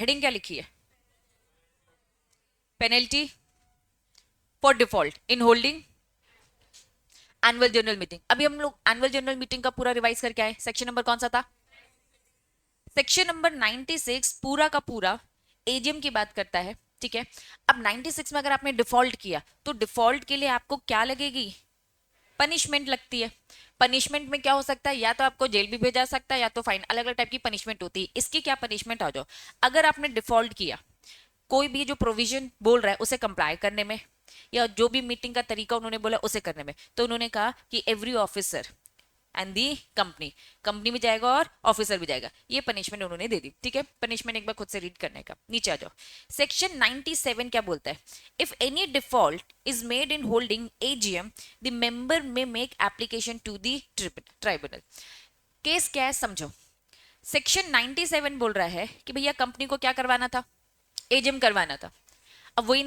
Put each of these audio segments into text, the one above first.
Heading क्या लिखी है? Penalty for default in holding annual general meeting. अभी हम लोग एनुअल जनरल मीटिंग का पूरा रिवाइज करके आए। सेक्शन नंबर कौन सा था? सेक्शन नंबर 96 पूरा का पूरा एजीएम की बात करता है। ठीक है, अब 96 में अगर आपने डिफॉल्ट किया तो डिफॉल्ट के लिए आपको क्या लगेगी? पनिशमेंट लगती है। पनिशमेंट में क्या हो सकता है? या तो आपको जेल भी भेजा सकता है या तो फाइन, अलग अलग टाइप की पनिशमेंट होती है। इसकी क्या पनिशमेंट आ जाओ, अगर आपने डिफॉल्ट किया, कोई भी जो प्रोविजन बोल रहा है उसे कंप्लाई करने में, या जो भी मीटिंग का तरीका उन्होंने बोला उसे करने में, तो उन्होंने कहा कि every officer and the company, company भी जाएगा और ऑफिसर भी जाएगा। ये पनिशमेंट उन्होंने दे दी। ठीक है, पनिशमेंट एक बार खुद से रीड करने का। नीचे आ जाओ, सेक्शन 97 क्या बोलता है? If any default is made in holding AGM the member may make application to the tribunal. Case क्या है समझो। सेक्शन 97 बोल रहा है कि भैया कंपनी को क्या करवाना था? एजीएम करवाना था। अब वही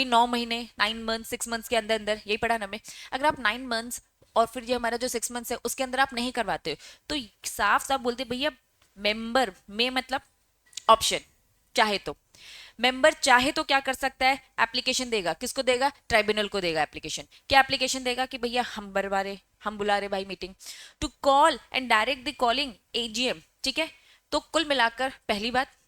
9 महीने, 9 मंथ, 6 मंथ्स के अंदर अंदर, यही पढ़ा ना मैं। अगर आप 9 मंथ्स और फिर जो हमारा जो 6 मंथ्स है उसके अंदर आप नहीं करवाते हो तो साफ साफ बोलते भैया मेंबर में मतलब ऑप्शन चाहे तो, मेंबर चाहे तो क्या कर सकता है? एप्लीकेशन देगा। किसको देगा? ट्राइब्यूनल को देगा एप्लीकेशन। क्या एप्लीकेशन देगा? कि भैया हम बुला रहे भाई meeting to call and direct the calling AGM. ठीक है, तो कुल मिलाकर पहली बात,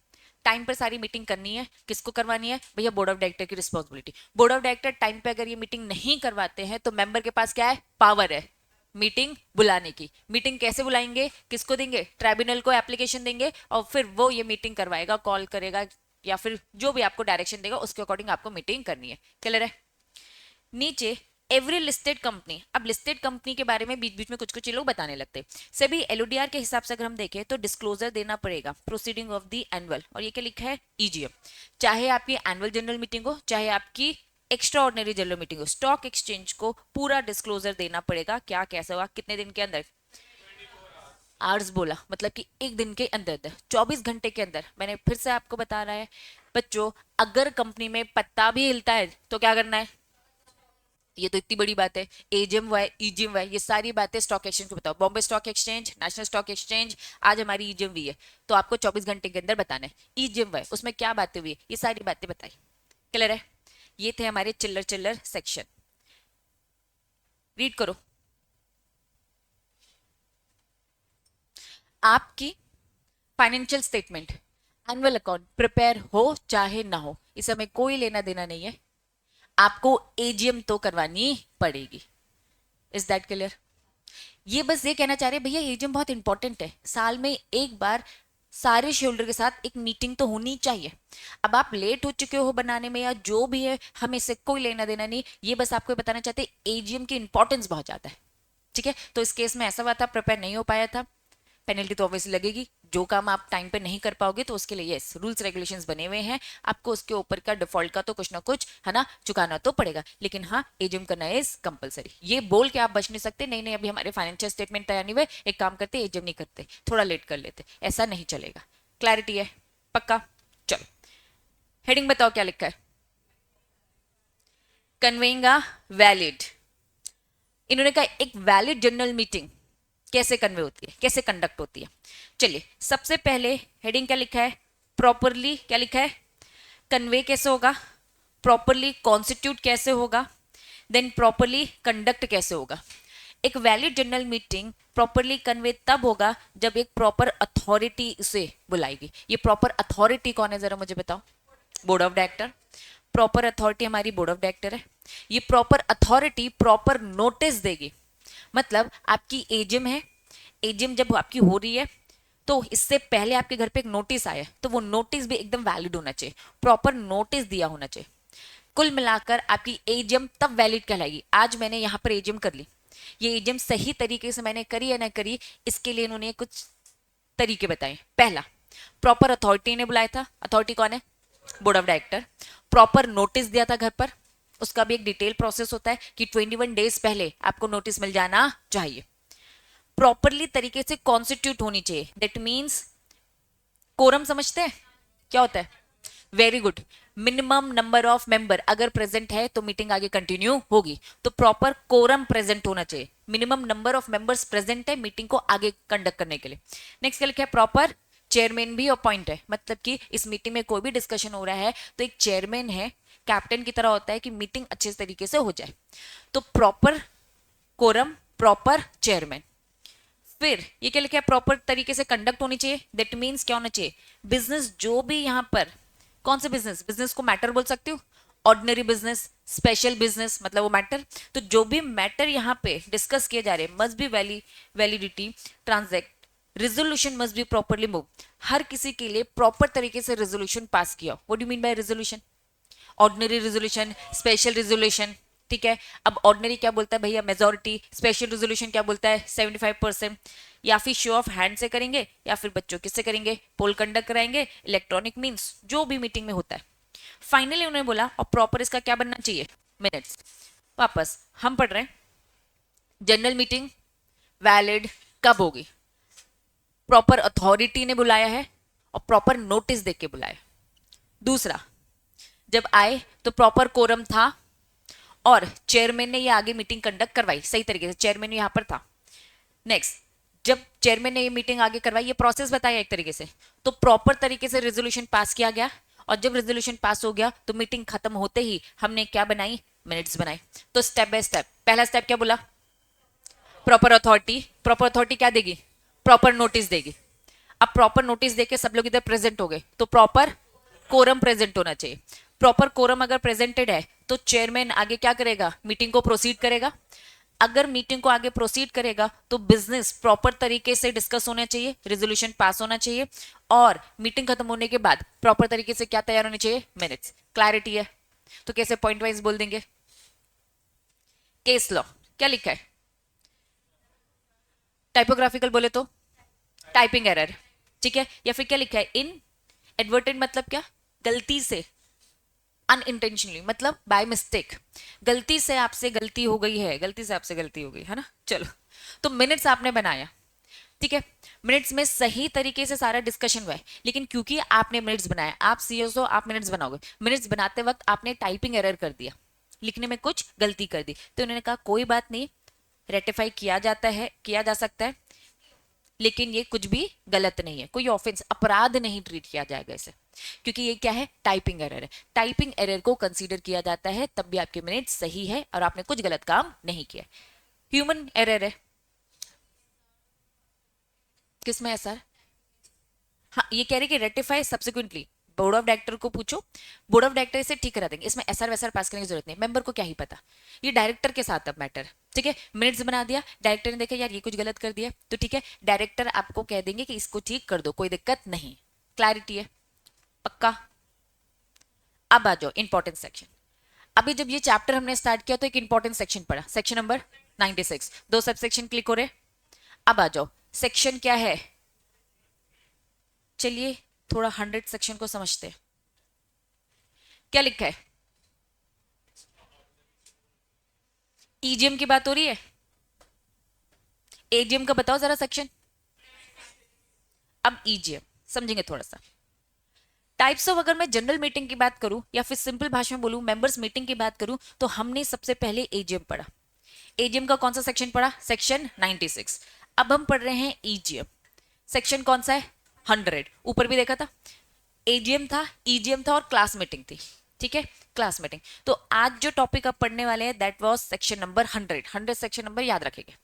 टाइम पर सारी मीटिंग करनी है। किसको करवानी है? भैया बोर्ड ऑफ डायरेक्टर की responsibility. Board of director time पे अगर ये मीटिंग नहीं करवाते हैं तो मेंबर के पास क्या है? पावर है मीटिंग बुलाने की। मीटिंग कैसे बुलाएंगे? किसको देंगे? ट्राइब्यूनल को एप्लीकेशन देंगे और फिर वो ये मीटिंग करवाएगा, कॉल करेगा या फिर जो भी आपको डायरेक्शन देगा उसके अकॉर्डिंग आपको मीटिंग करनी है। क्लियर है? नीचे एवरी लिस्टेड कंपनी, अब लिस्टेड कंपनी के बारे में बीच बीच में कुछ कुछ ये लोग बताने लगते हैं। सभी एलओडीआर के हिसाब से अगर हम देखें तो डिस्क्लोजर देना पड़ेगा प्रोसीडिंग ऑफ द एनुअल, और ये क्या लिखा है? ईजीएम। चाहे आपकी एनुअल जनरल मीटिंग हो चाहे आपकी एक्स्ट्रा ऑर्डिनरी जनरल मीटिंग हो, स्टॉक एक्सचेंज को पूरा डिस्क्लोजर देना पड़ेगा। क्या कैसा हुआ, कितने दिन के अंदर? आवर्स बोला मतलब कि एक दिन के अंदर अंदर, 24 घंटे के अंदर। मैंने फिर से आपको बता रहा है बच्चों, अगर कंपनी में पत्ता भी हिलता है तो क्या करना है? ये तो इतनी बड़ी बात है, एजीएम हुआ है, ईजीएम हुआ है, ये सारी बातें स्टॉक एक्सचेंज को बताओ। Bombay stock exchange, national stock exchange, आज हमारी ईजीएम हुई है तो आपको 24 घंटे के अंदर बताना है। ईजीएम हुआ है उसमें क्या बातें हुई है, ये सारी बातें बताई। क्लियर है? ये थे हमारे चिल्लर चिल्लर सेक्शन। रीड करो। आपकी financial statement, annual account prepare हो चाहे ना हो, इसे हमें कोई लेना देना नहीं है। आपको एजीएम तो करवानी पड़ेगी। Is that clear? ये बस ये कहना चाह रहे हैं भैया एजीएम बहुत इंपॉर्टेंट है, साल में एक बार सारे शेयर होल्डर के साथ एक मीटिंग तो होनी चाहिए। अब आप लेट हो चुके हो बनाने में या जो भी है, हमें इससे कोई लेना देना नहीं। ये बस आपको बताना चाहते एजीएम की इंपॉर्टेंस बहुत ज्यादा है। ठीक है, तो इस केस में ऐसा हुआ था, प्रिपेयर नहीं हो पाया था, पेनल्टी तो ऑब्वियसली लगेगी। जो काम आप टाइम पे नहीं कर पाओगे तो उसके लिए यस रूल्स रेगुलेशंस बने हुए हैं, आपको उसके ऊपर का डिफॉल्ट का तो कुछ ना कुछ है ना चुकाना तो पड़ेगा। लेकिन हाँ, एजीएम करना इज कंपलसरी। ये बोल के आप बच नहीं सकते नहीं नहीं अभी हमारे फाइनेंशियल स्टेटमेंट तैयार नहीं हुए, एक काम करते एजीएम नहीं करते, थोड़ा लेट कर लेते, ऐसा नहीं चलेगा। क्लैरिटी है? पक्का? चलो हेडिंग बताओ क्या लिखा है? कन्वेइंग अ वैलिड, इन्होंने कहा एक वैलिड जनरल मीटिंग कैसे कन्वे होती है, कैसे कंडक्ट होती है। चलिए सबसे पहले हेडिंग क्या लिखा है? प्रॉपरली क्या लिखा है? कन्वे कैसे होगा, प्रॉपरली कॉन्स्टिट्यूट कैसे होगा, देन प्रॉपरली कंडक्ट कैसे होगा। एक valid general meeting properly convey तब होगा जब एक प्रॉपर अथॉरिटी से बुलाएगी। ये प्रॉपर अथॉरिटी कौन है जरा मुझे बताओ? Board of director. Proper authority हमारी बोर्ड ऑफ डायरेक्टर है। ये प्रॉपर अथॉरिटी प्रॉपर नोटिस देगी। मतलब आपकी एजीएम है, एजीएम जब आपकी हो रही है तो इससे पहले आपके घर पे एक नोटिस आया तो वो नोटिस भी एकदम वैलिड होना चाहिए, प्रॉपर नोटिस दिया होना चाहिए। कुल मिलाकर आपकी एजीएम तब वैलिड कहलाएगी। आज मैंने यहाँ पर एजीएम कर ली, ये एजीएम सही तरीके से मैंने करी या ना करी, इसके लिए इन्होंने कुछ तरीके बताए। पहला, प्रॉपर अथॉरिटी ने बुलाया था। अथॉरिटी कौन है? Board of director. Proper notice दिया था घर पर, उसका भी एक डिटेल प्रोसेस होता है कि 21 डेज पहले आपको नोटिस मिल जाना चाहिए। प्रॉपरली तरीके से कॉन्स्टिट्यूट होनी चाहिए, दैट मीन्स कोरम समझते हैं क्या होता है? Very good, minimum number of member अगर प्रेजेंट है तो मीटिंग आगे कंटिन्यू होगी, तो प्रॉपर कोरम प्रेजेंट होना चाहिए। Minimum number of members present है मीटिंग को आगे कंडक्ट करने के लिए। नेक्स्ट क्या लिखा है? प्रॉपर चेयरमैन भी अपॉइंट है, मतलब कि इस मीटिंग में कोई भी डिस्कशन हो रहा है तो एक चेयरमैन है, कैप्टन की तरह होता है कि मीटिंग अच्छे तरीके से हो जाए। तो प्रॉपर कोरम, प्रॉपर चेयरमैन। फिर ये क्या लिखा है, प्रॉपर तरीके से कंडक्ट होनी चाहिए। दैट मीन्स क्या होना चाहिए, बिजनेस जो भी यहाँ पर, कौन से बिजनेस, बिजनेस को मैटर बोल सकते हो, ऑर्डिनरी बिजनेस, स्पेशल बिजनेस, मतलब वो मैटर। तो जो भी मैटर यहाँ पे डिस्कस किए जा रहे हैं must be validity, transact, resolution must be properly move. हर किसी के लिए प्रॉपर तरीके से रेजोल्यूशन पास किया। What do mean by resolution, ordinary resolution, special resolution, ठीक है। अब ऑर्डिनरी क्या बोलता है भैया, मेजोरिटी। स्पेशल रेजोल्यूशन क्या बोलता है, 75%। या फिर शो ऑफ हैंड से करेंगे या फिर बच्चों किससे करेंगे, पोल कंडक्ट कराएंगे, इलेक्ट्रॉनिक मीन्स, जो भी मीटिंग में होता है। फाइनली उन्होंने बोला और प्रॉपर इसका क्या बनना चाहिए, मिनट्स। वापस हम पढ़ रहे हैं, जनरल मीटिंग वैलिड कब होगी, प्रॉपर अथॉरिटी ने बुलाया है और प्रॉपर नोटिस देके के बुलाया। दूसरा, जब आए तो प्रॉपर कोरम था और चेयरमैन ने ये आगे मीटिंग कंडक्ट करवाई सही तरीके से, चेयरमैन यहाँ पर था। नेक्स्ट, जब चेयरमैन ने ये मीटिंग आगे करवाई, ये प्रोसेस बताया एक तरीके से, तो प्रॉपर तरीके से रेजोल्यूशन पास किया गया। और जब रेजोल्यूशन पास हो गया तो मीटिंग खत्म होते ही हमने क्या बनाई, मिनट्स बनाए। तो स्टेप बाय स्टेप, पहला स्टेप क्या बोला, प्रॉपर अथॉरिटी। प्रॉपर अथॉरिटी क्या देगी, प्रॉपर नोटिस देगी। अब प्रॉपर नोटिस देके सब लोग इधर प्रेजेंट हो गए तो प्रॉपर कोरम प्रेजेंट होना चाहिए। प्रॉपर कोरम अगर प्रेजेंटेड है तो चेयरमैन आगे क्या करेगा, मीटिंग को प्रोसीड करेगा। अगर मीटिंग को आगे प्रोसीड करेगा तो बिजनेस प्रॉपर तरीके से डिस्कस होना चाहिए, रेजोल्यूशन पास होना चाहिए, और मीटिंग खत्म होने के बाद प्रॉपर तरीके से क्या तैयार होने चाहिए, मिनट्स। क्लैरिटी है? तो कैसे पॉइंट वाइज बोल देंगे। केस लॉ क्या लिखा है, टाइपोग्राफिकल बोले तो टाइपिंग एरर, ठीक है। या फिर क्या लिखा है, इन एडवर्टेंट, मतलब क्या, गलती से, अनइंटेंशनली मतलब बाय मिस्टेक, गलती से आपसे गलती हो गई है, गलती से आपसे गलती हो गई है ना। चलो, तो मिनट्स आपने बनाया, ठीक है। मिनट्स में सही तरीके से सारा डिस्कशन हुआ है, लेकिन क्योंकि आपने मिनट्स बनाया, आप सीएस हो, आप मिनट्स बनाओगे, मिनट्स बनाते वक्त आपने टाइपिंग एरर कर दिया, लिखने में कुछ गलती कर दी, तो उन्होंने कहा कोई बात नहीं, रेटिफाई किया जाता है, किया जा सकता है, लेकिन ये कुछ भी गलत नहीं है, कोई ऑफेंस, अपराध नहीं ट्रीट किया जाएगा इसे, क्योंकि ये क्या है, टाइपिंग एरर है। टाइपिंग एरर को कंसीडर किया जाता है तब भी आपके मिनट सही है और आपने कुछ गलत काम नहीं किया। ह्यूमन एरर है, किसमें है सर, हाँ ये कह रहे कि ratify subsequently, board of director को पूछो, बोर्ड ऑफ डायरेक्टर इसे ठीक करा देंगे, इसमें एसआर वैसआर पास करने की जरूरत नहीं, मेंबर को क्या ही पता, ये डायरेक्टर के साथ अब मैटर, ठीक है। मिनट्स बना दिया, डायरेक्टर ने देखा यार ये कुछ गलत कर दिया, तो ठीक है, डायरेक्टर आपको कह देंगे कि इसको ठीक कर दो, कोई दिक्कत नहीं। क्लैरिटी है, पक्का। अब आ जाओ इंपॉर्टेंट सेक्शन। अभी जब ये चैप्टर हमने स्टार्ट किया तो एक इंपॉर्टेंट सेक्शन पढ़ा, सेक्शन नंबर 96, दो सब सेक्शन क्लिक हो रहे। अब आ जाओ, सेक्शन क्या है, चलिए थोड़ा 100 सेक्शन को समझते हैं। क्या लिखा है, ईजीएम की बात हो रही है, एजीएम का बताओ जरा सेक्शन। अब ईजीएम समझेंगे थोड़ा सा। टाइप्स ऑफ, अगर मैं जनरल मीटिंग की बात करूं या फिर सिंपल भाषा में बोलूं मेंबर्स मीटिंग की बात करूं, तो हमने सबसे पहले एजीएम पढ़ा। एजीएम का कौन सा सेक्शन पढ़ा, सेक्शन 96। अब हम पढ़ रहे हैं ईजीएम, सेक्शन कौन सा है, 100। ऊपर भी देखा था, एजीएम था, ईजीएम था और क्लास मीटिंग थी, ठीक है, क्लास मीटिंग। तो आज जो टॉपिक आप पढ़ने वाले हैं that was section number 100 section number याद रखेंगे,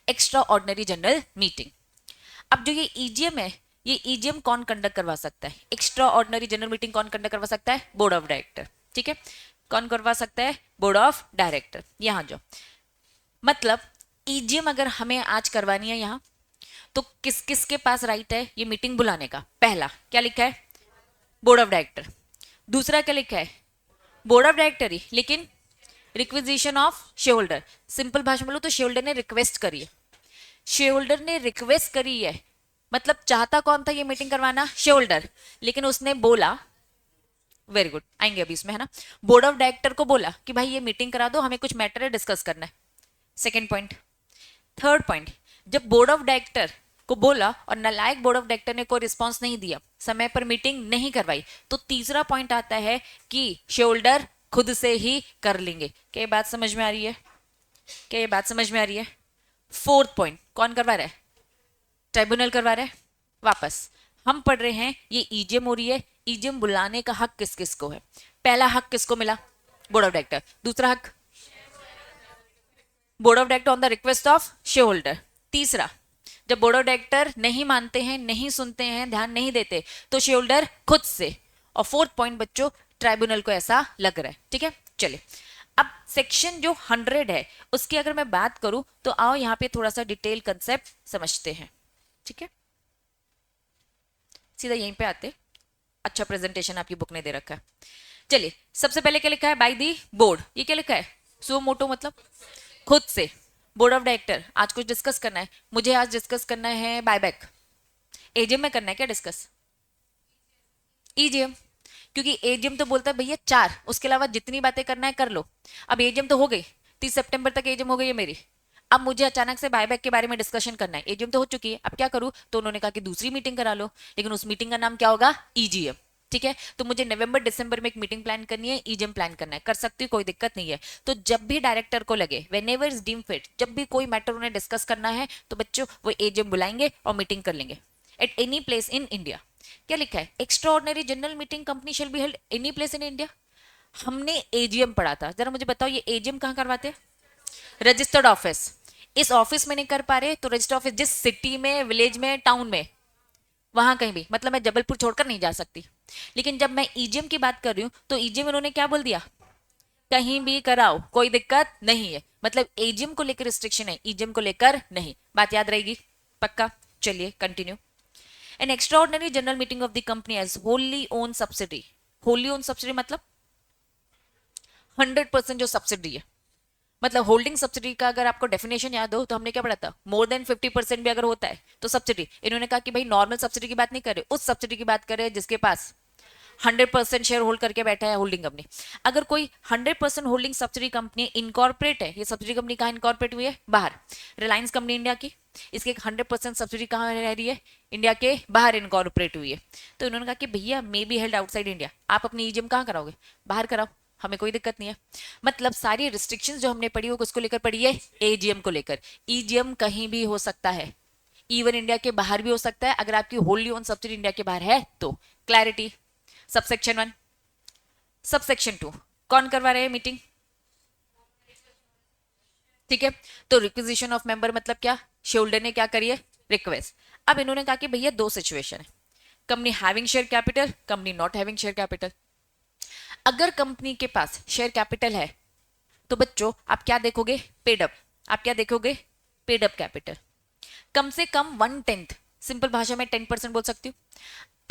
एक्स्ट्रा ऑर्डिनरी जनरल मीटिंग। अब जो ये ईजीएम है, ये ईजीएम कौन कंडक्ट करवा सकता है, एक्स्ट्रा ऑर्डिनरी जनरल मीटिंग कौन कंडक्ट करवा सकता है, बोर्ड ऑफ डायरेक्टर, ठीक है। कौन करवा सकता है, बोर्ड ऑफ डायरेक्टर। यहां जो मतलब ईजीएम अगर हमें आज करवानी है यहाँ, तो किस किस के पास राइट है ये मीटिंग बुलाने का, पहला क्या लिखा है, बोर्ड ऑफ डायरेक्टर। दूसरा क्या लिखा है, बोर्ड ऑफ डायरेक्टर ही, लेकिन requisition of share holder, simple भाषा में बोलो तो शेयर होल्डर ने रिक्वेस्ट करी है, शेयर होल्डर ने रिक्वेस्ट करी है, मतलब चाहता कौन था ये मीटिंग करवाना, शेयर होल्डर, लेकिन उसने बोला, वेरी गुड, आएंगे अभी इसमें है ना, बोर्ड ऑफ डायरेक्टर को बोला कि भाई ये मीटिंग करा दो, हमें कुछ मैटर है डिस्कस करना है। Second point. थर्ड पॉइंट, जब बोर्ड ऑफ डायरेक्टर को बोला और नालायक बोर्ड ऑफ डायरेक्टर ने कोई रिस्पॉन्स नहीं दिया, समय पर मीटिंग नहीं करवाई, तो तीसरा पॉइंट आता है कि शेयर होल्डर खुद से ही कर लेंगे। क्या ये बात समझ में आ रही है, क्या ये बात समझ में आ रही है। फोर्थ पॉइंट, कौन करवा रहा है, ट्राइब्यूनल करवा रहा है। वापस हम पढ़ रहे हैं ये ईजीएम हो रही है, ईजीएम बुलाने का हक किस किस को है? पहला हक किसको मिला? Board of director. दूसरा हक board of director on the request of share holder. तीसरा, जब बोर्ड ऑफ डायरेक्टर नहीं मानते हैं, नहीं सुनते हैं, ध्यान नहीं देते, तो शेयर होल्डर खुद से। और फोर्थ पॉइंट बच्चों, ट्राइब्यूनल को ऐसा लग रहा है। ठीक है, चलिए अब सेक्शन जो 100 है उसकी अगर मैं बात करूं तो आओ यहां पे थोड़ा सा डिटेल कंसेप्ट समझते हैं। ठीक है, सीधा यहीं पे आते। अच्छा प्रेजेंटेशन आपकी बुक ने दे रखा है। चलिए, सबसे पहले क्या लिखा है? By the board. ये क्या लिखा है? सो मोटो मतलब खुद से। बोर्ड ऑफ डायरेक्टर आज कुछ डिस्कस करना है, मुझे आज डिस्कस करना है बायबैक। एजीएम में करना है क्या डिस्कस? ईजीएम, क्योंकि एजीएम तो बोलता है भैया 4, उसके अलावा जितनी बातें करना है कर लो। अब एजीएम तो हो गई, 30 सितंबर तक एजीएम हो गई है मेरी। अब मुझे अचानक से बायबैक के बारे में डिस्कशन करना है, एजीएम तो हो चुकी है, अब क्या करूं? तो उन्होंने कहा कि दूसरी मीटिंग करा लो, लेकिन उस मीटिंग का नाम क्या होगा? ईजीएम। ठीक है, तो मुझे नवंबर दिसंबर में एक मीटिंग प्लान करनी है, ईजीएम प्लान करना है, कर सकती हूँ, कोई दिक्कत नहीं है। तो जब भी डायरेक्टर को लगे, व्हेनेवर इज डीम फिट, जब भी कोई मैटर उन्हें डिस्कस करना है तो बच्चों वो एजीएम बुलाएंगे और मीटिंग कर लेंगे at any place in India. क्या लिखा है? Extra ordinary general meeting company shall be held any place in India. हमने एजीएम पढ़ा था, जरा मुझे बताओ ये एजीएम कहाँ करवाते हैं? Registered office. इस ऑफिस में नहीं कर पा रहे तो रजिस्टर्ड ऑफिस, जिस सिटी में, विलेज में, टाउन में, वहां कहीं भी, मतलब मैं जबलपुर छोड़कर नहीं जा सकती। लेकिन जब मैं ईजीएम की बात कर रही हूँ तो ईजीएम उन्होंने क्या बोल दिया? कहीं भी कराओ, कोई दिक्कत नहीं है। मतलब एजीएम को लेकर रिस्ट्रिक्शन है, ईजीएम को लेकर नहीं। बात याद रहेगी? पक्का? चलिए continue. An extraordinary general meeting of the company as wholly own subsidy. Wholly own subsidy मतलब 100% जो सब्सिडी है, मतलब होल्डिंग सब्सिडी का अगर आपको डेफिनेशन याद हो तो हमने क्या पढ़ा था? मोर देन 50% भी अगर होता है तो सब्सिडी। इन्होंने कहा कि भाई नॉर्मल सब्सिडी की बात नहीं कर रहे, उस सब्सिडी की बात कर रहे हैं जिसके पास 100% शेयर होल्ड करके बैठा है होल्डिंग कंपनी। अगर कोई 100% होल्डिंग सब्सिडी कंपनी इनकॉर्पोरेट है, ये सब्सिडी कंपनी कहाँ इनकॉर्पोरेट हुई है? बाहर। रिलायंस कंपनी इंडिया की, इसकी 100% सब्सिडी कहाँ रह रही है? इंडिया के बाहर इनकॉर्पोरेट हुई है। तो इन्होंने कहा कि भैया may be held outside India, आप अपनी ईजीएम कहाँ कराओगे? बाहर कराओ, हमें कोई दिक्कत नहीं है। मतलब सारी रिस्ट्रिक्शंस जो हमने पढ़ी वो किसको लेकर पढ़ी है? एजीएम को लेकर। ईजीएम कहीं भी हो सकता है, इवन इंडिया के बाहर भी हो सकता है, अगर आपकी होल्डी ओन सब्सिडी इंडिया के बाहर है तो। क्लैरिटी? सबसेक्शन 1। सबसेक्शन 2 कौन करवा रहे हैं मीटिंग? ठीक है, तो रिक्विजिशन ऑफ मेंबर मतलब क्या? शेयरहोल्डर ने क्या करी है? रिक्वेस्ट। अब इन्होंने कहा कि भैया दो सिचुएशन है, company having share capital, company not having share capital. अगर कंपनी के पास शेयर कैपिटल है तो बच्चों आप क्या देखोगे? Paid up. आप क्या देखोगे? Paid up capital. कम से कम 1/10, सिंपल भाषा में 10% बोल सकती हूँ।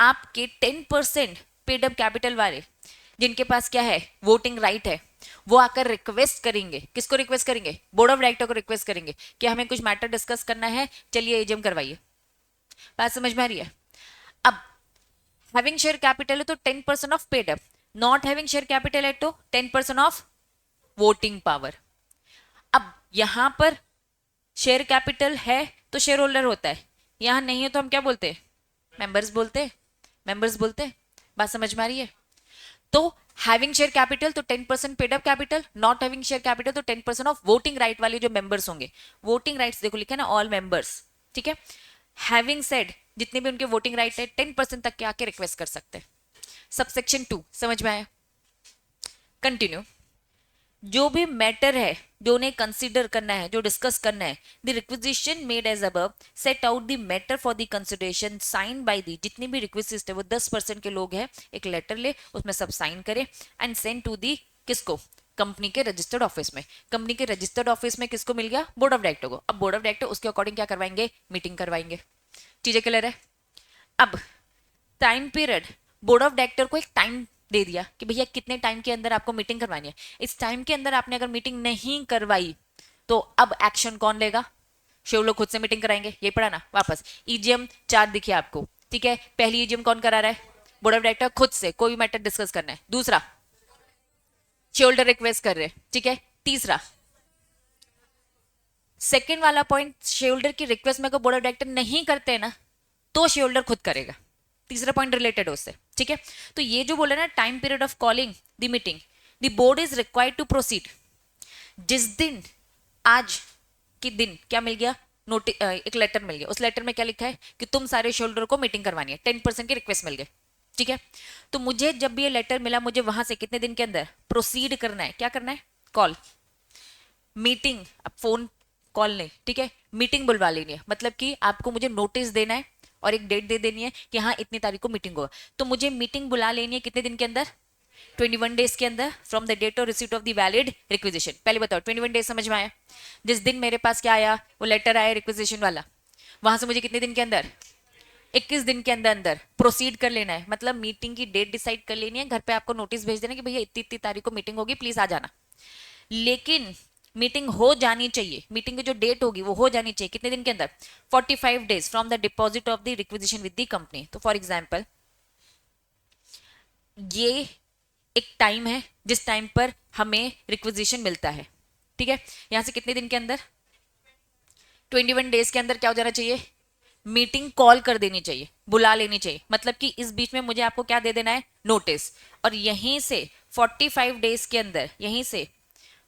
आपके 10% पेड अप कैपिटल वाले जिनके पास क्या है? वोटिंग राइट है, वो आकर रिक्वेस्ट करेंगे। किसको रिक्वेस्ट करेंगे? बोर्ड ऑफ डायरेक्टर को रिक्वेस्ट करेंगे कि हमें कुछ मैटर डिस्कस करना है, चलिए एजीएम करवाइए। बात समझ में आ रही है? अब हैविंग शेयर कैपिटल है तो 10% of paid up, not having share capital है तो 10% ऑफ वोटिंग पावर। अब यहां पर शेयर कैपिटल है तो शेयर होल्डर होता है, यहां नहीं है तो हम क्या बोलते हैं? मेंबर्स बोलते हैं। मेंबर्स बोलते हैं। बात समझ में आ रही है? तो हैविंग शेयर कैपिटल तो 10% paid up capital, not having share capital तो 10% ऑफ वोटिंग राइट वाले जो मेंबर्स होंगे। वोटिंग राइट्स देखो लिखा है ना, ऑल मेंबर्स। ठीक है, हैविंग सेड जितने भी उनके वोटिंग राइट है 10% तक के आके रिक्वेस्ट कर सकते हैं। सबसेक्शन 2 समझ में आया? कंटिन्यू। जो भी मैटर है जो उन्हें कंसीडर करना है, जो डिस्कस करना है, the requisition made as above set out the matter for the consideration sign by the, जितनी भी रिक्वेस्ट है वो 10% के लोग हैं, एक लेटर ले उसमें सब साइन करे एंड सेंड टू दी, किसको? कंपनी के रजिस्टर्ड ऑफिस में। कंपनी के रजिस्टर्ड ऑफिस में किसको मिल गया? बोर्ड ऑफ डायरेक्टर को। अब बोर्ड ऑफ डायरेक्टर उसके अकॉर्डिंग क्या करवाएंगे? मीटिंग करवाएंगे। चीजें क्लियर है? अब time period, board of director को एक टाइम दे दिया कि भैया कितने टाइम के अंदर आपको मीटिंग करवानी है। इस टाइम के अंदर आपने अगर मीटिंग नहीं करवाई तो अब एक्शन कौन लेगा? शेयर लोग खुद से मीटिंग कराएंगे। ये पढ़ा ना वापस? ईजीएम 4 दिखे आपको। ठीक है, पहली ईजीएम कौन करा रहा है? बोर्ड ऑफ डायरेक्टर खुद से, कोई भी मैटर डिस्कस करना है। दूसरा, शेयर होल्डर रिक्वेस्ट कर रहे हैं। ठीक है, तीसरा, सेकेंड वाला पॉइंट, शेयर होल्डर की रिक्वेस्ट में अगर बोर्ड ऑफ डायरेक्टर नहीं करते ना तो शेयर होल्डर खुद करेगा। तीसरा पॉइंट रिलेटेड उससे। ठीक है, तो ये जो बोले ना time period of calling the meeting, the board is required to proceed. जिस दिन, आज के दिन क्या मिल गया? नोटिस एक लेटर मिल गया, उस लेटर में क्या लिखा है कि तुम सारे शोल्डर को मीटिंग करवानी है, 10% की रिक्वेस्ट मिल गई, ठीक है। तो मुझे जब भी ये लेटर मिला, मुझे वहां से कितने दिन के अंदर प्रोसीड करना है, क्या करना है, कॉल मीटिंग, अब फोन कॉल नहीं, ठीक है, मीटिंग बुलवा लेनी है, मतलब कि आपको मुझे नोटिस देना है और एक डेट दे देनी है कि हाँ इतनी तारीख को मीटिंग होगा। तो मुझे मीटिंग बुला लेनी है कितने दिन के अंदर, 21 डेज के अंदर from the date of receipt of the valid requisition. पहले बताओ 21 डेज समझ में आया? जिस दिन मेरे पास क्या आया, वो लेटर आया रिक्विजिशन वाला, वहां से मुझे कितने दिन के अंदर, 21 दिन के अंदर अंदर प्रोसीड कर लेना है, मतलब मीटिंग की डेट डिसाइड कर लेनी है, घर पे आपको नोटिस भेज देना कि भैया इतनी इतनी तारीख को मीटिंग होगी, प्लीज आ जाना। लेकिन मीटिंग हो जानी चाहिए, मीटिंग की जो डेट होगी वो हो जानी चाहिए कितने दिन के अंदर, 45 days from the deposit of the requisition with the company. तो फॉर एग्जांपल ये एक टाइम है जिस टाइम पर हमें रिक्विजिशन मिलता है, ठीक है। यहां से कितने दिन के अंदर, 21 डेज के अंदर क्या हो जाना चाहिए, मीटिंग कॉल कर देनी चाहिए, बुला लेनी चाहिए, मतलब कि इस बीच में मुझे आपको क्या दे देना है, नोटिस। और यहीं से 45 डेज के अंदर, यहीं से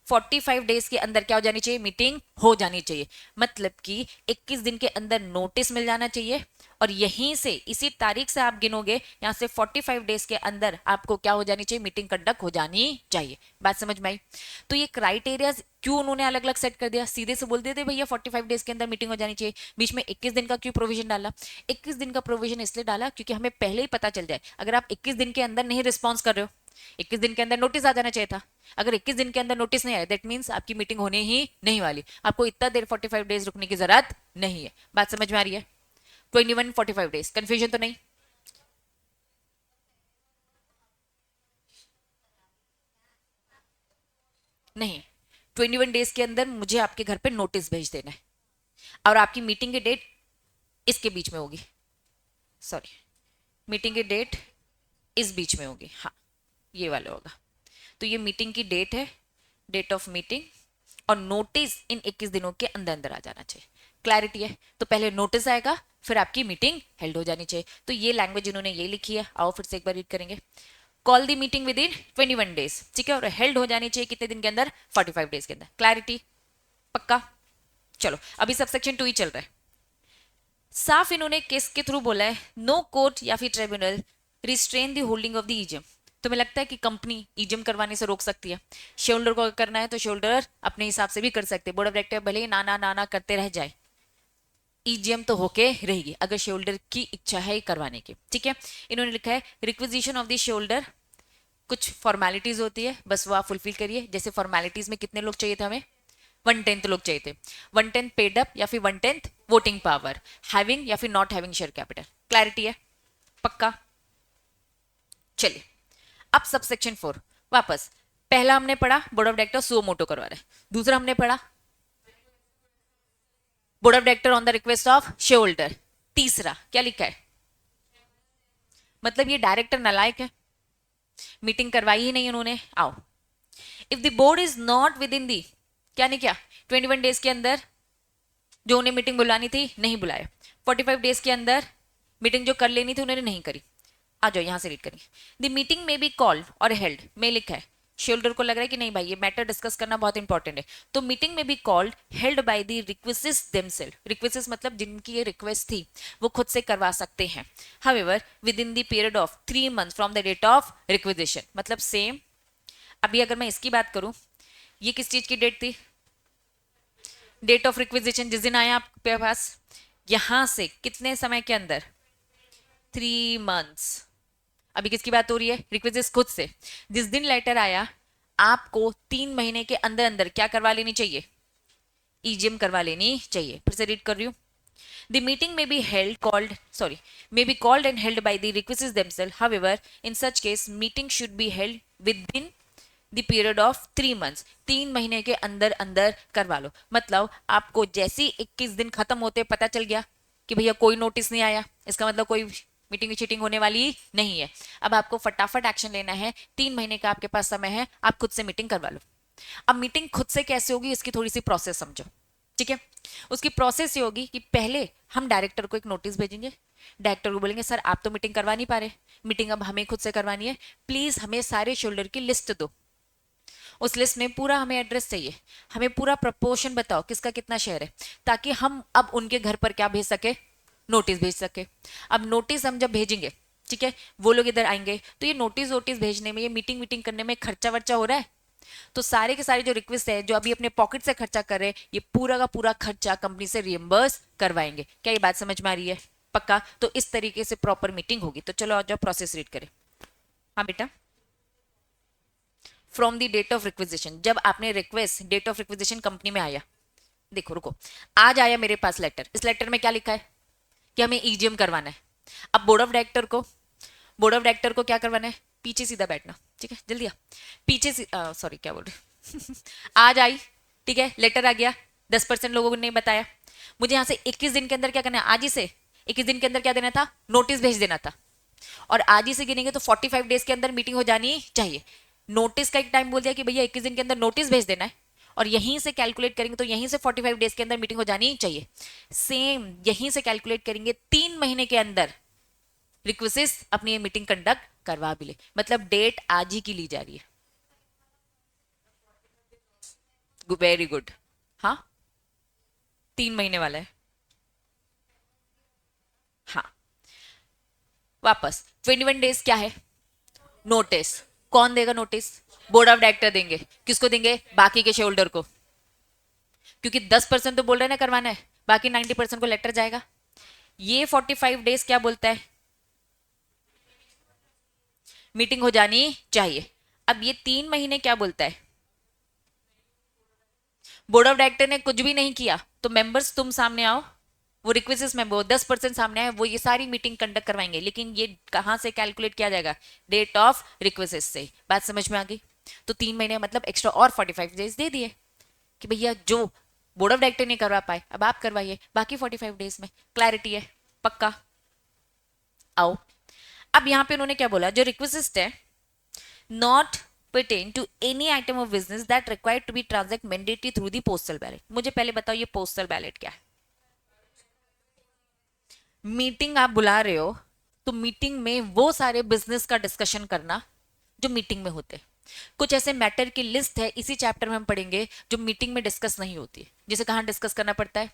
45 डेज के अंदर क्या हो जानी चाहिए, मीटिंग हो जानी चाहिए, मतलब कि 21 दिन के अंदर नोटिस मिल जाना चाहिए, और यहीं से इसी तारीख से आप गिनोगे, यहां से 45 डेज के अंदर आपको क्या हो जानी चाहिए, मीटिंग कंडक्ट हो जानी चाहिए। बात समझ में आई? तो ये क्राइटेरिया क्यों उन्होंने अलग अलग सेट कर दिया, सीधे से बोल देते भैया 45 डेज के अंदर मीटिंग हो जानी चाहिए, बीच में 21 दिन का क्यों प्रोविजन डाला? 21 दिन का प्रोविजन इसलिए डाला क्योंकि हमें पहले ही पता चल जाए, अगर आप 21 दिन के अंदर नहीं रिस्पॉन्स कर रहे हो, 21 दिन के अंदर नोटिस आ जाना चाहिए था, अगर 21 दिन के अंदर नोटिस नहीं आया दैट मींस आपकी मीटिंग होने ही नहीं वाली, आपको इतना देर 45 डेज रुकने की जरूरत नहीं है। बात समझ में आ रही है? 21 45 डेज, कंफ्यूजन तो नहीं? नहीं, 21 डेज के अंदर मुझे आपके घर पे नोटिस भेज देना है, और आपकी मीटिंग की डेट इसके बीच में होगी, सॉरी, मीटिंग की डेट इस बीच में होगी, हाँ ये वाला होगा। तो ये मीटिंग की डेट है, डेट ऑफ मीटिंग, और नोटिस इन 21 दिनों के अंदर अंदर आ जाना चाहिए। क्लैरिटी है? तो पहले नोटिस आएगा, फिर आपकी मीटिंग हेल्ड हो जानी चाहिए। तो ये लैंग्वेज इन्होंने ये लिखी है, आओ फिर से एक बार रीड करेंगे। Call the meeting with in 21 days, ठीक है, और हेल्ड हो जानी चाहिए कितने दिन के अंदर, 45 डेज के अंदर। क्लैरिटी? पक्का? चलो अभी सब सेक्शन 2 ही चल रहा है। साफ इन्होंने केस के थ्रू बोला है, नो कोर्ट या फिर tribunal restrain the holding of the EGM. तुम्हें लगता है कि कंपनी ईजीएम करवाने से रोक सकती है? शेयर होल्डर को करना है तो शेयर होल्डर अपने हिसाब से भी कर सकते हैं, बोर्ड ऑफ डायरेक्टर भले ही नाना नाना करते रह जाए, ईजीएम तो होके रहेगी अगर शेयर होल्डर की इच्छा है करवाने की, ठीक है। इन्होंने लिखा है requisition of the share holder, कुछ फॉर्मेलिटीज होती है, बस वो आप फुलफिल करिए। जैसे फॉर्मेलिटीज में कितने लोग चाहिए थे हमें, 1/10 लोग चाहिए थे, 1/10 पेड अप या फिर 1/10 वोटिंग पावर, हैविंग या फिर not having share capital. Clarity है? पक्का? चलिए अब सब सेक्शन 4 वापस। पहला हमने पढ़ा board of director suo motu करवा रहा है, दूसरा हमने पढ़ा board of director on the request of share holder, तीसरा क्या लिखा है, मतलब ये डायरेक्टर नालायक है, मीटिंग करवाई ही नहीं उन्होंने। आओ, if the board is not within the, क्या नहीं क्या, 21 डेज के अंदर जो उन्हें मीटिंग बुलानी थी नहीं बुलाया, 45 डेज के अंदर मीटिंग जो कर लेनी थी उन्होंने नहीं करी। आ जाओ यहां से रीड करिए, द मीटिंग में बी कॉल्ड और हेल्ड, में लिखा है शेल्डर को लग रहा है कि नहीं भाई ये मैटर डिस्कस करना बहुत इंपॉर्टेंट है, तो मीटिंग में be called held by the request themselves, request मतलब जिनकी ये रिक्वेस्ट थी वो खुद से करवा सकते हैं, however within the period of 3 months from the date of requisition, मतलब सेम। अभी अगर मैं इसकी बात करूं, ये किस चीज की डेट थी, डेट ऑफ रिक्वेजिशन जिस दिन आया आपके पास, यहां से कितने समय के अंदर, 3 मंथ्स। अभी किसकी बात हो रही है, रिक्वेस्ट खुद से, जिस दिन लेटर आया आपको 3 महीने के अंदर अंदर क्या करवा लेनी चाहिए, ईजीएम करवा लेनी चाहिए। फिर से रीड कर रही हूँ, the meeting may be held called sorry may be called and held by the requesters themselves, however in such case meeting should be held within the period of 3 months, 3 महीने के अंदर अंदर करवा लो। मतलब आपको जैसे 21 दिन खत्म होते पता चल गया कि भैया कोई नोटिस नहीं आया, इसका मतलब कोई मीटिंग चीटिंग होने वाली नहीं है, अब आपको फटाफट एक्शन लेना है, 3 महीने का आपके पास समय है, आप खुद से मीटिंग करवा लो। अब मीटिंग खुद से कैसे होगी इसकी थोड़ी सी प्रोसेस समझो, ठीक है। उसकी प्रोसेस ये होगी कि पहले हम डायरेक्टर को एक नोटिस भेजेंगे, डायरेक्टर को बोलेंगे सर आप तो मीटिंग करवा नहीं पा रहे, मीटिंग अब हमें खुद से करवानी है, प्लीज हमें सारे शोल्डर की लिस्ट दो, उस लिस्ट में पूरा हमें एड्रेस चाहिए, हमें पूरा प्रपोर्शन बताओ किसका कितना शेयर है, ताकि हम अब उनके घर पर क्या भेज सके, नोटिस भेज सके। अब नोटिस हम जब भेजेंगे, ठीक है, वो लोग इधर आएंगे, तो ये नोटिस वोटिस भेजने में, ये मीटिंग वीटिंग करने में खर्चा वर्चा हो रहा है, तो सारे के सारे जो रिक्वेस्ट है, जो अभी अपने पॉकेट से खर्चा कर रहे हैं, ये पूरा का पूरा खर्चा कंपनी से रियम्बर्स करवाएंगे। क्या ये बात समझ में आ रही है? पक्का? तो इस तरीके से प्रॉपर मीटिंग होगी। तो चलो आज प्रोसेस रीड करें। हाँ बेटा, from the date of requisition, जब आपने request, date of requisition company में आया, देखो रुको, आज आया मेरे पास लेटर, इस लेटर में क्या लिखा है कि हमें ईजीएम करवाना है। अब बोर्ड ऑफ डायरेक्टर को क्या करवाना है, पीछे सीधा बैठना, ठीक है, जल्दी आ, पीछे सॉरी क्या बोल रहे आज आई, ठीक है, लेटर आ गया, 10% लोगों ने बताया, मुझे यहाँ से 21 दिन के अंदर क्या करना है, आज ही से 21 दिन के अंदर क्या देना था, नोटिस भेज देना था, और आज ही से गिनेंगे तो 45 डेज के अंदर मीटिंग हो जानी चाहिए। नोटिस का एक टाइम बोल दिया कि भैया 21 दिन के अंदर नोटिस भेज देना है, और यहीं से कैलकुलेट करेंगे तो यहीं से 45 डेज के अंदर मीटिंग हो जानी चाहिए। सेम यहीं से कैलकुलेट करेंगे 3 महीने के अंदर रिक्वेस्ट अपनी ये मीटिंग कंडक्ट करवा भी ले, मतलब डेट आज ही की ली जा रही है। Very good. हाँ, 3 महीने वाला है। हाँ, वापस 21 डेज क्या है, नोटिस। कौन देगा नोटिस, बोर्ड ऑफ डायरेक्टर देंगे। किसको देंगे, बाकी के शेयर होल्डर को, क्योंकि 10% तो बोल रहे हैं ना करवाना है, बाकी 90% को लेटर जाएगा। ये 45 डेज क्या बोलता है, मीटिंग हो जानी चाहिए। अब ये 3 महीने क्या बोलता है, बोर्ड ऑफ डायरेक्टर ने कुछ भी नहीं किया तो मेंबर्स तुम सामने आओ, वो रिक्वेस्ट मेंबर 10% सामने आए, वो ये सारी मीटिंग कंडक्ट करवाएंगे, लेकिन ये कहां से कैलकुलेट किया जाएगा, डेट ऑफ रिक्वेस्ट से। बात समझ में आ गई? तो 3 महीने मतलब एक्स्ट्रा और 45 डेज दे दिए कि भैया जो बोर्ड ऑफ डायरेक्टर नहीं करवा पाए अब आप करवाइए बाकी 45 डेज में। क्लैरिटी है? पक्का? आओ, अब यहां पे उन्होंने क्या बोला, जो रिक्वेस्ट है, not pertain to any item of business that required to be transact mandatory through the postal ballot। मुझे पहले बताओ ये पोस्टल बैलेट क्या है। मीटिंग आप बुला रहे हो तो मीटिंग में वो सारे बिजनेस का डिस्कशन करना जो मीटिंग में होते हैं। कुछ ऐसे मैटर की लिस्ट है, इसी चैप्टर में हम पढ़ेंगे, जो मीटिंग में डिस्कस नहीं होती है। जिसे कहां डिस्कस करना पड़ता है,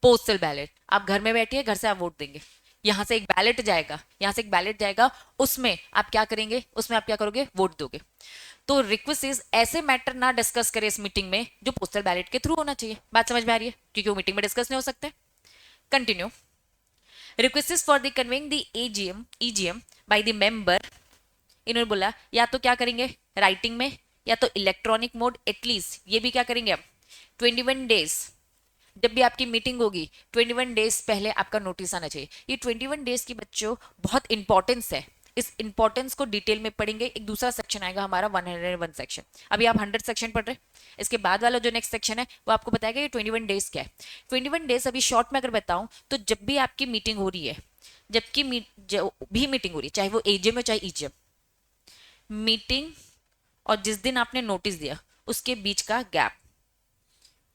पोस्टल बैलेट। आप घर में बैठिए, घर से आप वोट देंगे, यहां से एक बैलेट जाएगा, यहां से एक बैलेट जाएगा, उसमें आप क्या करेंगे, उसमें आप क्या करोगे, वोट दोगे। तो रिक्वेस्ट ऐसे मैटर ना डिस्कस करे इस मीटिंग में जो पोस्टल बैलेट के थ्रू होना चाहिए। बात समझ में आ रही है? क्योंकि वो मीटिंग में डिस्कस नहीं हो सकते। Continue. Request for the conveying the AGM EGM by the member, इन्होंने बोला या तो क्या करेंगे राइटिंग में, या तो इलेक्ट्रॉनिक मोड, एटलीस्ट ये भी क्या करेंगे अब 21 डेज, जब भी आपकी मीटिंग होगी 21 डेज पहले आपका नोटिस आना चाहिए। ये 21 डेज की बच्चों बहुत इंपॉर्टेंस है, इस इंपॉर्टेंस को डिटेल में पढ़ेंगे। एक दूसरा सेक्शन आएगा हमारा 101 सेक्शन, अभी आप 100 सेक्शन पढ़ रहे हैं, इसके बाद वाला जो नेक्स्ट सेक्शन है वो आपको बताएगा ये 21 डेज क्या है। 21 डेज अभी शॉर्ट में अगर बताऊं तो जब भी आपकी मीटिंग हो रही है, जबकि जो भी मीटिंग हो रही है, चाहे वो एजीएम हो चाहे ईजीएम, मीटिंग और जिस दिन आपने नोटिस दिया उसके बीच का गैप,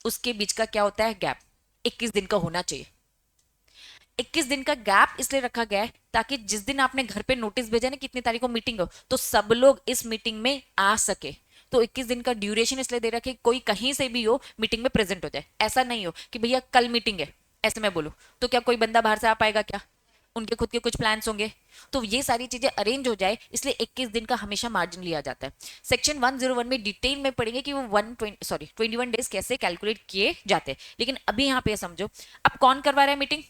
उसके बीच का क्या होता है गैप, 21 दिन का होना चाहिए। 21 दिन का गैप इसलिए रखा गया है ताकि जिस दिन आपने घर पे नोटिस भेजा ना कितनी तारीख को मीटिंग हो, तो सब लोग इस मीटिंग में आ सके। तो 21 दिन का ड्यूरेशन इसलिए दे रखे कोई कहीं से भी हो मीटिंग में प्रेजेंट हो जाए। ऐसा नहीं हो कि भैया कल मीटिंग है ऐसे मैं बोलूं तो क्या कोई बंदा बाहर से आ पाएगा क्या, उनके खुद के कुछ प्लान्स होंगे। तो ये सारी चीजें अरेंज हो जाए इसलिए 21 दिन का हमेशा मार्जिन लिया जाता है। सेक्शन 101 में डिटेल में पढ़ेंगे कि वो 21 डेज कैसे कैलकुलेट किए जाते हैं। लेकिन अभी यहाँ पे समझो, अब कौन करवा रहा है मीटिंग,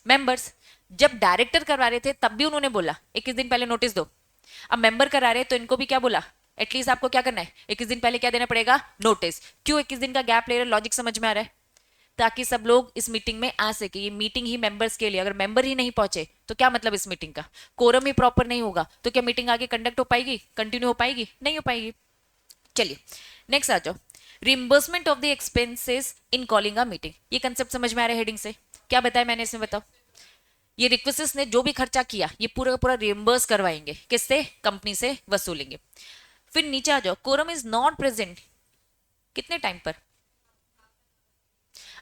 मेंबर्स। जब डायरेक्टर करवा रहे थे तब भी उन्होंने बोला 21 दिन पहले नोटिस दो। अब मेंबर करा रहे तो इनको भी क्या बोला, एटलीस्ट आपको क्या करना है 21 दिन पहले क्या देना पड़ेगा, नोटिस। क्यों 21 दिन का गैप ले रहे, लॉजिक समझ में आ रहा है? ताकि सब लोग इस मीटिंग में आ सके। ये मीटिंग ही मेंबर्स के लिए, अगर मेंबर ही नहीं पहुंचे तो क्या मतलब इस मीटिंग का, कोरम ही प्रॉपर नहीं होगा तो क्या मीटिंग आगे कंडक्ट हो पाएगी, कंटिन्यू हो पाएगी, नहीं हो पाएगी। चलिए नेक्स्ट आ जाओ, reimbursement of the expenses in calling a meeting. ये कंसेप्ट समझ में आ रहा है हेडिंग से? क्या बताया मैंने इसमें, बताओ। ये रिक्वेस्ट ने जो भी खर्चा किया ये पूरा का पूरा रिम्बर्स करवाएंगे, किससे, कंपनी से वसूलेंगे। फिर नीचे आ जाओ, कोरम इज नॉट प्रेजेंट, कितने टाइम पर,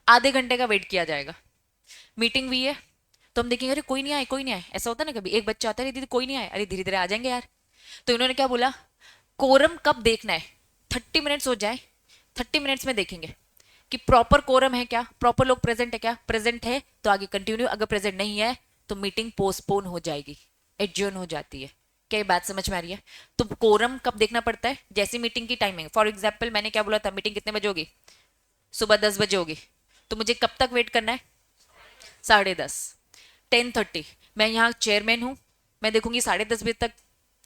आधे घंटे का वेट किया जाएगा। मीटिंग हुई है तो हम देखेंगे अरे कोई नहीं आए, कोई नहीं आए, ऐसा होता है ना कभी, एक बच्चा आता है दीदी कोई नहीं आए, अरे धीरे धीरे आ जाएंगे यार। तो इन्होंने क्या बोला, कोरम कब देखना है, 30 मिनट्स हो जाए, 30 मिनट्स में देखेंगे कि प्रॉपर कोरम है क्या, प्रॉपर लोग प्रेजेंट है क्या, प्रेजेंट है तो आगे कंटिन्यू, अगर प्रेजेंट नहीं है तो मीटिंग पोस्टपोन हो जाएगी, एडजर्न हो जाती है। क्या ये बात समझ में आ रही है? तो कोरम कब देखना पड़ता है? जैसी मीटिंग की टाइमिंग, फॉर एग्जाम्पल मैंने क्या बोला था, मीटिंग कितने बजे होगी, सुबह 10 बजे होगी, तो मुझे कब तक वेट करना है, 10:30, 10:30, मैं यहाँ चेयरमैन हूँ, मैं देखूंगी 10:30 बजे तक,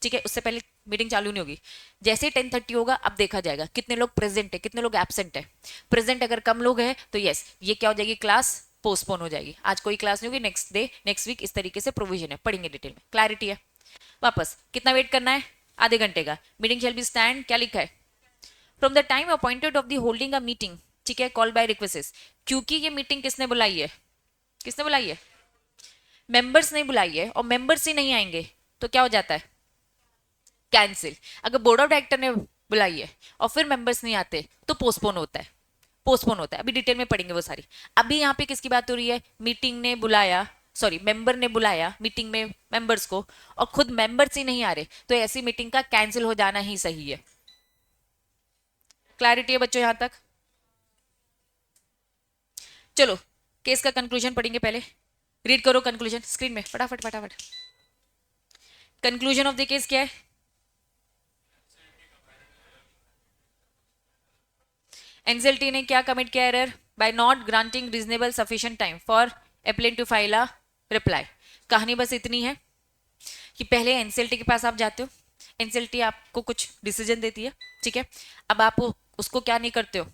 ठीक है, उससे पहले मीटिंग चालू नहीं होगी। जैसे ही 10:30 होगा अब देखा जाएगा कितने लोग प्रेजेंट है, कितने लोग एब्सेंट है। प्रेजेंट अगर कम लोग हैं तो यस, ये क्या हो जाएगी, क्लास पोस्टपोन हो जाएगी, आज कोई क्लास नहीं होगी, नेक्स्ट डे नेक्स्ट वीक, इस तरीके से प्रोविजन है, पढ़ेंगे डिटेल में, क्लैरिटी है। वापस कितना वेट करना है, आधे घंटे का। मीटिंग शैल बी स्टैंड, क्या लिखा है, from the time appointed of the holding a meeting, ठीक है, कॉल बाय रिक्वेस्ट, क्योंकि ये मीटिंग किसने बुलाई है, किसने बुलाई है, मेंबर्स ने बुलाई है, और मेंबर्स ही नहीं आएंगे तो क्या हो जाता है, कैंसिल। अगर बोर्ड ऑफ डायरेक्टर ने बुलाई है और फिर मेंबर्स नहीं आते तो पोस्टपोन होता है, पोस्टपोन होता है, अभी डिटेल में पढ़ेंगे वो सारी। अभी यहाँ पे किसकी बात हो रही है, मीटिंग ने बुलाया, सॉरी मेंबर ने बुलाया मीटिंग में मेंबर्स को, और खुद मेंबर्स ही नहीं आ रहे, तो ऐसी मीटिंग का कैंसिल हो जाना ही सही है। क्लैरिटी है बच्चों यहां तक? चलो केस का कंक्लूजन पढ़ेंगे पहले, रीड करो कंक्लूजन स्क्रीन में फटाफट फटाफट। कंक्लूजन ऑफ द केस क्या है, एनसीएलटी ने क्या कमिट किया error, by not granting reasonable sufficient time for appellant to file a reply. कहानी बस इतनी है कि पहले एनसीएलटी के पास आप जाते हो, एनसीएलटी आपको कुछ डिसीजन देती है, ठीक है, अब आप उसको क्या नहीं करते हो,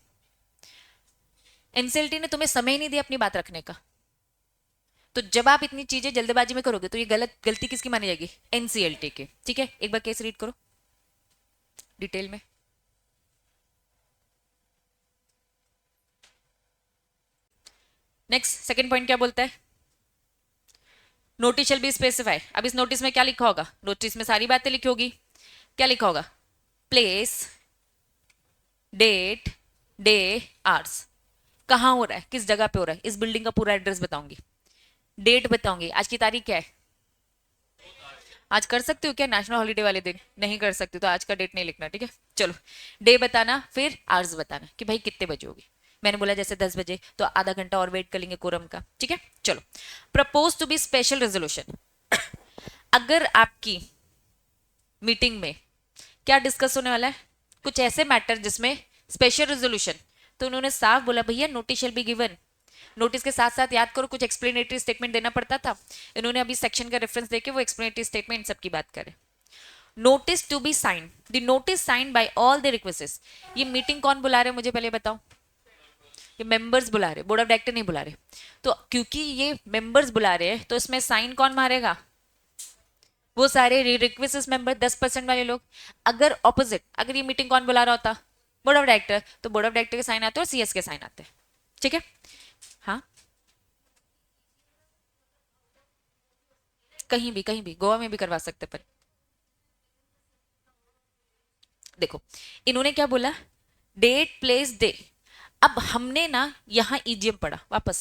एनसीएलटी ने तुम्हें समय ही नहीं दिया अपनी बात रखने का, तो जब आप इतनी चीजें जल्दबाजी में करोगे तो ये गलती किसकी मानी जाएगी, एनसीएलटी की, ठीक है। एक बार केस रीड करो डिटेल में। नेक्स्ट सेकंड पॉइंट क्या बोलता है, नोटिस शैल बी स्पेसिफाई। अब इस नोटिस में क्या लिखा होगा, नोटिस में सारी बातें लिखी होगी, क्या लिखा होगा, प्लेस, डेट, डे, आवर्स, कहाँ हो रहा है, किस जगह पे हो रहा है, इस बिल्डिंग का पूरा एड्रेस बताऊंगी, डेट बताऊंगी, आज की तारीख क्या है, आज कर सकते हो क्या नेशनल हॉलीडे वाले दिन, नहीं कर सकते तो आज का डेट नहीं लिखना, ठीक है। चलो डे बताना, फिर आवर्स बताना कि भाई कितने बजे होगी, मैंने बोला जैसे 10 बजे, तो आधा घंटा और वेट कर लेंगे कोरम का, ठीक है। चलो propose to be special resolution, अगर आपकी मीटिंग में क्या डिस्कस होने वाला है, कुछ ऐसे मैटर जिसमें स्पेशल रेजोल्यूशन, तो उन्होंने साफ बोला भैया notice shall be given, notice के साथ साथ याद करो कुछ एक्सप्लेनेटरी स्टेटमेंट देना पड़ता था, इन्होंने अभी सेक्शन का रेफरेंस देके वो एक्सप्लेनेटरी स्टेटमेंट सबकी बात करें। Notice to be sign, the notice sign by all the request, ये मीटिंग कौन बुला रहे मुझे पहले बताओ, ये मेंबर्स बुला रहे, बोर्ड ऑफ डायरेक्टर नहीं बुला रहे, तो क्योंकि ये मेंबर्स बुला रहे हैं तो इसमें साइन कौन मारेगा, वो सारे रिक्वेस्ट मेंबर 10% वाले लोग। अगर ऑपोजिट, अगर ये मीटिंग कौन बुला रहा होता, बोर्ड ऑफ डायरेक्टर, तो बोर्ड ऑफ डायरेक्टर के साइन आते हैं और सीएस के साइन आते हैं, ठीक है। हाँ कहीं भी गोवा में भी करवा सकते, पर देखो इन्होंने क्या बोला, डेट प्लेस डे, अब हमने ना यहाँ ईजीएम पढ़ा, वापस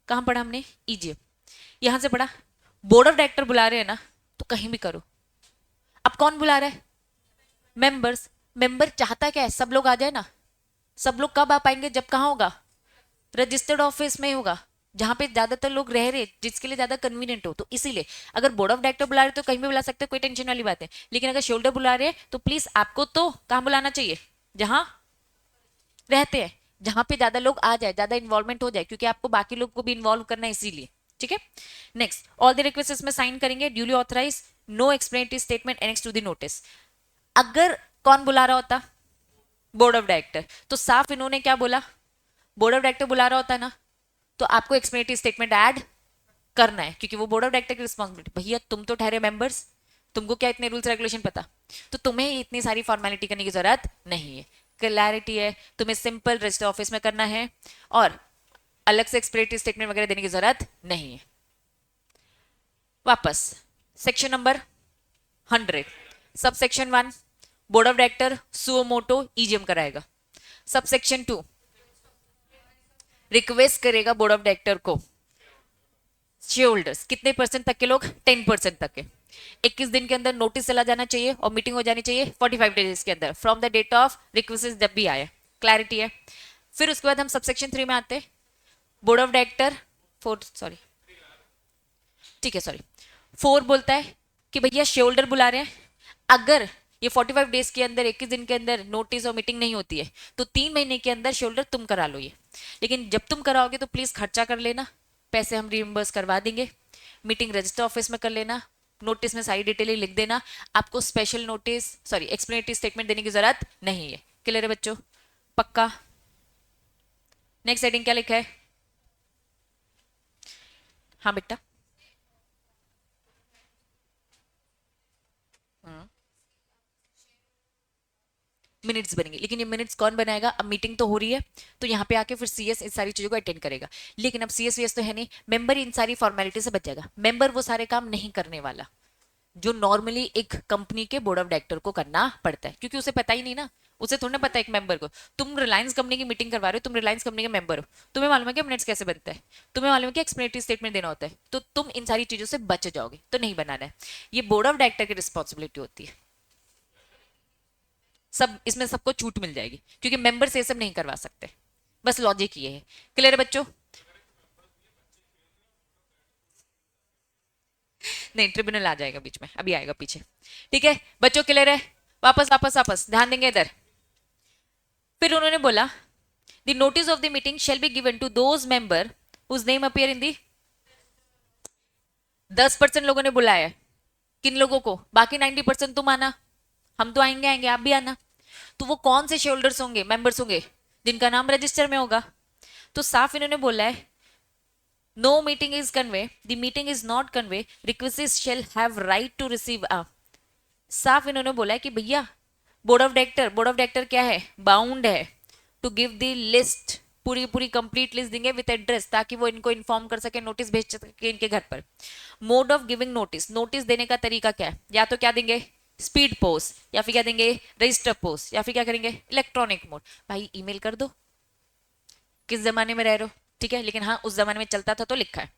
कहाँ पढ़ा हमने, ईजीएम, यहां से पढ़ा, बोर्ड ऑफ डायरेक्टर बुला रहे हैं ना तो कहीं भी करो। अब कौन बुला रहा है, मेंबर्स, मेंबर चाहता क्या है, सब लोग आ जाए ना, सब लोग कब आ पाएंगे, जब कहाँ होगा, रजिस्टर्ड ऑफिस में होगा, जहां पे ज्यादातर लोग रह रहे, जिसके लिए ज्यादा कन्वीनियंट हो, तो इसीलिए अगर बोर्ड ऑफ डायरेक्टर बुला रहे तो कहीं भी बुला सकते हैं, कोई टेंशन वाली बात है, लेकिन अगर शोल्डर बुला रहे हैं तो प्लीज आपको तो कहाँ बुलाना चाहिए, जहां रहते हैं, जहां पे ज्यादा लोग आ जाए, ज्यादा इन्वॉल्वमेंट हो जाए, क्योंकि आपको बाकी लोग को भी इन्वॉल्व करना है इसीलिए, ठीक है। नेक्स्ट ऑल द रिक्वेस्ट में साइन करेंगे, duly authorise, no explanatory statement annex to the notice. अगर कौन बुला रहा होता, बोर्ड ऑफ डायरेक्टर, तो साफ इन्होंने क्या बोला, बोर्ड ऑफ डायरेक्टर बुला रहा होता ना तो आपको एक्सप्लेनेटरी स्टेटमेंट ऐड करना है, क्योंकि वो बोर्ड ऑफ डायरेक्टर की रिस्पॉन्सिबिलिटी, भैया तुम तो ठहरे मेंबर्स, तुमको क्या इतने रूल्स रेगुलेशन पता, तो तुम्हें इतनी सारी फॉर्मेलिटी करने की जरूरत नहीं है, क्लैरिटी है, तुम्हें सिंपल रजिस्टर ऑफिस में करना है और अलग से एक्सप्लेनेटरी स्टेटमेंट वगैरह देने की जरूरत नहीं है। वापस section number 100, sub section 1 board of director suo motu EGM कराएगा, सब सेक्शन 2 रिक्वेस्ट करेगा बोर्ड ऑफ डायरेक्टर को, शेयर होल्डर्स कितने परसेंट तक के लोग, 10% तक के, 21 दिन के अंदर नोटिस चला जाना चाहिए और मीटिंग हो जानी चाहिए 45 डेज के अंदर from the date of request जब भी आए। क्लैरिटी है। फिर उसके बाद हम सबसेक्शन 3 में आते हैं। बोर्ड ऑफ डायरेक्टर 4 सॉरी ठीक है सॉरी 4 बोलता है कि भैया शेयर होल्डर बुला रहे हैं, अगर ये 45 डेज के अंदर 21 दिन के अंदर नोटिस और मीटिंग नहीं होती है तो 3 महीने के अंदर शेयर होल्डर तुम करा लो ये। लेकिन जब तुम कराओगे तो प्लीज खर्चा कर लेना, पैसे हम रिइम्बर्स करवा देंगे। मीटिंग रजिस्टर ऑफिस में कर लेना, नोटिस में सारी डिटेलिंग लिख देना, आपको special notice sorry explanatory statement देने की जरूरत नहीं है। क्लियर है बच्चों? पक्का? नेक्स्ट हेडिंग क्या लिखा है? हाँ बेटा। मिनट्स बनेंगे, लेकिन ये मिनट्स कौन बनाएगा? अब मीटिंग तो हो रही है तो यहाँ पे आके फिर सीएस इन सारी चीजों को अटेंड करेगा, लेकिन अब सीएस वीएस तो है नहीं, मेंबर इन सारी फॉर्मेलिटी से बच जाएगा। मेंबर वो सारे काम नहीं करने वाला जो नॉर्मली एक कंपनी के बोर्ड ऑफ डायरेक्टर को करना पड़ता है, क्योंकि उसे पता ही नहीं ना, उसे थोड़ा ना पता है एक मेंबर को। तुम रिलायंस कंपनी की मीटिंग करवा रहे हो, तुम रिलायंस कंपनी के मेंबर हो, तुम्हें मालूम है कि मिनट्स कैसे बनता है, तुम्हें मालूम है कि एक्सप्लेनेटरी स्टेटमेंट देना होता है, तो तुम इन सारी चीजों से बच जाओगे, तो नहीं बनाना है। ये बोर्ड ऑफ डायरेक्टर की रिस्पॉन्सिबिलिटी होती है। सब इसमें सबको छूट मिल जाएगी क्योंकि मेंबर से सब नहीं करवा सकते, बस लॉजिक ये है। क्लियर है बच्चों? नहीं, ट्रिब्यूनल आ जाएगा बीच में, अभी आएगा पीछे। ठीक है बच्चों, क्लियर है? वापस वापस वापस ध्यान देंगे इधर। फिर उन्होंने बोला the notice of the meeting shall be given to those member whose name appear in the. 10% लोगों ने बुलाया है, किन लोगों को? बाकी 90% तुम आना, हम तो आएंगे आएंगे, आप भी आना। तो वो कौन से शेयर होल्डर्स होंगे, मेंबर्स होंगे? जिनका नाम रजिस्टर में होगा। तो साफ इन्होंने बोला है no meeting is convey, the meeting is not convey, request shall have right to receive a. साफ इन्होंने बोला है कि भैया बोर्ड ऑफ डायरेक्टर क्या है? बाउंड है टू गिव द लिस्ट, पूरी पूरी कंप्लीट लिस्ट देंगे विद एड्रेस, ताकि वो इनको इन्फॉर्म कर सके, नोटिस भेज सके इनके घर पर। Mode of giving notice, notice देने का तरीका क्या है? या तो क्या देंगे? स्पीड पोस्ट, या फिर क्या देंगे? रजिस्टर पोस्ट, या फिर क्या करेंगे? Electronic mode. भाई ईमेल कर दो, किस जमाने में रह रहे हो, ठीक है, लेकिन हाँ उस जमाने में चलता था तो लिखा है।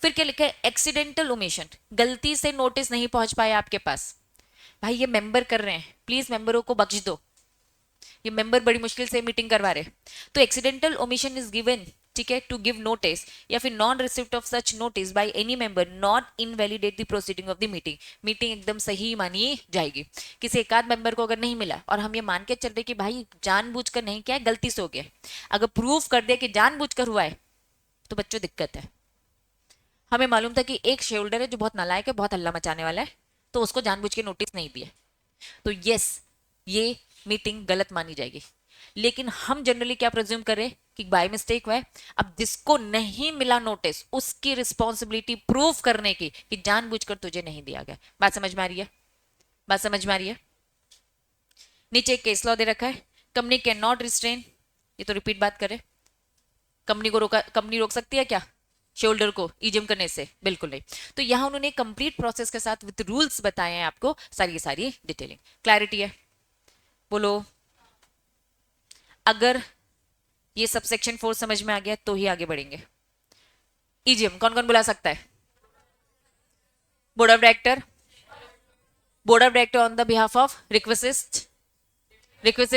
फिर क्या लिखा है? एक्सीडेंटल ओमिशन, गलती से नोटिस नहीं पहुंच पाया आपके पास। भाई ये मेंबर कर रहे हैं, प्लीज मेंबरों को बख्श दो, ये मेंबर बड़ी मुश्किल से मीटिंग करवा रहे। तो एक्सीडेंटल ओमिशन इज गिवन, ठीक है, टू गिव नोटिस या फिर non receipt of such notice by any member not invalidate the proceeding of the meeting. Meeting एकदम सही मानी जाएगी। किसी एक आध मेंबर को अगर नहीं मिला और हम ये मान के चल रहे कि भाई जानबूझकर नहीं किया है, गलती से हो गया, अगर प्रूफ कर दिया कि जानबूझकर हुआ है तो बच्चों दिक्कत है। हमें मालूम था कि एक शेयर होल्डर है जो बहुत नालायक है, बहुत हल्ला मचाने वाला है, तो उसको जानबूझ के नोटिस नहीं दिया, तो यस ये मीटिंग गलत मानी जाएगी। लेकिन हम जनरली क्या प्रेज्यूम करें कि बाय मिस्टेक हुआ है। अब जिसको नहीं मिला नोटिस उसकी रिस्पॉन्सिबिलिटी प्रूफ करने की कि जानबूझकर तुझे नहीं दिया गया। बात समझ में आ रही है? बात समझ में आ रही है? नीचे एक केस लॉ दे रखा है, कंपनी कैन नॉट रिस्ट्रेन, ये तो रिपीट बात करे, कंपनी रोक सकती है क्या शेयर होल्डर को ईजीएम करने से? बिल्कुल नहीं। तो यहां उन्होंने कंप्लीट प्रोसेस के साथ विद रूल्स बताए हैं आपको, सारी डिटेलिंग। क्लैरिटी है? बोलो। अगर ये सब सेक्शन 4 समझ में आ गया तो ही आगे बढ़ेंगे। ईजीएम कौन कौन बुला सकता है? Board of director, board of director on the behalf of request, request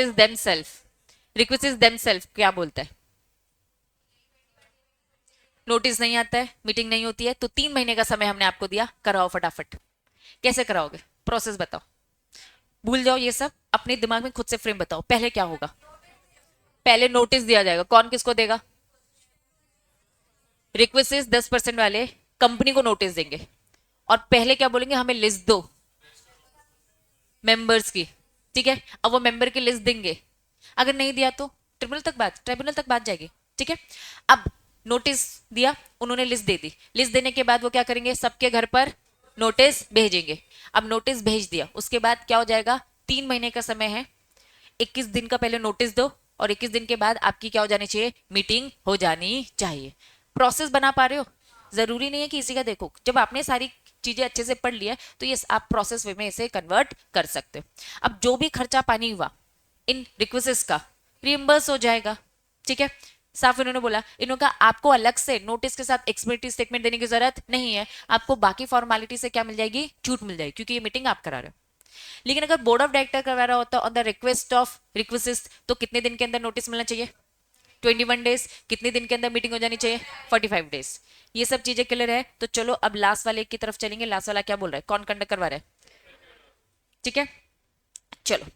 themselves क्या बोलता है? नोटिस नहीं आता है, मीटिंग नहीं होती है, तो 3 महीने का समय हमने आपको दिया, कराओ फटाफट। कैसे कराओगे? प्रोसेस बताओ, भूल जाओ ये सब, अपने दिमाग में खुद से फ्रेम बताओ। पहले क्या होगा? पहले नोटिस दिया जाएगा, कौन किसको देगा? रिक्वेस्ट 10% वाले कंपनी को नोटिस देंगे, और पहले क्या बोलेंगे? हमें लिस्ट दो मेंबर्स की, ठीक है। अब वो मेंबर की लिस्ट देंगे, अगर नहीं दिया तो ट्रिब्यूनल तक बात जाएगी, ठीक है। अब नोटिस दिया, उन्होंने लिस्ट दे दी, लिस्ट देने के बाद वो क्या करेंगे? सबके घर पर नोटिस भेजेंगे। अब नोटिस भेज दिया, उसके बाद क्या हो जाएगा? 3 महीने का समय है, 21 दिन का पहले नोटिस दो, और 21 दिन के बाद आपकी क्या हो जानी चाहिए? मीटिंग हो जानी चाहिए। प्रोसेस बना पा रहे हो? जरूरी नहीं है कि इसी का देखो, जब आपने सारी चीजें अच्छे से पढ़ लिया तो ये आप प्रोसेस वे में इसे कन्वर्ट कर सकते हो। अब जो भी खर्चा पानी हुआ इन रिक्वेस्ट का रिइम्बर्स हो जाएगा, ठीक है। साफ इन्होंने बोला, इन्होंने कहा आपको अलग से नोटिस के साथ एक्सप्लेनेटरी स्टेटमेंट देने की जरूरत नहीं है, आपको बाकी फॉर्मेलिटी से क्या मिल जाएगी, छूट मिल जाएगी, क्योंकि ये मीटिंग आप करा रहे हो। लेकिन अगर बोर्ड ऑफ डायरेक्टर करवा रहा होता on the request of request, तो कितने दिन के अंदर नोटिस मिलना चाहिए, 21 डेज। कितने दिन के अंदर मीटिंग हो जानी चाहिए, 45 डेज। ये सब चीजें क्लियर है। तो चलो अब लास्ट वाले की तरफ चलेंगे। लास्ट वाला क्या बोल रहा है, कौन कंडक्ट करवा रहा है, ठीक है। चलो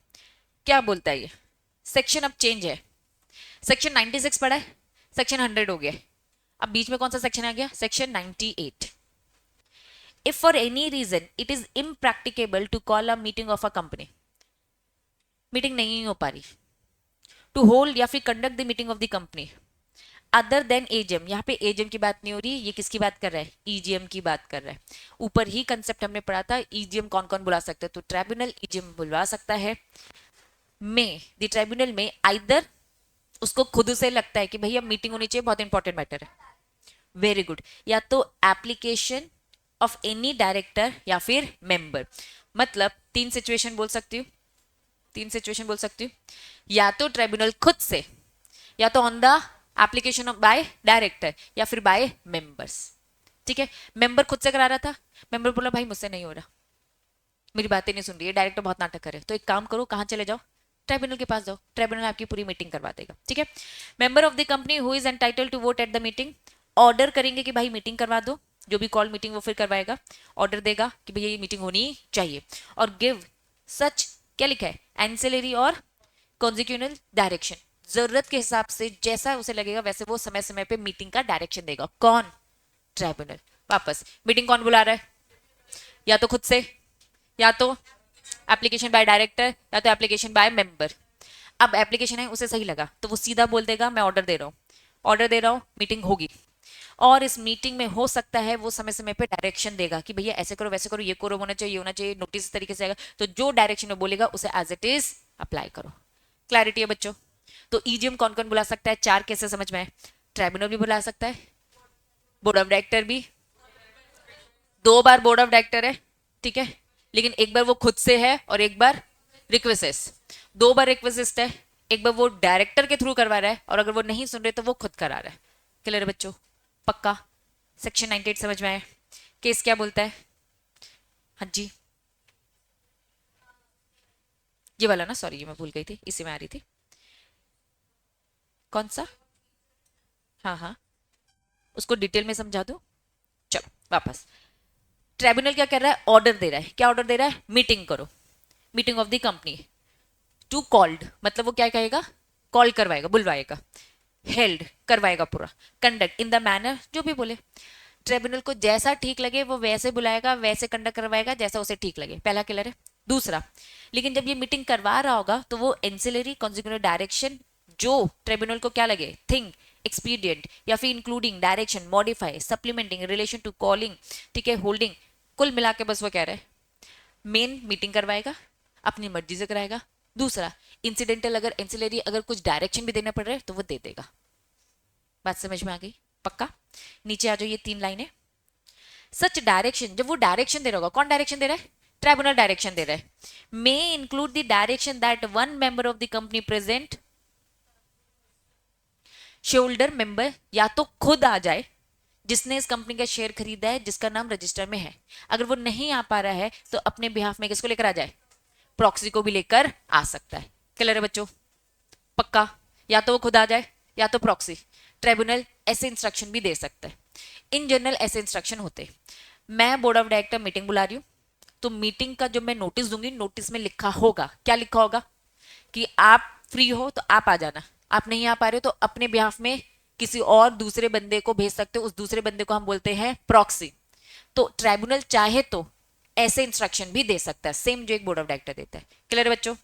क्या बोलता है ये, सेक्शन अब चेंज है। सेक्शन 96 पढ़ा है, सेक्शन 100 हो गया। अब बीच में कौन सा सेक्शन आ गया, section 98। If for any reason it is impracticable to call a meeting of a company, meeting नहीं हो पा रही, टू होल्ड या फिर conduct the meeting of the company other than AGM, यहाँ पे एजीएम की बात नहीं हो रही, ये किसकी बात कर रहा है, ईजीएम की बात कर रहा है। ऊपर ही कंसेप्ट हमने पढ़ा था, ईजीएम कौन कौन बुला सकता है, तो ट्राइब्यूनल ईजीएम बुलवा सकता है। में द ट्राइब्यूनल में आइदर उसको खुद से लगता है कि भैया मीटिंग होनी चाहिए, बहुत इंपॉर्टेंट मैटर है, वेरी गुड, या तो एप्लीकेशन ऑफ एनी डायरेक्टर या फिर मेंबर। मतलब तीन सिचुएशन बोल सकती हूँ, तीन सिचुएशन बोल सकती हूँ, या तो ट्राइब्यूनल खुद से, या तो on the application of by director, या फिर बाय मेंबर्स। ठीक है, मेंबर खुद से करा रहा था, मेंबर बोला भाई मुझसे नहीं हो रहा, मेरी बातें नहीं सुन रही है, डायरेक्टर बहुत नाटक करे, तो एक काम करो, कहाँ चले जाओ, ट्राइब्यूनल के पास जाओ, ट्राइब्यूनल आपकी पूरी मीटिंग करवा देगा। ठीक है, member of the company who is entitled to vote at the meeting, order करेंगे कि भाई मीटिंग करवा दो, जो भी कॉल मीटिंग वो फिर करवाएगा, ऑर्डर देगा कि भैया ये मीटिंग होनी चाहिए, और गिव सच, क्या लिखा है, एंसिलरी और कॉन्जिक्यूनल डायरेक्शन, जरूरत के हिसाब से जैसा उसे लगेगा वैसे वो समय समय पे मीटिंग का डायरेक्शन देगा। कौन, ट्राइब्यूनल। वापस मीटिंग कौन बुला रहा है, या तो खुद से, या तो एप्लीकेशन बाय डायरेक्टर, या तो एप्लीकेशन बाय मेंबर। अब एप्लीकेशन है उसे सही लगा तो वो सीधा बोल देगा मैं ऑर्डर दे रहा हूँ, ऑर्डर दे रहा हूँ, मीटिंग होगी। और इस मीटिंग में हो सकता है वो समय समय पे डायरेक्शन देगा कि भैया ऐसे करो वैसे करो, ये करो, होना चाहिए, होना चाहिए, नोटिस इस तरीके से आएगा, तो जो डायरेक्शन में बोलेगा उसे एज इट इज अप्लाई करो। क्लैरिटी है बच्चों। तो ईजीएम कौन कौन बुला सकता है, चार कैसे समझ में आए, ट्राइब्यूनल भी बुला सकता है, बोर्ड ऑफ डायरेक्टर भी, दो बार बोर्ड ऑफ डायरेक्टर है, ठीक है, लेकिन एक बार वो खुद से है और एक बार रिक्वेस्ट, दो बार रिक्वेस्ट है, एक बार वो डायरेक्टर के थ्रू करवा रहा है, और अगर वो नहीं सुन रहे तो वो खुद करा रहा है। क्लियर है बच्चों, पक्का। सेक्शन 98 समझ में आया, केस क्या बोलता है, हाँ जी, ये वाला ना, सॉरी ये मैं भूल गई थी, इसी में आ रही थी, कौन सा, हाँ हाँ, उसको डिटेल में समझा दो। चलो वापस, ट्राइब्यूनल क्या कर रहा है, ऑर्डर दे रहा है, क्या ऑर्डर दे रहा है, मीटिंग करो, meeting of the company, to called, मतलब वो क्या कहेगा, कॉल करवाएगा, बुलवाएगा, हेल्ड करवाएगा पूरा, कंडक्ट इन द मैनर, जो भी बोले, ट्रिब्यूनल को जैसा ठीक लगे वो वैसे बुलाएगा, वैसे कंडक्ट करवाएगा जैसा उसे ठीक लगे। पहला क्लियर है। दूसरा, लेकिन जब ये मीटिंग करवा रहा होगा तो वो एंसिलरी कॉन्जिक्यूटिव डायरेक्शन जो ट्रिब्यूनल को क्या लगे, थिंक एक्सपीडियंट, या फिर including direction, modify, supplementing relation to calling, ठीक है, होल्डिंग, कुल मिला के बस वो कह रहा है मेन मीटिंग करवाएगा, अपनी मर्जी से कराएगा। दूसरा, इंसिडेंटल अगर एंसिलरी अगर कुछ डायरेक्शन भी देना पड़ रहा है तो वो दे देगा। बात समझ में आ गई, पक्का। नीचे आ जाओ, ये तीन लाइनें, सच डायरेक्शन, जब वो डायरेक्शन दे रहा होगा, कौन डायरेक्शन दे रहा है, ट्राइब्यूनल डायरेक्शन दे रहा है, may include the direction that one member of the company present, shareholder member या तो खुद आ जाए जिसने इस कंपनी का शेयर खरीदा है, जिसका नाम रजिस्टर में है, अगर वो नहीं आ पा रहा है तो अपने बिहाफ में किसको लेकर आ जाए, प्रॉक्सी को भी लेकर आ सकता है। क्लियर है बच्चों, पक्का। या तो वो खुद आ जाए या तो प्रॉक्सी, ट्राइब्यूनल ऐसे इंस्ट्रक्शन भी दे सकता है। इन जनरल ऐसे इंस्ट्रक्शन होते, मैं बोर्ड ऑफ डायरेक्टर मीटिंग बुला रही हूँ, तो मीटिंग का जो मैं नोटिस दूंगी, नोटिस में लिखा होगा, क्या लिखा होगा, कि आप फ्री हो तो आप आ जाना, आप नहीं आ पा रहे हो तो अपने बिहाफ में किसी और दूसरे बंदे को भेज सकते हो, उस दूसरे बंदे को हम बोलते हैं प्रॉक्सी। तो ट्राइब्यूनल चाहे तो ऐसे इंस्ट्रक्शन भी दे सकता है, सेम जो एक बोर्ड ऑफ डायरेक्टर देता है। क्लियर है बच्चों।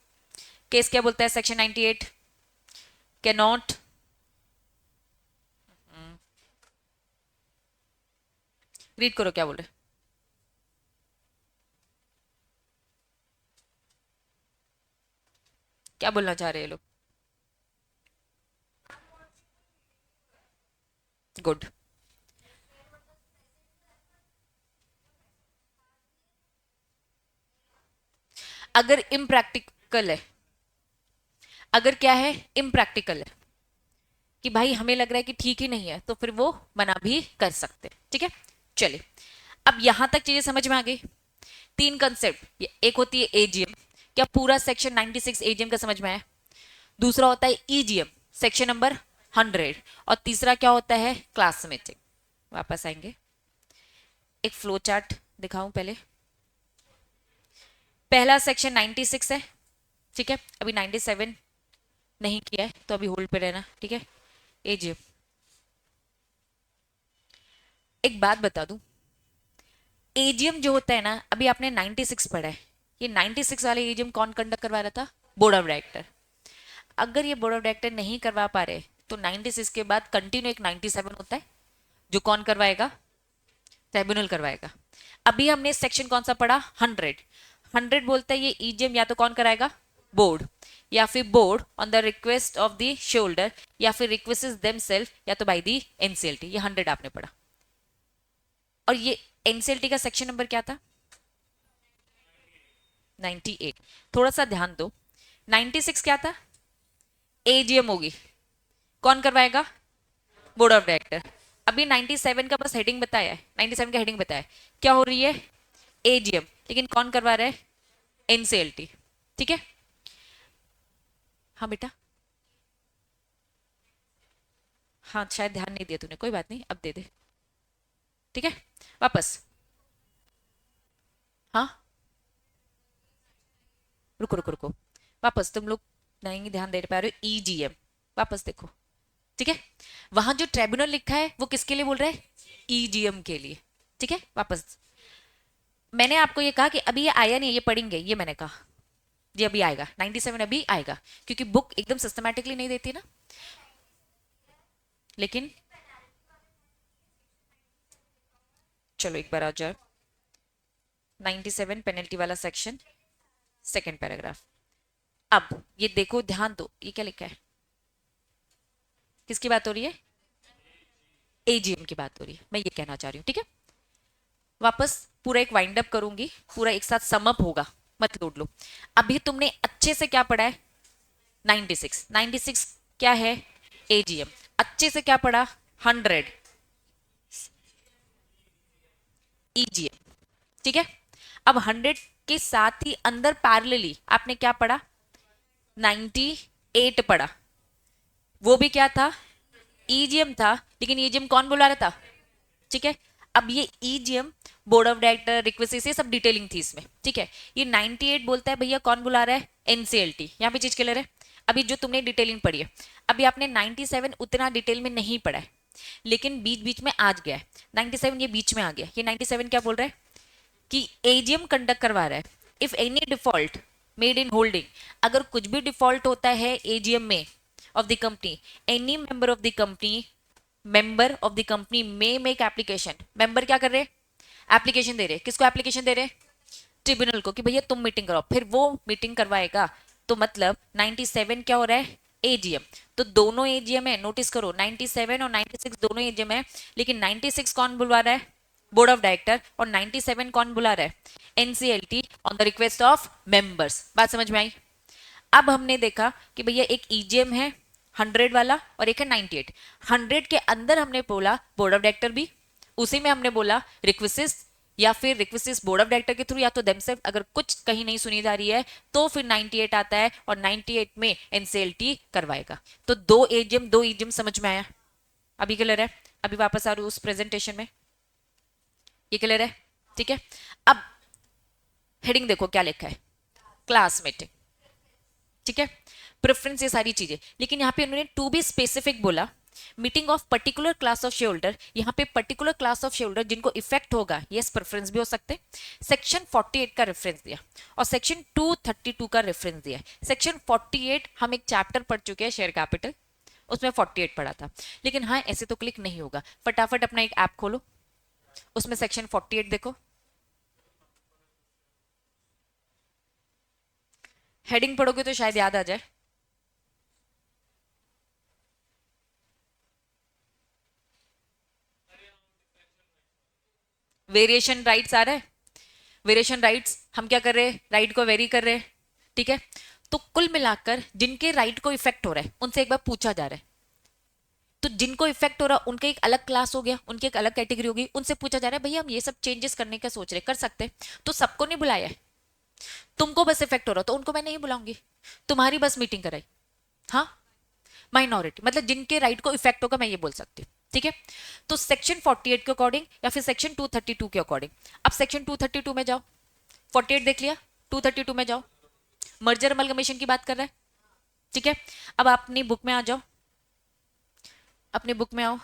केस क्या बोलता है, सेक्शन 98 कैन नॉट, रीड करो क्या बोल रहे, क्या बोलना चाह रहे हैं लोग, गुड। अगर इम्प्रैक्टिकल है, अगर क्या है, इम्प्रैक्टिकल है, कि भाई हमें लग रहा है कि ठीक ही नहीं है, तो फिर वो मना भी कर सकते हैं। ठीक है, चलिए अब यहां तक चीजें समझ में आ गई। तीन कंसेप्ट, एक होती है एजीएम, क्या पूरा सेक्शन 96 एजीएम का समझ में आया? दूसरा होता है ईजीएम, सेक्शन नंबर 100, और तीसरा क्या होता है? Class meeting. वापस आएंगे, एक फ्लो चार्ट दिखाऊं पहले। पहला सेक्शन 96 है, ठीक है, अभी 97 नहीं किया है तो अभी होल्ड पे रहना, ठीक है। एजीएम, एक बात बता दूं, एजीएम जो होता है ना, अभी आपने 96 पढ़ा है, ये 96 वाले एजीएम कौन कंडक्ट करवा रहा था? Board of director. अगर ये बोर्ड ऑफ डायरेक्टर नहीं करवा पा रहे तो 96 के बाद कंटिन्यू एक 97 होता है, जो कौन करवाएगा? ट्राइब्यूनल करवाएगा। अभी हमने सेक्शन कौन सा पढ़ा? 100 बोलता है ये ईजीएम या तो कौन कराएगा? बोर्ड, या फिर board on the request of the shoulder, या फिर रिक्वेस्ट देमसेल्फ, या तो बाय द एनसीएलटी। ये 100 आपने पढ़ा। और ये एनसीएलटी का सेक्शन नंबर क्या था? 98। थोड़ा सा ध्यान दो, 96 क्या था? एजीएम होगी, कौन करवाएगा? Board of director. अभी 97 का बस हेडिंग बताया है, 97 का हेडिंग बताया है, क्या हो रही है? एजीएम, लेकिन कौन करवा रहा है? एनसीएलटी। ठीक है, हाँ बेटा, हाँ शायद ध्यान नहीं दिया तूने, कोई बात नहीं, अब दे दे। ठीक है, वापस, हाँ रुको रुको रुको, वापस तुम लोग नहीं ध्यान दे पा रहे हो। ईजीएम, वापस देखो, ठीक है, वहां जो ट्रिब्यूनल लिखा है वो किसके लिए बोल रहा है? ईजीएम के लिए। ठीक है, वापस, मैंने आपको ये कहा कि अभी ये आया नहीं, ये पढ़ेंगे, ये मैंने कहा ये अभी आएगा, 97 अभी आएगा, क्योंकि बुक एकदम सिस्टमैटिकली नहीं देती ना। लेकिन चलो एक बार आ जाए, 97 पेनल्टी वाला सेक्शन, सेकंड पैराग्राफ। अब ये देखो, ध्यान दो, ये क्या लिखा है? किसकी बात हो रही है? एजीएम की बात हो रही है, मैं ये कहना चाह रही हूँ। ठीक है, वापस पूरा एक वाइंड अप करूंगी, पूरा एक साथ सम अप होगा, मत लूट लो। अभी तुमने अच्छे से क्या पढ़ा है? 96, 96 क्या है? एजीएम। अच्छे से क्या पढ़ा? 100 ईजीएम। ठीक है, अब 100 के साथ ही अंदर पैरेलली आपने क्या पढ़ा? 98 पढ़ा, वो भी क्या था? ईजीएम था, लेकिन ईजीएम कौन बुला रहा था? ठीक है, अब ये EGM, board of director, request, ये सब डिटेलिंग थी इसमें। ठीक है, ये 98 बोलता है भैया कौन बुला रहा है? एनसीएलटी। यहाँ पे चीज क्लियर है? अभी जो तुमने डिटेलिंग पढ़ी है, अभी आपने 97 उतना डिटेल में नहीं पढ़ा है, लेकिन बीच बीच में आ गया है 97, ये बीच में आ गया। ये 97 क्या बोल रहा है? कि एजीएम कंडक्ट करवा रहा है। If any default made in holding, अगर कुछ भी डिफॉल्ट होता है एजीएम में of the company, any member of the company, member of the company may make application. Member क्या कर रहे? एप्लीकेशन दे रहे। किसको एप्लीकेशन दे रहे? ट्रिब्यूनल को, कि भैया तुम मीटिंग कराओ, फिर वो मीटिंग करवाएगा। तो मतलब 97 क्या हो रहा है? एजीएम। तो दोनों एजीएम है, नोटिस करो 97 और 96 दोनों एजीएम है, लेकिन 96 कौन बुलवा रहा है? Board of director. और 97 कौन बुला रहा है? NCLT on the request of members. बात समझ में आई? अब हमने देखा कि भैया एक ईजीएम है 100 वाला और एक है 98। 100 के अंदर हमने बोला बोर्ड ऑफ डायरेक्टर भी, उसी में हमने बोला रिक्वेस्ट, या फिर रिक्वेस्ट बोर्ड ऑफ डायरेक्टर के थ्रू, या तो देमसेल्फ, अगर कुछ कहीं नहीं सुनी जा रही है तो फिर 98 आता है, और 98 में एनसीएलटी करवाएगा। तो दो एजीएम, दो ईजीएम, समझ में आया? अभी क्लियर है? अभी वापस आ रही हूँ उस प्रेजेंटेशन में, ये क्लियर है? ठीक है, अब हेडिंग देखो क्या लिखा है? Class meeting. ठीक है, प्रेफरेंस, ये सारी चीजें, लेकिन यहाँ पे उन्होंने टू बी स्पेसिफिक बोला, meeting of particular class of share holder. यहाँ पे particular class of share holder जिनको इफेक्ट होगा, यस प्रेफरेंस भी हो सकते हैं। सेक्शन 48 का रेफरेंस दिया और सेक्शन 232 का रेफरेंस दिया। सेक्शन 48 हम एक चैप्टर पढ़ चुके हैं, शेयर कैपिटल, उसमें 48 पढ़ा था। लेकिन हाँ, ऐसे तो क्लिक नहीं होगा, फटाफट अपना एक ऐप खोलो, उसमें सेक्शन 48 देखो, हेडिंग पढ़ोगे तो शायद याद आ जाए। वेरिएशन राइट्स आ रहा है, वेरिएशन राइट्स, हम क्या कर रहे हैं? राइट को वेरी कर रहे हैं। ठीक है, तो कुल मिलाकर जिनके राइट को इफेक्ट हो रहा है उनसे एक बार पूछा जा रहा है, तो जिनको इफेक्ट हो रहा उनका एक अलग क्लास हो गया, उनकी एक अलग कैटेगरी होगी, उनसे पूछा जा रहा है भैया हम ये सब चेंजेस करने का सोच रहे, कर सकते? तो सबको नहीं बुलाया है, तुमको बस इफेक्ट हो रहा तो उनको मैं नहीं बुलाऊंगी, तुम्हारी बस मीटिंग कराई। हाँ, माइनॉरिटी मतलब जिनके राइट को इफेक्ट होगा, मैं ये बोल सकती हूँ। ठीक है, तो सेक्शन 48 के अकॉर्डिंग या फिर सेक्शन 232 के अकॉर्डिंग, अब सेक्शन 232 में जाओ, 48 देख लिया, 232 में जाओ, मर्जर अमलगमेशन की बात कर रहा है। ठीक है, अब अपनी बुक में आ जाओ, अपनी बुक में आओ,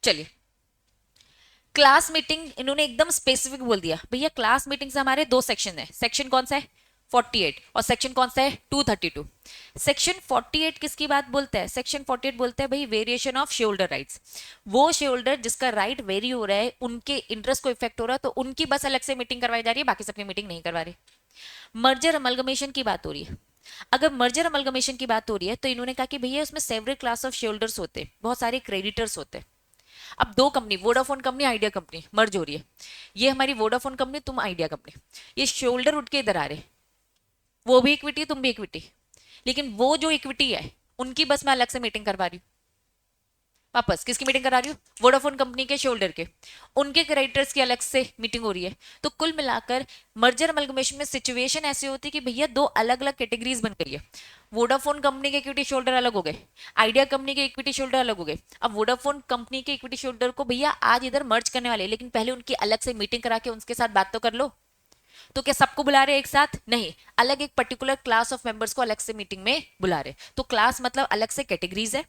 चलिए क्लास मीटिंग इन्होंने एकदम स्पेसिफिक बोल दिया, भैया क्लास मीटिंग से हमारे दो सेक्शन है, सेक्शन कौन सा है 48 और सेक्शन कौन सा है 232। सेक्शन 48 किसकी बात बोलता है, सेक्शन 48 बोलता है भाई variation of share holder rights, वो शेयर होल्डर जिसका राइट वेरी हो रहा है, उनके इंटरेस्ट को इफेक्ट हो रहा है, तो उनकी बस अलग से मीटिंग करवाई जा रही है, बाकी सबकी मीटिंग नहीं करवा रही। मर्जर अमलगमेशन की बात हो रही है, अगर मर्जर अमलगमेशन की बात हो रही है तो इन्होंने कहा कि भैया उसमें several class of share holders होते हैं, बहुत सारे क्रेडिटर्स होते हैं। अब दो company, Vodafone company idea company merge हो रही है, ये हमारी वोडाफोन कंपनी, तुम आइडिया कंपनी, ये शोल्डर उठ के इधर आ रहे, वो भी इक्विटी तुम भी इक्विटी, लेकिन वो जो इक्विटी है उनकी बस मैं अलग से मीटिंग करवा रही हूँ, वापस किसकी मीटिंग करा रही हूँ, वोडाफोन कंपनी के शोल्डर के, उनके क्रेडिटर्स की अलग से मीटिंग हो रही है। तो कुल मिलाकर मर्जर अमलगमेशन में सिचुएशन ऐसी होती है कि भैया दो अलग अलग कैटेगरीज बन गई है, वोडाफोन कंपनी के इक्विटी शोल्डर अलग हो गए, आइडिया कंपनी के इक्विटी शोल्डर अलग हो गए। अब वोडाफोन कंपनी के इक्विटी शोल्डर को भैया आज इधर मर्ज करने वाले, लेकिन पहले उनकी अलग से मीटिंग करा के उनके साथ बात तो कर लो। तो क्या सबको बुला रहे एक साथ, नहीं, अलग एक पर्टिकुलर क्लास ऑफ मेंबर्स को अलग से मीटिंग में बुला रहे। तो क्लास मतलब अलग से कैटेगरीज है,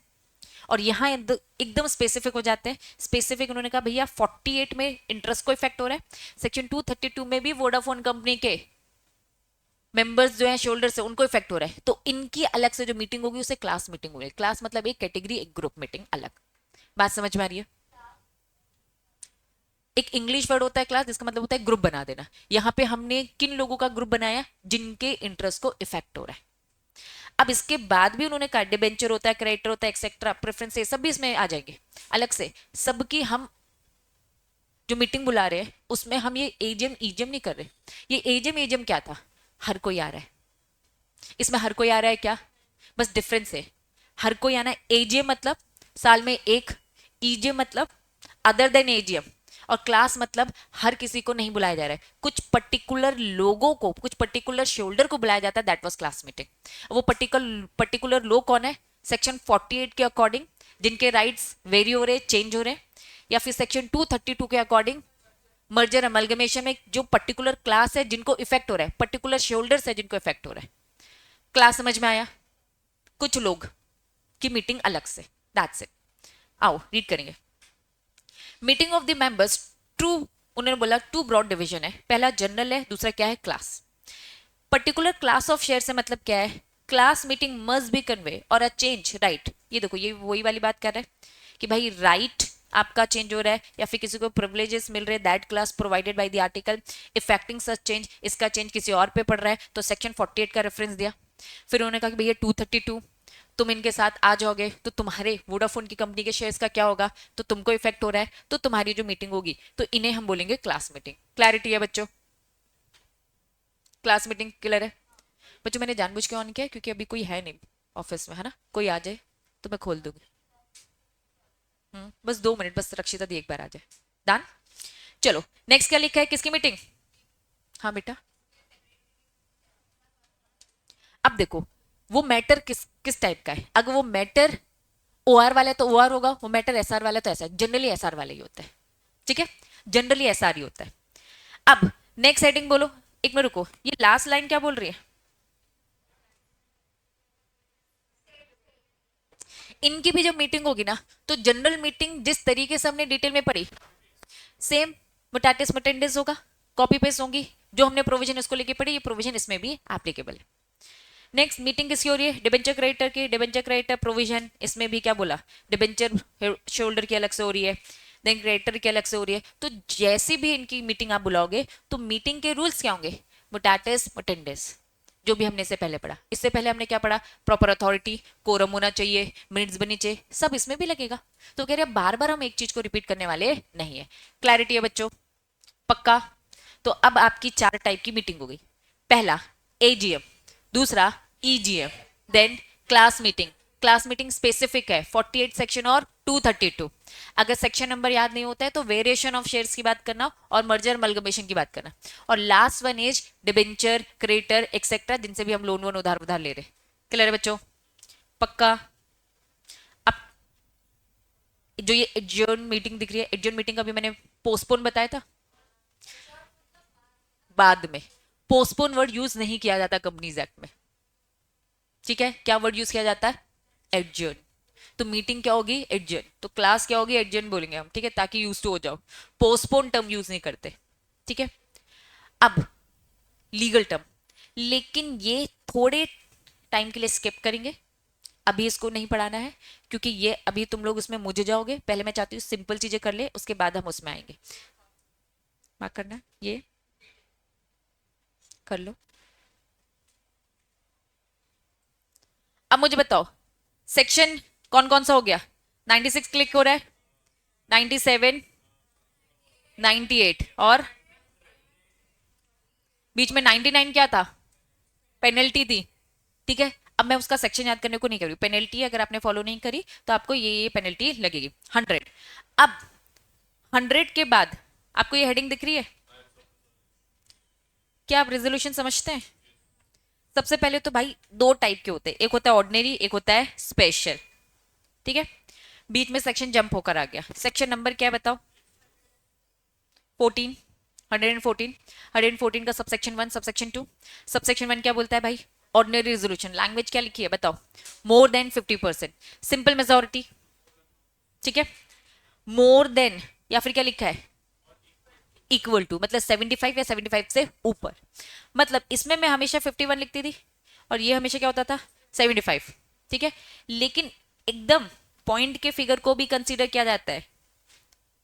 और यहां एकदम स्पेसिफिक हो जाते हैं। स्पेसिफिक उन्होंने कहा भैया 48 में इंटरेस्ट को इफेक्ट हो रहा है, सेक्शन 232 में भी वोडाफोन कंपनी के मेंबर्स जो है शोल्डर से उनको इफेक्ट हो रहा है, तो इनकी अलग से जो मीटिंग होगी उसे क्लास मीटिंग होगी। क्लास मतलब एक कैटेगरी, एक ग्रुप मीटिंग अलग। बात समझ में आ रही है? एक इंग्लिश वर्ड होता है क्लास, जिसका मतलब होता है ग्रुप बना देना। यहाँ पे हमने किन लोगों का ग्रुप बनाया, जिनके इंटरेस्ट को इफेक्ट हो रहा है। अब इसके बाद भी उन्होंने कहा डिबेंचर होता है, क्रेडिटर होता है, एक्सेट्रा, प्रेफरेंस, ये सब भी इसमें आ जाएंगे अलग से। सबकी हम जो मीटिंग बुला रहे हैं उसमें हम ये एजीएम ईजीएम नहीं कर रहे। ये एजीएम ईजीएम क्या था, हर कोई आ रहा है, इसमें हर कोई आ रहा है क्या, बस डिफरेंस है, हर कोई आना है। एजीएम मतलब साल में एक, ईजीएम मतलब अदर देन एजीएम, और क्लास मतलब हर किसी को नहीं बुलाया जा रहा है, कुछ पर्टिकुलर लोगों को, कुछ पर्टिकुलर शोल्डर को बुलाया जाता है, दैट वाज क्लास मीटिंग। वो पर्टिकुलर लोग कौन है, सेक्शन 48 के अकॉर्डिंग जिनके राइट्स वेरी हो रहे, चेंज हो रहे, या फिर सेक्शन 232 के अकॉर्डिंग मर्जर अमलगमेशन में जो पर्टिकुलर क्लास है जिनको इफेक्ट हो रहा है, पर्टिकुलर शोल्डर्स है जिनको इफेक्ट हो रहा है। क्लास समझ में आया? कुछ लोग की मीटिंग अलग से, दैट्स इट। आओ रीड करेंगे। Meeting of the members, to, उन्होंने बोला टू ब्रॉड डिवीजन है, पहला जनरल है, दूसरा क्या है class. Particular class of share से मतलब क्या है, class meeting must be convey और अ चेंज राइट। ये देखो ये वही वाली बात कर रहा है कि भाई राइट आपका चेंज हो रहा है या फिर किसी को प्रिविलेजेस मिल रहे हैं, that class provided by the article effecting such change, इसका चेंज किसी और पे पड़ रहा है, तो सेक्शन 48 का रेफरेंस दिया। फिर उन्होंने कहा कि भैया 232 तुम इनके साथ आ जाओगे तो तुम्हारे वोडाफोन की कंपनी के शेयर्स का क्या होगा, तो तुमको इफेक्ट हो रहा है, तो तुम्हारी जो मीटिंग होगी तो इन्हें हम बोलेंगे क्लास मीटिंग। क्लैरिटी है बच्चों? क्लास मीटिंग क्लियर है बच्चों? मैंने जानबूझ के ऑन किया क्योंकि अभी कोई है नहीं ऑफिस में, है ना, कोई आ जाए तो मैं खोल दूंगी। बस 2 मिनट, बस रक्षिता दी एक बार आ जाए। डन। चलो नेक्स्ट क्या लिखा है, किसकी मीटिंग? हाँ बेटा, अब देखो वो मैटर किस किस टाइप का है। अगर वो मैटर ओआर वाला है तो ओआर होगा, वो मैटर एसआर वाला है तो ऐसा, जनरली एसआर वाला ही होता है। ठीक है, जनरली एसआर ही होता है। अब नेक्स्ट हेडिंग बोलो, एक मिनट रुको, ये लास्ट लाइन क्या बोल रही है, इनकी भी जब मीटिंग होगी ना तो जनरल मीटिंग जिस तरीके से हमने डिटेल में पढ़ी, सेम मोटाटिस मोटेंडिस होगा, कॉपी पेस्ट होंगी, जो हमने प्रोविजन इसको लेके पढ़ी, ये प्रोविजन इसमें भी एप्लीकेबल है। नेक्स्ट मीटिंग किसकी हो रही है, डिबेंचर क्रेडिटर की, डिबेंचर क्रेडिटर प्रोविजन, इसमें भी क्या बोला, डिबेंचर शोल्डर की अलग से हो रही है, देन क्रेडिटर की अलग से हो रही है। तो जैसी भी इनकी मीटिंग आप बुलाओगे तो मीटिंग के रूल्स क्या होंगे, मोटाटिस मोटेंडिस, जो भी हमने इससे पहले पढ़ा। इससे पहले हमने क्या पढ़ा, प्रॉपर अथॉरिटी, कोरम होना चाहिए, मिनट्स बननी चाहिए, सब इसमें भी लगेगा। तो कह रहे हैं बार बार हम एक चीज को रिपीट करने वाले नहीं है। क्लैरिटी है बच्चों? पक्का? तो अब आपकी 4 टाइप की मीटिंग हो गई, पहला एजीएम, दूसरा EGM, then class meeting, class meeting specific है 48 सेक्शन और 232। अगर सेक्शन नंबर याद नहीं होता है तो वेरिएशन ऑफ शेयर्स की बात करना और मर्जर मल्गमेशन की बात करना। और last one is debenture, creditor etcetera, जिनसे भी हम लोन वन उधार उधार ले रहे। क्लियर है बच्चों? पक्का? अब जो ये एडजर्न मीटिंग दिख रही है, एडजर्न मीटिंग का भी मैंने पोस्टपोन बताया था बाद में। पोस्टपोन वर्ड यूज नहीं किया जाता कंपनीज एक्ट में, ठीक है? क्या वर्ड यूज किया जाता है? एडजर्न। तो मीटिंग क्या होगी? एडजर्न। तो क्लास क्या होगी? एडजर्न बोलेंगे हम, ठीक है, ताकि यूज टू हो जाओ। पोस्टपोन टर्म यूज नहीं करते, ठीक है? अब लीगल टर्म, लेकिन ये थोड़े टाइम के लिए स्किप करेंगे, अभी इसको नहीं पढ़ाना है, क्योंकि ये अभी तुम लोग उसमें मुझे जाओगे। पहले मैं चाहती हूँ सिंपल चीजें कर ले, उसके बाद हम उसमें आएंगे। मार्क करना, ये कर लो। अब मुझे बताओ सेक्शन कौन कौन सा हो गया? 96 क्लिक हो रहा है, 97, 98 और बीच में 99 क्या था? पेनल्टी थी, ठीक है? अब मैं उसका सेक्शन याद करने को नहीं कर रही। पेनल्टी अगर आपने फॉलो नहीं करी तो आपको ये पेनल्टी लगेगी 100। अब 100 के बाद आपको ये हेडिंग दिख रही है? क्या आप रेजोल्यूशन समझते हैं? सबसे पहले तो भाई दो टाइप के होते हैं, एक होता है ऑर्डिनरी, एक होता है स्पेशल, ठीक है? बीच में सेक्शन जंप होकर आ गया। सेक्शन नंबर क्या है बताओ? 14, 114। 114 का सबसेक्शन 1, सबसेक्शन 2। सबसेक्शन 1 क्या बोलता है भाई? Ordinary resolution. लैंग्वेज क्या लिखी है बताओ? मोर देन 50%, सिंपल मेजोरिटी, ठीक है? मोर देन या फिर क्या लिखा है? इक्वल टू, मतलब 75 या 75 से ऊपर। मतलब इसमें मैं हमेशा 51 लिखती थी और ये हमेशा क्या होता था? 75, ठीक है? लेकिन एकदम पॉइंट के फिगर को भी कंसीडर किया जाता है।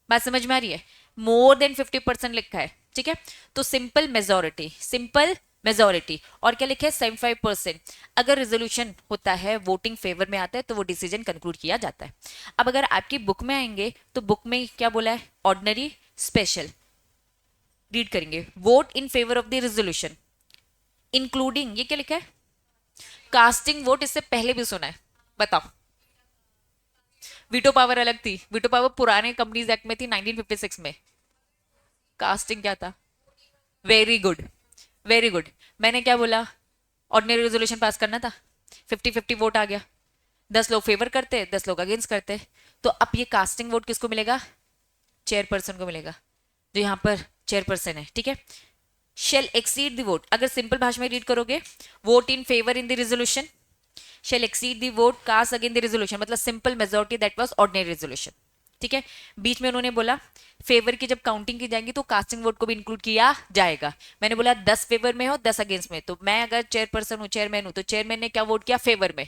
बात समझ में आ रही है? मोर देन 50% लिखा है, ठीक है? तो सिंपल मेजोरिटी, सिंपल मेजोरिटी। और क्या लिखा है? 75%। अगर रेजोल्यूशन होता है वोटिंग फेवर में आता है तो वो डिसीजन कंक्लूड किया जाता है। अब अगर आपकी बुक में आएंगे तो बुक में क्या बोला है? Ordinary, special. रीड करेंगे, vote in favour of the resolution including, ये क्या लिखा है? Casting vote. इससे पहले भी सुना है? बताओ। वीटो पावर अलग थी, वीटो पावर पुराने कंपनीज एक्ट में थी 1956 में। कास्टिंग क्या था? Very good, very good. मैंने क्या बोला? ऑर्डिनरी रेजोल्यूशन पास करना था, 50-50 वोट आ गया। 10 लोग फेवर करते, 10 लोग अगेंस्ट करते। तो अब ये कास्टिंग वोट किसको मिलेगा? चेयरपर्सन को मिलेगा, जो यहां पर चेयरपर्सन है, ठीक है? शेल एक्सीड द वोट, अगर सिंपल भाषा में रीड करोगे, vote in favour in the resolution shall exceed the vote cast against the resolution, मतलब simple majority that was ordinary resolution, ठीक है? बीच में उन्होंने बोला फेवर की जब काउंटिंग की जाएगी तो कास्टिंग वोट को भी इंक्लूड किया जाएगा। मैंने बोला 10 फेवर में हो 10 अगेंस्ट में, तो मैं अगर चेयरपर्सन हूं, चेयरमैन हूं, तो चेयरमैन ने क्या वोट किया? फेवर में,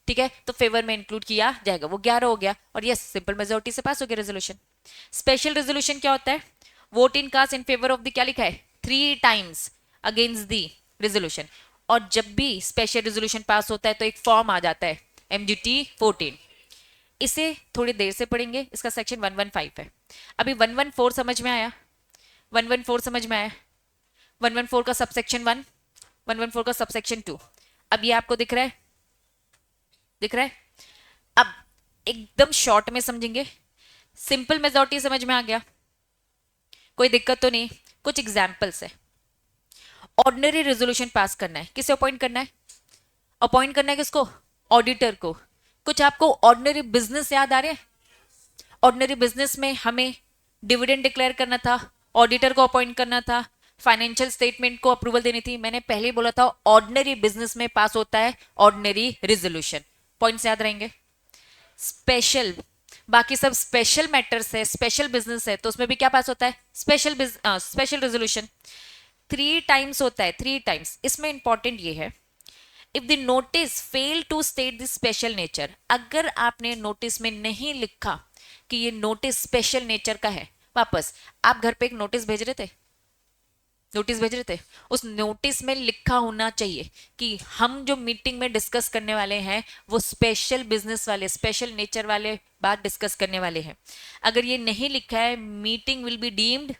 ठीक है? तो फेवर में इंक्लूड किया जाएगा, वो 11 हो गया और यस सिंपल मेजोरिटी से पास हो गया रेजोल्यूशन। स्पेशल रेजोल्यूशन क्या होता है? Vote in cast in favour of the, क्या लिखा है? 3 टाइम्स अगेंस्ट द रेजोल्यूशन। और जब भी स्पेशल रेजोल्यूशन पास होता है तो एक फॉर्म आ जाता है MGT 14। इसे थोड़ी देर से पढ़ेंगे, इसका सेक्शन 115 है। अभी 114 समझ में आया? 114 समझ में आया? 114 का सबसेक्शन 1, 114 का सबसेक्शन 2। अब ये आपको दिख रहा है? दिख रहा है? अब एकदम शॉर्ट में समझेंगे। सिंपल मेजोरिटी समझ में आ गया? कोई दिक्कत तो नहीं? कुछ एग्जाम्पल्स है। ऑर्डिनरी रेजोल्यूशन पास करना है, किसे अपॉइंट करना है? अपॉइंट करना है किसको? ऑडिटर को। कुछ आपको ऑर्डिनरी बिजनेस याद आ रहे हैं? ऑर्डिनरी बिजनेस में हमें डिविडेंड डिक्लेयर करना था, ऑडिटर को अपॉइंट करना था, फाइनेंशियल स्टेटमेंट को अप्रूवल देनी थी। मैंने पहले ही बोला था ऑर्डिनरी बिजनेस में पास होता है ऑर्डिनरी रेजोल्यूशन। पॉइंट्स याद रहेंगे? स्पेशल, बाकी सब स्पेशल मैटर्स है, स्पेशल बिजनेस है, तो उसमें भी क्या पास होता है? Special resolution. 3 टाइम्स होता है, 3 टाइम्स। इसमें इंपॉर्टेंट ये है, if the notice fail to state the special nature, अगर आपने नोटिस में नहीं लिखा कि ये नोटिस स्पेशल नेचर का है, वापस आप घर पे एक नोटिस भेज रहे थे, नोटिस भेज रहे थे, उस नोटिस में लिखा होना चाहिए कि हम जो मीटिंग में डिस्कस करने वाले हैं वो स्पेशल बिजनेस वाले, स्पेशल नेचर वाले बात डिस्कस करने वाले हैं। अगर ये नहीं लिखा है, meeting will be deemed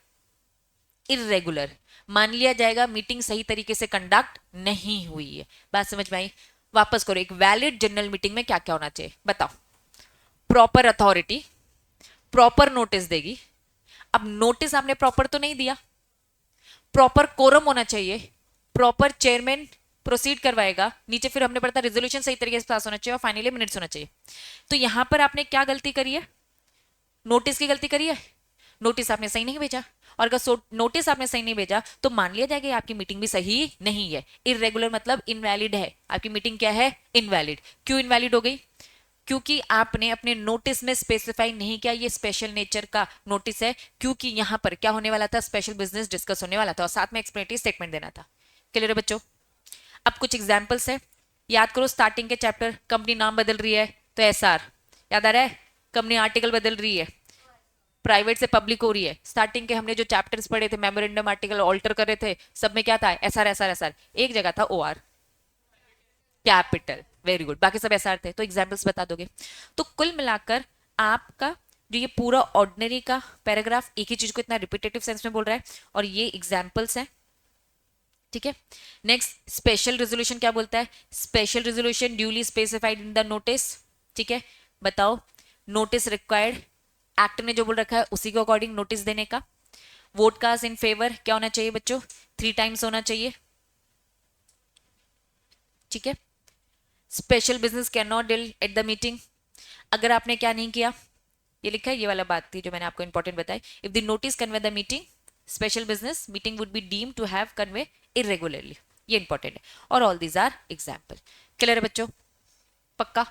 irregular, मान लिया जाएगा मीटिंग सही तरीके से कंडक्ट नहीं हुई है। बात समझ में आई? वापस करो, एक वैलिड जनरल मीटिंग में क्या क्या होना चाहिए बताओ। प्रॉपर अथॉरिटी, प्रॉपर नोटिस देगी। अब नोटिस आपने प्रॉपर तो नहीं दिया, प्रॉपर कोरम होना चाहिए, प्रॉपर चेयरमैन प्रोसीड करवाएगा, नीचे फिर हमने पढ़ा था रेजोल्यूशन सही तरीके से पास होना चाहिए और फाइनली मिनट्स होना चाहिए। तो यहां पर आपने क्या गलती करी है, नोटिस की गलती करी है, नोटिस आपने सही नहीं भेजा। और अगर नोटिस आपने सही नहीं भेजा तो मान लिया जाएगा आपकी मीटिंग भी सही नहीं है। इरेगुलर मतलब इनवैलिड है, आपकी मीटिंग क्या है, इनवैलिड। क्यों इनवैलिड हो गई, क्योंकि आपने अपने नोटिस में स्पेसिफाई नहीं किया ये स्पेशल नेचर का नोटिस है, क्योंकि यहां पर क्या होने वाला था, स्पेशल बिजनेस डिस्कस होने वाला था और साथ में एक्सप्लेनेटरी स्टेटमेंट देना था। क्लियर है बच्चों। अब कुछ एग्जांपल्स है, याद करो स्टार्टिंग के चैप्टर, कंपनी नाम बदल रही है तो एसआर याद आ रहा है, कंपनी आर्टिकल बदल रही है, प्राइवेट से पब्लिक हो रही है। स्टार्टिंग के हमने जो चैप्टर्स पढ़े थे, मेमोरेंडम आर्टिकल ऑल्टर कर रहे थे, सब में क्या था, एसआर एसआर एसआर, एक जगह था ओआर कैपिटल। वेरी गुड, बाकी सब एसआर थे। तो एग्जांपल्स बता दोगे। तो कुल मिलाकर आपका जो ये पूरा ऑर्डिनरी का पैराग्राफ एक ही चीज को इतना रिपीटेटिव सेंस में बोल रहा है और ये एग्जांपल्स हैं, ठीक है। नेक्स्ट स्पेशल रेजोल्यूशन क्या बोलता है, special resolution duly specified in the notice, ठीक है। बताओ नोटिस रिक्वायर्ड, एक्ट ने जो बोल रखा है उसी के अकॉर्डिंग नोटिस देने का। वोट कास्ट इन फेवर क्या होना चाहिए बच्चों, 3 टाइम्स होना चाहिए, ठीक है। Special business can not deal at the meeting, अगर आपने क्या नहीं किया, ये लिखा है, ये वाला बात थी जो मैंने आपको इंपॉर्टेंट बताई, if the notice convey the meeting special business meeting would be deem to have convey irregularly, ये इंपॉर्टेंट है। और all these are example. Clear है बच्चों, पक्का।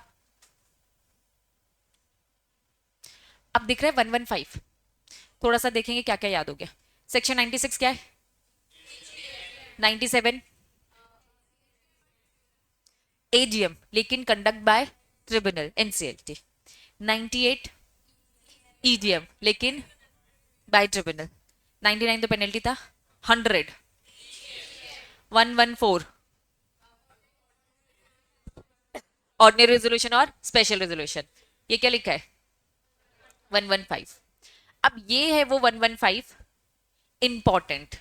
अब दिख रहा है 115, थोड़ा सा देखेंगे क्या क्या याद हो गया। सेक्शन 96 क्या है, 97 एजीएम लेकिन conduct bye tribunal NCLT, 98 EGM लेकिन बाय ट्रिब्यूनल, 99 तो पेनल्टी था, 100 114 ऑर्डिनरी रेजोल्यूशन और स्पेशल रेजोल्यूशन, ये क्या लिखा है 115। अब ये है वो 115 इंपॉर्टेंट,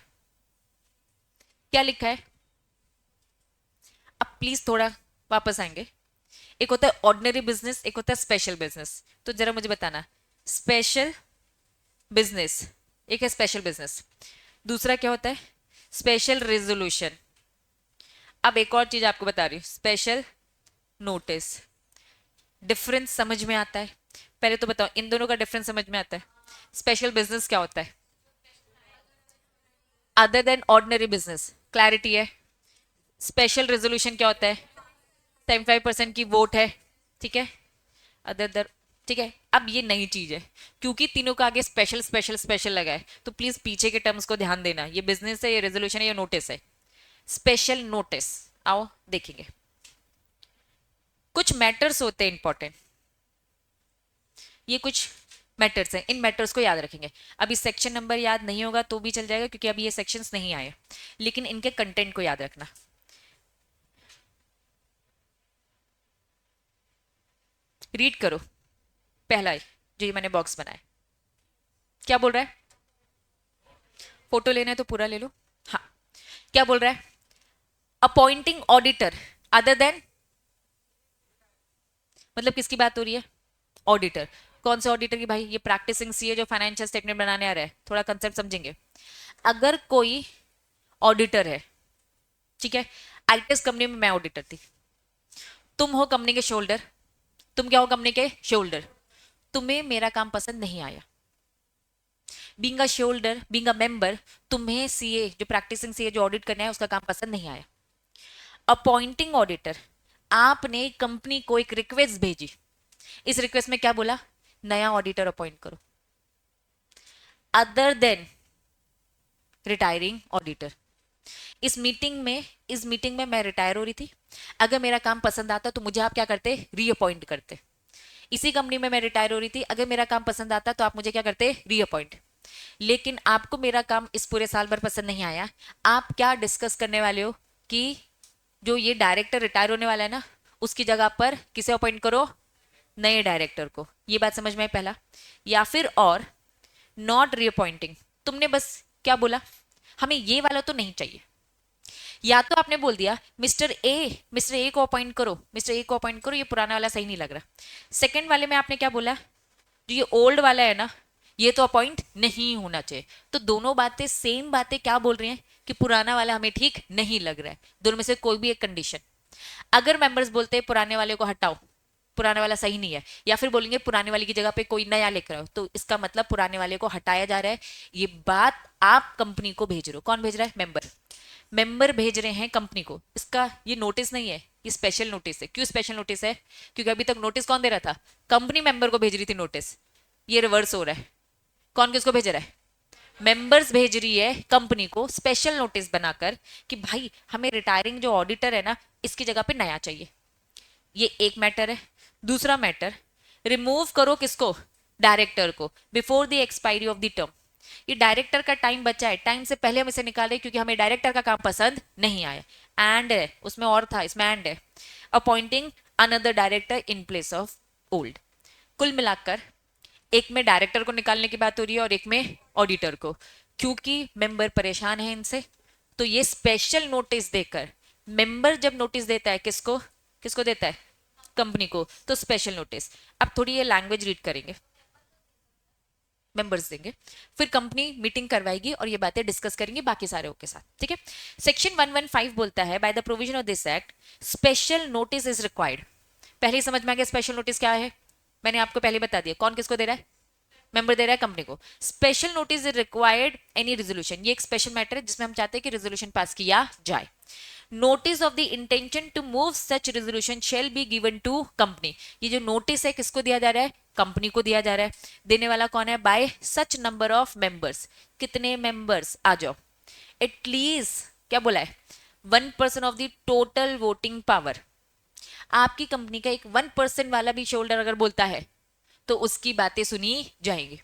क्या लिखा है। अब प्लीज थोड़ा वापस आएंगे, एक होता है ऑर्डिनरी बिजनेस, एक होता है स्पेशल बिजनेस। तो जरा मुझे बताना, स्पेशल बिजनेस एक है, स्पेशल बिजनेस दूसरा क्या होता है, स्पेशल रेजोल्यूशन। अब एक और चीज आपको बता रही हूं, स्पेशल नोटिस। डिफरेंस समझ में आता है, पहले तो बताओ इन दोनों का डिफरेंस समझ में आता है। स्पेशल बिजनेस क्या होता है, other than ordinary business, clarity है। स्पेशल रेजोल्यूशन क्या होता है, 75% की वोट है, ठीक है, अदर दर, ठीक है। अब ये नई चीज है, क्योंकि तीनों का आगे स्पेशल स्पेशल स्पेशल लगा है, तो प्लीज पीछे के टर्म्स को ध्यान देना, ये बिजनेस है, ये रेजोल्यूशन है, ये नोटिस है। स्पेशल नोटिस, आओ देखेंगे, कुछ मैटर्स होते हैं इंपॉर्टेंट, ये कुछ मैटर्स हैं, इन मैटर्स को याद रखेंगे। अभी सेक्शन नंबर याद नहीं होगा तो भी चल जाएगा, क्योंकि अभी ये सेक्शंस नहीं आए, लेकिन इनके कंटेंट को याद रखना। रीड करो पहला जो ये मैंने बॉक्स बनाया, क्या बोल रहा है, फोटो लेना है तो पूरा ले लो। हाँ, क्या बोल रहा है, अपॉइंटिंग ऑडिटर अदर देन, मतलब किसकी बात हो रही है, ऑडिटर। कौन से ऑडिटर की भाई, ये प्रैक्टिसिंग सीए जो फाइनेंशियल स्टेटमेंट बनाने आ रहा है, थोड़ा कंसेप्ट समझेंगे। अगर कोई ऑडिटर है, ठीक है, आईटीएस कंपनी में मैं ऑडिटर थी, तुम हो कंपनी के शोल्डर, तुम क्या हो कंपनी के शोल्डर, तुम्हें मेरा काम पसंद नहीं आया, being a shoulder being a member, तुम्हें सीए जो प्रैक्टिसिंग सीए जो ऑडिट करना है उसका काम पसंद नहीं आया। अपॉइंटिंग ऑडिटर, आपने कंपनी को एक रिक्वेस्ट भेजी, इस रिक्वेस्ट में क्या बोला, नया ऑडिटर अपॉइंट करो, अदर देन रिटायरिंग ऑडिटर। इस मीटिंग में मैं रिटायर हो रही थी, अगर मेरा काम पसंद आता तो मुझे आप क्या करते, रीअपॉइंट करते। इसी कंपनी में मैं रिटायर हो रही थी, अगर मेरा काम पसंद आता तो आप मुझे क्या करते, रीअपॉइंट। लेकिन आपको मेरा काम इस पूरे साल भर पसंद नहीं आया, आप क्या डिस्कस करने वाले हो कि जो ये डायरेक्टर रिटायर होने वाला है ना, उसकी जगह पर किसे अपॉइंट करो, नए डायरेक्टर को। ये बात समझ में आई पहला। या फिर और नॉट रीअपॉइंटिंग, तुमने बस क्या बोला, हमें ये वाला तो नहीं चाहिए, या तो आपने बोल दिया मिस्टर ए को अपॉइंट करो, मिस्टर ए को अपॉइंट करो, ये पुराना वाला सही नहीं लग रहा। सेकंड वाले में आपने क्या बोला, जो ये ओल्ड वाला है ना, ये तो अपॉइंट नहीं होना चाहिए। तो दोनों बातें सेम बातें क्या बोल रही हैं कि पुराना वाला हमें ठीक नहीं लग रहा है। दोनों में से कोई भी एक कंडीशन। अगर मेंबर्स बोलते हैं पुराने वाले को हटाओ, पुराने वाला सही नहीं है, या फिर बोलेंगे पुराने वाले की जगह पे कोई नया लेकर आओ, तो इसका मतलब पुराने वाले को हटाया जा रहा है। ये बात आप कंपनी को भेज रहे हो। कौन भेज रहा है? मेंबर। मेंबर भेज रहे हैं कंपनी को। इसका ये नोटिस नहीं है, ये स्पेशल नोटिस है। क्यों स्पेशल नोटिस है? क्योंकि अभी तक नोटिस कौन दे रहा था? कंपनी मेंबर को भेज रही थी नोटिस। ये रिवर्स हो रहा है। कौन किसको भेज रहा है? मेंबर्स भेज रही है कंपनी को स्पेशल नोटिस बनाकर कि भाई हमें रिटायरिंग जो ऑडिटर है ना, इसकी जगह पे नया चाहिए। ये एक मैटर है। दूसरा मैटर, रिमूव करो किसको? डायरेक्टर को, before the expiry of the term. ये डायरेक्टर का टाइम बचा है, टाइम से पहले हम इसे निकाल रहे क्योंकि हमें डायरेक्टर का काम पसंद नहीं आया। एंड है उसमें, और था इसमें एंड है, appointing another director in place of old. कुल मिलाकर एक में डायरेक्टर को निकालने की बात हो रही है और एक में ऑडिटर को, क्योंकि मेंबर परेशान है इनसे। तो ये स्पेशल नोटिस देकर, मेंबर जब नोटिस देता है किसको, किसको देता है? कंपनी को, तो स्पेशल नोटिस। अब थोड़ी ये लैंग्वेज रीड करेंगे, मेंबर्स देंगे, फिर कंपनी मीटिंग करवाएगी और ये बातें डिस्कस करेंगे बाकी सारे के साथ, ठीक है। सेक्शन 115 बोलता है, by the provision of this act special notice is required. पहले ही समझ में आ गया स्पेशल नोटिस क्या है? मैंने आपको पहले बता दिया। कौन किसको दे रहा है? मेंबर दे रहा है कंपनी को। Special notice is required any resolution, ये एक स्पेशल मैटर है जिसमें हम चाहते हैं कि रेजोल्यूशन पास किया जाए। Notice of the intention to move such resolution shall be given to company. ये जो नोटिस है किसको दिया जा रहा है? कंपनी को दिया जा रहा है। देने वाला कौन है? Bye such number of members. कितने मेंबर्स? आ जाओ, एटलीस्ट क्या बोला है? 1% of the total voting power. आपकी कंपनी का एक 1% वाला भी शेयर होल्डर अगर बोलता है तो उसकी बातें सुनी जाएंगी।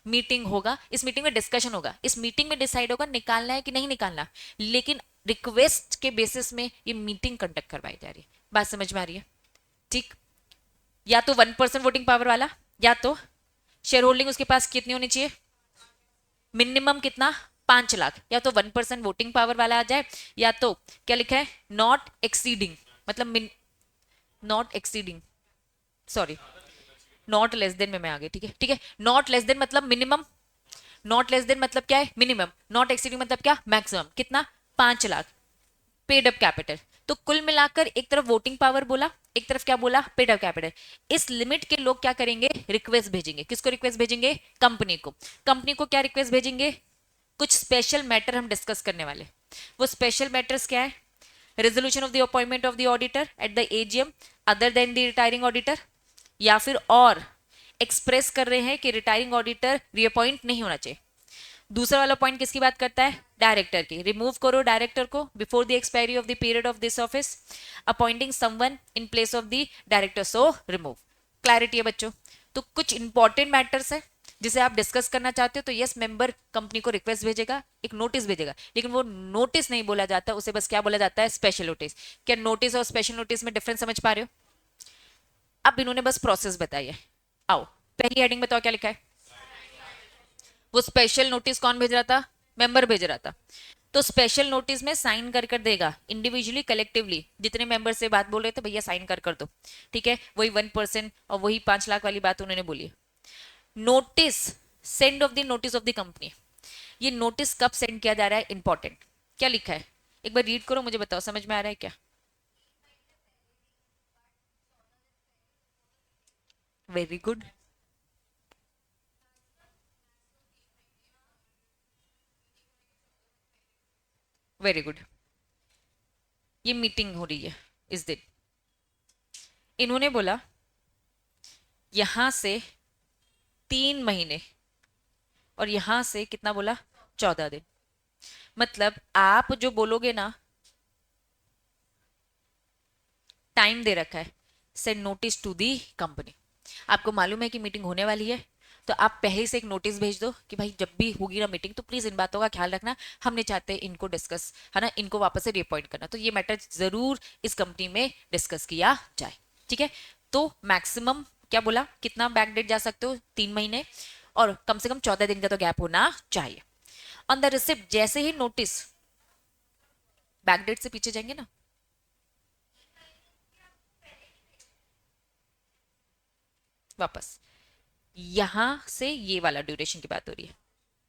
मीटिंग होगा, इस मीटिंग में डिस्कशन होगा, इस मीटिंग में डिसाइड होगा निकालना है कि नहीं निकालना, लेकिन रिक्वेस्ट के बेसिस में ये मीटिंग कंडक्ट करवाई जा रही है। बात समझ में आ रही है? ठीक। या तो 1% वोटिंग पावर वाला, या तो शेयर होल्डिंग उसके पास कितनी होनी चाहिए? मिनिमम कितना? 5 लाख। या तो 1% वोटिंग पावर वाला आ जाए, या तो क्या लिखा है? नॉट एक्सीडिंग, मतलब not exceeding, sorry, not less then में मैं आ गई, ठीक है ठीक है। नॉट लेस देन मतलब मिनिमम, नॉट लेस देन मतलब क्या है? मिनिमम। नॉट एक्सीडिंग मतलब क्या? मैक्सिमम। कितना? 5 लाख। Paid up capital. तो कुल मिलाकर एक तरफ वोटिंग पावर बोला, एक तरफ क्या बोला? Paid up capital. इस लिमिट के लोग क्या करेंगे? रिक्वेस्ट भेजेंगे। किसको रिक्वेस्ट भेजेंगे? कंपनी को। कंपनी को क्या रिक्वेस्ट भेजेंगे? कुछ स्पेशल मैटर हम डिस्कस करने वाले। वो स्पेशल मैटर्स क्या है? Resolution of the appointment of the auditor at the AGM other than the retiring auditor, या फिर और एक्सप्रेस कर रहे हैं कि रिटायरिंग ऑडिटर रीअपॉइंट नहीं होना चाहिए। दूसरा वाला पॉइंट किसकी बात करता है? डायरेक्टर की। रिमूव करो डायरेक्टर को before the expiry of the period of this office, appointing someone in place of the director, so remove. Clarity है बच्चों? तो कुछ इंपॉर्टेंट मैटर्स है जिसे आप डिस्कस करना चाहते हो, तो यस मेंबर कंपनी को रिक्वेस्ट भेजेगा, एक नोटिस भेजेगा, लेकिन वो नोटिस नहीं बोला जाता, उसे बस क्या बोला जाता है? Special notice. क्या नोटिस और स्पेशल नोटिस में डिफरेंस समझ पा रहे हो? अब इन्होंने बस प्रोसेस बताई है। आओ, पहली हेडिंग बताओ क्या लिखा है? वो स्पेशल नोटिस कौन भेज रहा था? मेंबर भेज रहा था। तो स्पेशल नोटिस में साइन कर कर देगा, इंडिविजुअली कलेक्टिवली जितने मेंबर से बात बोल रहे थे भैया साइन कर कर दो, ठीक है। वही 1% और वही 5 लाख वाली बात उन्होंने बोली। Notice, send off the notice of the company. ये नोटिस कब सेंड किया जा रहा है? इंपॉर्टेंट। क्या लिखा है? एक बार रीड करो, मुझे बताओ समझ में आ रहा है क्या? Very good, very good. ये मीटिंग हो रही है इस दिन। इन्होंने बोला यहां से 3 महीने, और यहां से कितना बोला? 14 दिन। मतलब आप जो बोलोगे ना, टाइम दे रखा है, send notice to the company. आपको मालूम है कि मीटिंग होने वाली है, तो आप पहले से एक नोटिस भेज दो कि भाई जब भी होगी ना मीटिंग, तो प्लीज इन बातों का ख्याल रखना, हम नहीं चाहते इनको डिस्कस, है ना, इनको वापस से रिअपॉइंट करना, तो ये मैटर जरूर इस कंपनी में डिस्कस किया जाए, ठीक है। तो मैक्सिमम क्या बोला? कितना बैक डेट जा सकते हो? 3 महीने, और कम से कम 14 दिन का तो गैप होना चाहिए। ऑन द रिसिप्ट, जैसे ही नोटिस, बैकडेट से पीछे जाएंगे ना, वापस यहां से ये वाला ड्यूरेशन की बात हो रही है,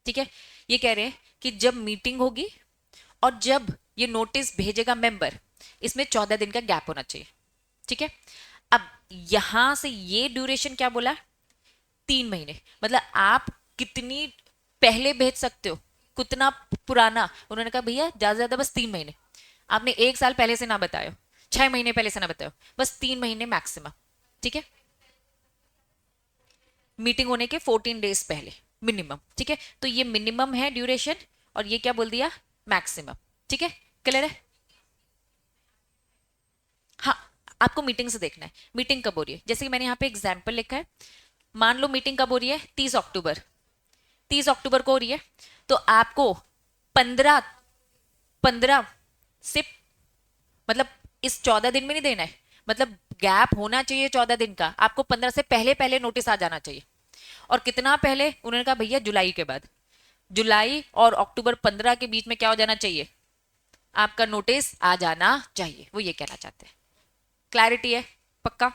ठीक है। ये कह रहे हैं कि जब मीटिंग होगी और जब ये नोटिस भेजेगा मेंबर, इसमें 14 दिन का गैप होना चाहिए, ठीक है। अब यहां से ये ड्यूरेशन क्या बोला, 3 महीने, मतलब आप कितनी पहले भेज सकते हो, कितना पुराना। उन्होंने कहा भैया ज्यादा से ज्यादा बस 3 महीने, आपने 1 साल पहले से ना बतायो, 6 महीने पहले से ना बतायो, बस 3 महीने मैक्सिमम, ठीक है। मीटिंग होने के 14 डेज पहले मिनिमम, ठीक है। तो ये मिनिमम है ड्यूरेशन और ये क्या बोल दिया, मैक्सिमम, ठीक है। क्लियर है। हाँ, आपको मीटिंग से देखना है मीटिंग कब हो रही है। जैसे कि मैंने यहाँ पे एग्जाम्पल लिखा है, मान लो मीटिंग कब हो रही है, 30 अक्टूबर, 30 अक्टूबर को हो रही है। तो आपको 15 15 से, मतलब इस 14 दिन में नहीं देना है, मतलब गैप होना चाहिए 14 दिन का, आपको 15 से पहले पहले नोटिस आ जाना चाहिए। और कितना पहले, उन्होंने कहा भैया जुलाई के बाद, जुलाई और अक्टूबर 15 के बीच में क्या हो जाना चाहिए, आपका नोटिस आ जाना चाहिए, वो ये कहना चाहते हैं। क्लैरिटी है, पक्का।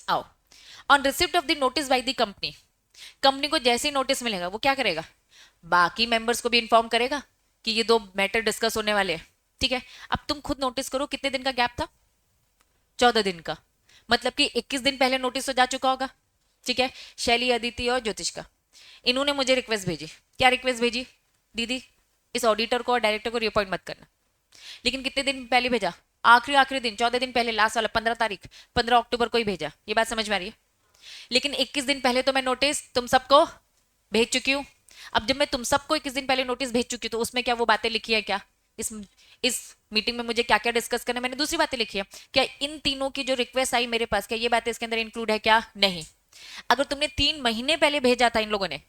आओ, on receipt of the notice bye the company, company को जैसे ही नोटिस मिलेगा वो क्या करेगा, बाकी मेंबर्स को भी इन्फॉर्म करेगा कि ये 2 मैटर डिस्कस होने वाले हैं, ठीक है। अब तुम खुद नोटिस करो कितने दिन का गैप था, 14 दिन का, मतलब कि 21 दिन पहले नोटिस तो जा चुका होगा, ठीक है। शैली, अदिति और ज्योतिष का, इन्होंने मुझे रिक्वेस्ट भेजी, क्या रिक्वेस्ट भेजी, दीदी इस ऑडिटर को और डायरेक्टर को रिअपॉइंट मत करना। लेकिन कितने दिन पहले भेजा, आखिरी आखिरी दिन, 14 दिन पहले, लास्ट वाला 15 तारीख, 15 अक्टूबर को ही भेजा। ये बात समझ में आ रही है। लेकिन 21 दिन पहले तो मैं नोटिस तुम सबको भेज चुकी हूँ। अब जब मैं तुम सबको 21 दिन पहले नोटिस भेज चुकी हूँ तो उसमें क्या वो बातें लिखी है क्या, इस मीटिंग में मुझे क्या क्या डिस्कस करना है, मैंने दूसरी बातें लिखी है क्या, इन तीनों की जो रिक्वेस्ट आई मेरे पास, क्या ये बातें इसके अंदर इंक्लूड है क्या, नहीं। अगर तुमने 3 महीने पहले भेजा था इन लोगों ने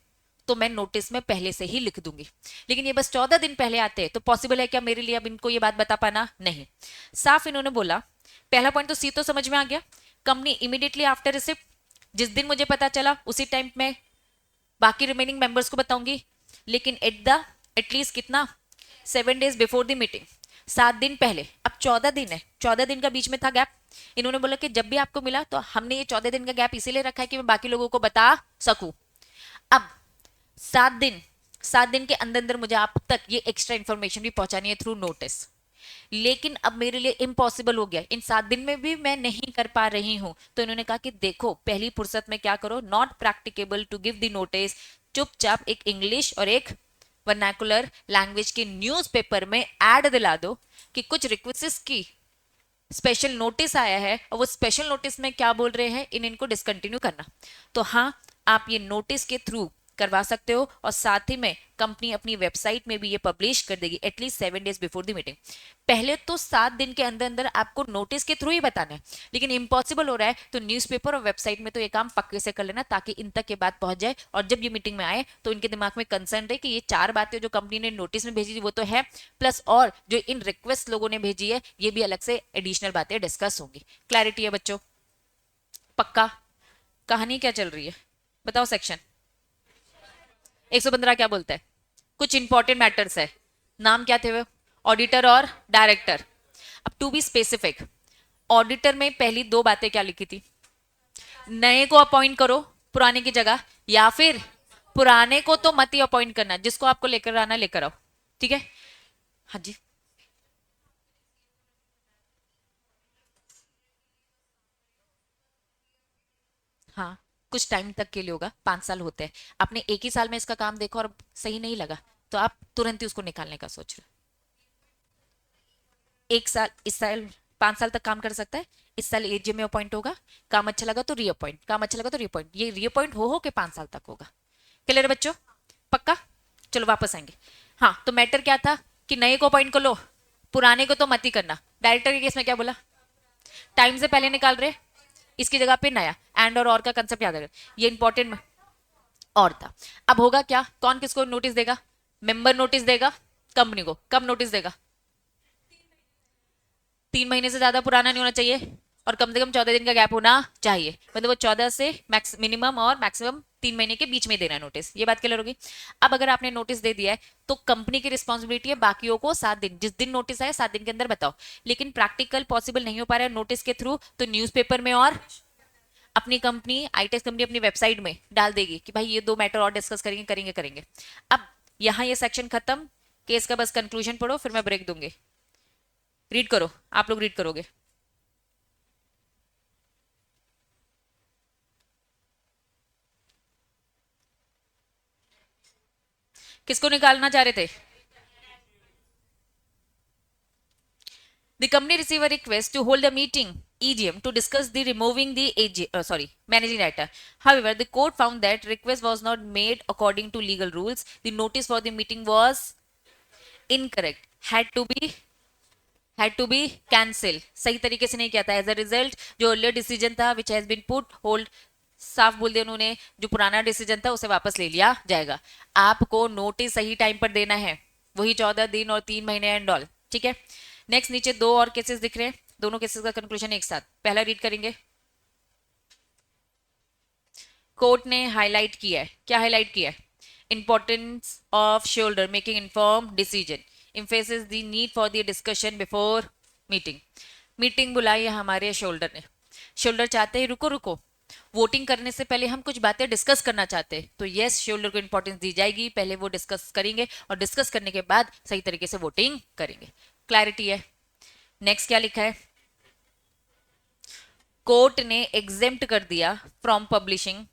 तो मैं नोटिस में पहले से ही लिख दूंगी। लेकिन ये बस 14 दिन पहले आते हैं तो पॉसिबल है क्या मेरे लिए अब इनको ये बात बता पाना, नहीं। साफ इन्होंने बोला, पहला पॉइंट तो सी तो समझ में आ गया, कंपनी इमीडिएटली आफ्टर रिसिप्ट, जिस दिन मुझे पता चला उसी टाइम में बाकी रिमेनिंग मेंबर्स को बताऊंगी। लेकिन एटलीस्ट कितना, 7 डेज बिफोर द मीटिंग, 7 दिन पहले। अब 14 दिन है, 14 दिन का बीच में था गैप। इन्होंने बोला कि जब भी आपको मिला तो हमने ये 14 दिन का गैप इसीलिए रखा है कि मैं बाकी लोगों को बता सकूं। अब 7 दिन, 7 दिन के अंदर अंदर मुझे आप तक ये एक्स्ट्रा इन्फॉर्मेशन भी पहुंचानी है थ्रू नोटिस। लेकिन अब मेरे लिए इम्पॉसिबल हो गया, इन 7 दिन में भी मैं नहीं कर पा रही हूं। तो इन्होंने कहा कि देखो पहली फुर्सत में क्या करो, not practicable to give the notice, चुपचाप एक इंग्लिश और एक वर्नाकुलर लैंग्वेज के न्यूज़पेपर में ऐड दिला दो कि कुछ रिक्वेस्ट की स्पेशल नोटिस आया है और वो स्पेशल नोटिस में क्या बोल रहे हैं, इनको डिसकंटिन्यू करना। तो हाँ, आप ये नोटिस के थ्रू करवा सकते हो और साथ ही में कंपनी अपनी वेबसाइट में भी ये पब्लिश कर देगी at least 7 days before the meeting. पहले तो 7 दिन के अंदर अंदर आपको नोटिस के थ्रू ही बताना है, लेकिन इम्पॉसिबल हो रहा है तो न्यूज़पेपर और वेबसाइट में तो ये काम पक्के से कर लेना ताकि इन तक ये बात पहुंच जाए और जब ये मीटिंग में आए तो इनके दिमाग में कंसर्न रहे कि ये 4 बातें जो कंपनी ने नोटिस में भेजी थी वो तो है, प्लस और जो इन रिक्वेस्ट लोगों ने भेजी है ये भी अलग से एडिशनल बातें डिस्कस होंगी। क्लैरिटी है बच्चों, पक्का। कहानी क्या चल रही है बताओ। सेक्शन 115 क्या बोलता है, कुछ इंपॉर्टेंट मैटर्स है, नाम क्या थे वो, ऑडिटर और डायरेक्टर। अब टू बी स्पेसिफिक, ऑडिटर में पहली 2 बातें क्या लिखी थी, नए को अपॉइंट करो पुराने की जगह, या फिर पुराने को तो मत ही अपॉइंट करना, जिसको आपको लेकर आना लेकर आओ, ठीक है। हाँ जी, हाँ, कुछ टाइम तक के लिए होगा, 5 साल होते हैं। आपने एक ही साल में इसका काम देखा और सही नहीं लगा तो आप तुरंत ही उसको निकालने का सोच रहे हो। 1 साल, इस साल 5 साल तक काम कर सकता है, इस साल एजीएम में अपॉइंट होगा, काम अच्छा लगा तो रीअपॉइंट, काम अच्छा लगा तो रीअपॉइंट, ये रीअपॉइंट हो के 5 साल तक होगा। क्लियर बच्चों, पक्का। चलो वापस आएंगे। हाँ, तो मैटर क्या था कि नए को अपॉइंट कर लो, पुराने को तो मत ही करना। डायरेक्टर के केस में क्या बोला, टाइम से पहले निकाल रहे, इसकी जगह पे नया एंड और का कंसेप्ट याद रखें, ये इंपॉर्टेंट और था। अब होगा क्या, कौन किसको नोटिस देगा, मेंबर नोटिस देगा कंपनी को, कब नोटिस देगा, 3 महीने से ज्यादा पुराना नहीं होना चाहिए, और कम से कम 14 दिन का गैप होना चाहिए, मतलब वो 14 से मैक्स मिनिमम और मैक्सिमम 3 महीने के बीच में देना है नोटिस। ये बात क्लियर होगी। अब अगर आपने नोटिस दे दिया है तो कंपनी की रिस्पॉन्सिबिलिटी है बाकियों को 7 दिन, जिस दिन नोटिस आए 7 दिन के अंदर बताओ। लेकिन प्रैक्टिकल पॉसिबल नहीं हो पा रहा है नोटिस के थ्रू, तो न्यूज़पेपर में और अपनी कंपनी आईटेक्स कंपनी अपनी वेबसाइट में डाल देगी कि भाई ये 2 मैटर और डिस्कस करेंगे करेंगे करेंगे। अब यहाँ ये सेक्शन खत्म, केस का बस कंक्लूजन पढ़ो, फिर मैं ब्रेक दूंगी। रीड करो, आप लोग रीड करोगे। किसको निकालना चाह रहे थे? The company received a request to hold a meeting EGM to discuss the removing the managing director. However, the court found that request was not made according to legal rules. The notice for the meeting was incorrect. Had to be cancelled. सही तरीके से नहीं किया था. As a result, जो earlier decision था which has been put hold, साफ बोल दिया उन्होंने, जो पुराना डिसीजन था उसे वापस ले लिया जाएगा। आपको नोटिस सही टाइम पर देना है, वही 14 दिन और 3 महीने एंड ऑल, ठीक है। नेक्स्ट नीचे 2 और केसेस दिख रहे हैं, दोनों केसेस का कंक्लूजन एक साथ। पहला रीड करेंगे। कोर्ट ने हाईलाइट किया है, क्या हाईलाइट किया है? Importance off shoulder making inform decision, emphasis the need for the discussion before meeting. Meeting बुलाई है हमारे शोल्डर ने। शोल्डर चाहते हैं रुको रुको, वोटिंग करने से पहले हम कुछ बातें डिस्कस करना चाहते हैं, तो यस शोल्डर को इंपॉर्टेंस दी जाएगी, पहले वो डिस्कस करेंगे और डिस्कस करने के बाद सही तरीके से वोटिंग करेंगे। क्लैरिटी है। नेक्स्ट क्या लिखा है? कोर्ट ने एग्जेम्प्ट कर दिया फ्रॉम पब्लिशिंग।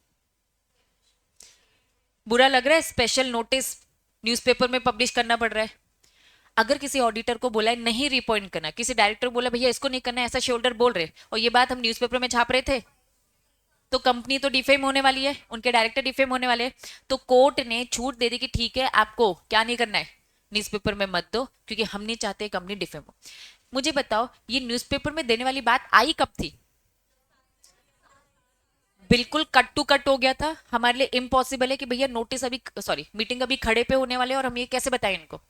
बुरा लग रहा है स्पेशल नोटिस न्यूज़पेपर में पब्लिश करना पड़ रहा है। अगर किसी ऑडिटर को बोला है नहीं रिपॉइंट करना, किसी डायरेक्टर को बोला भैया इसको नहीं करना है, ऐसा शोल्डर बोल रहे और ये बात हम न्यूज़पेपर में छाप रहे थे, तो कंपनी तो डिफेम होने वाली है, उनके डायरेक्टर डिफेम होने वाले हैं। तो कोर्ट ने छूट दे दी कि ठीक है आपको क्या नहीं करना है, न्यूज़पेपर में मत दो, क्योंकि हम नहीं चाहते कंपनी डिफेम हो। मुझे बताओ ये न्यूज़पेपर में देने वाली बात आई कब थी? बिल्कुल कट टू कट हो गया था, हमारे लिए इम्पॉसिबल है कि भैया नोटिस अभी मीटिंग अभी खड़े पे होने वाले और हम ये कैसे बताएं इनको।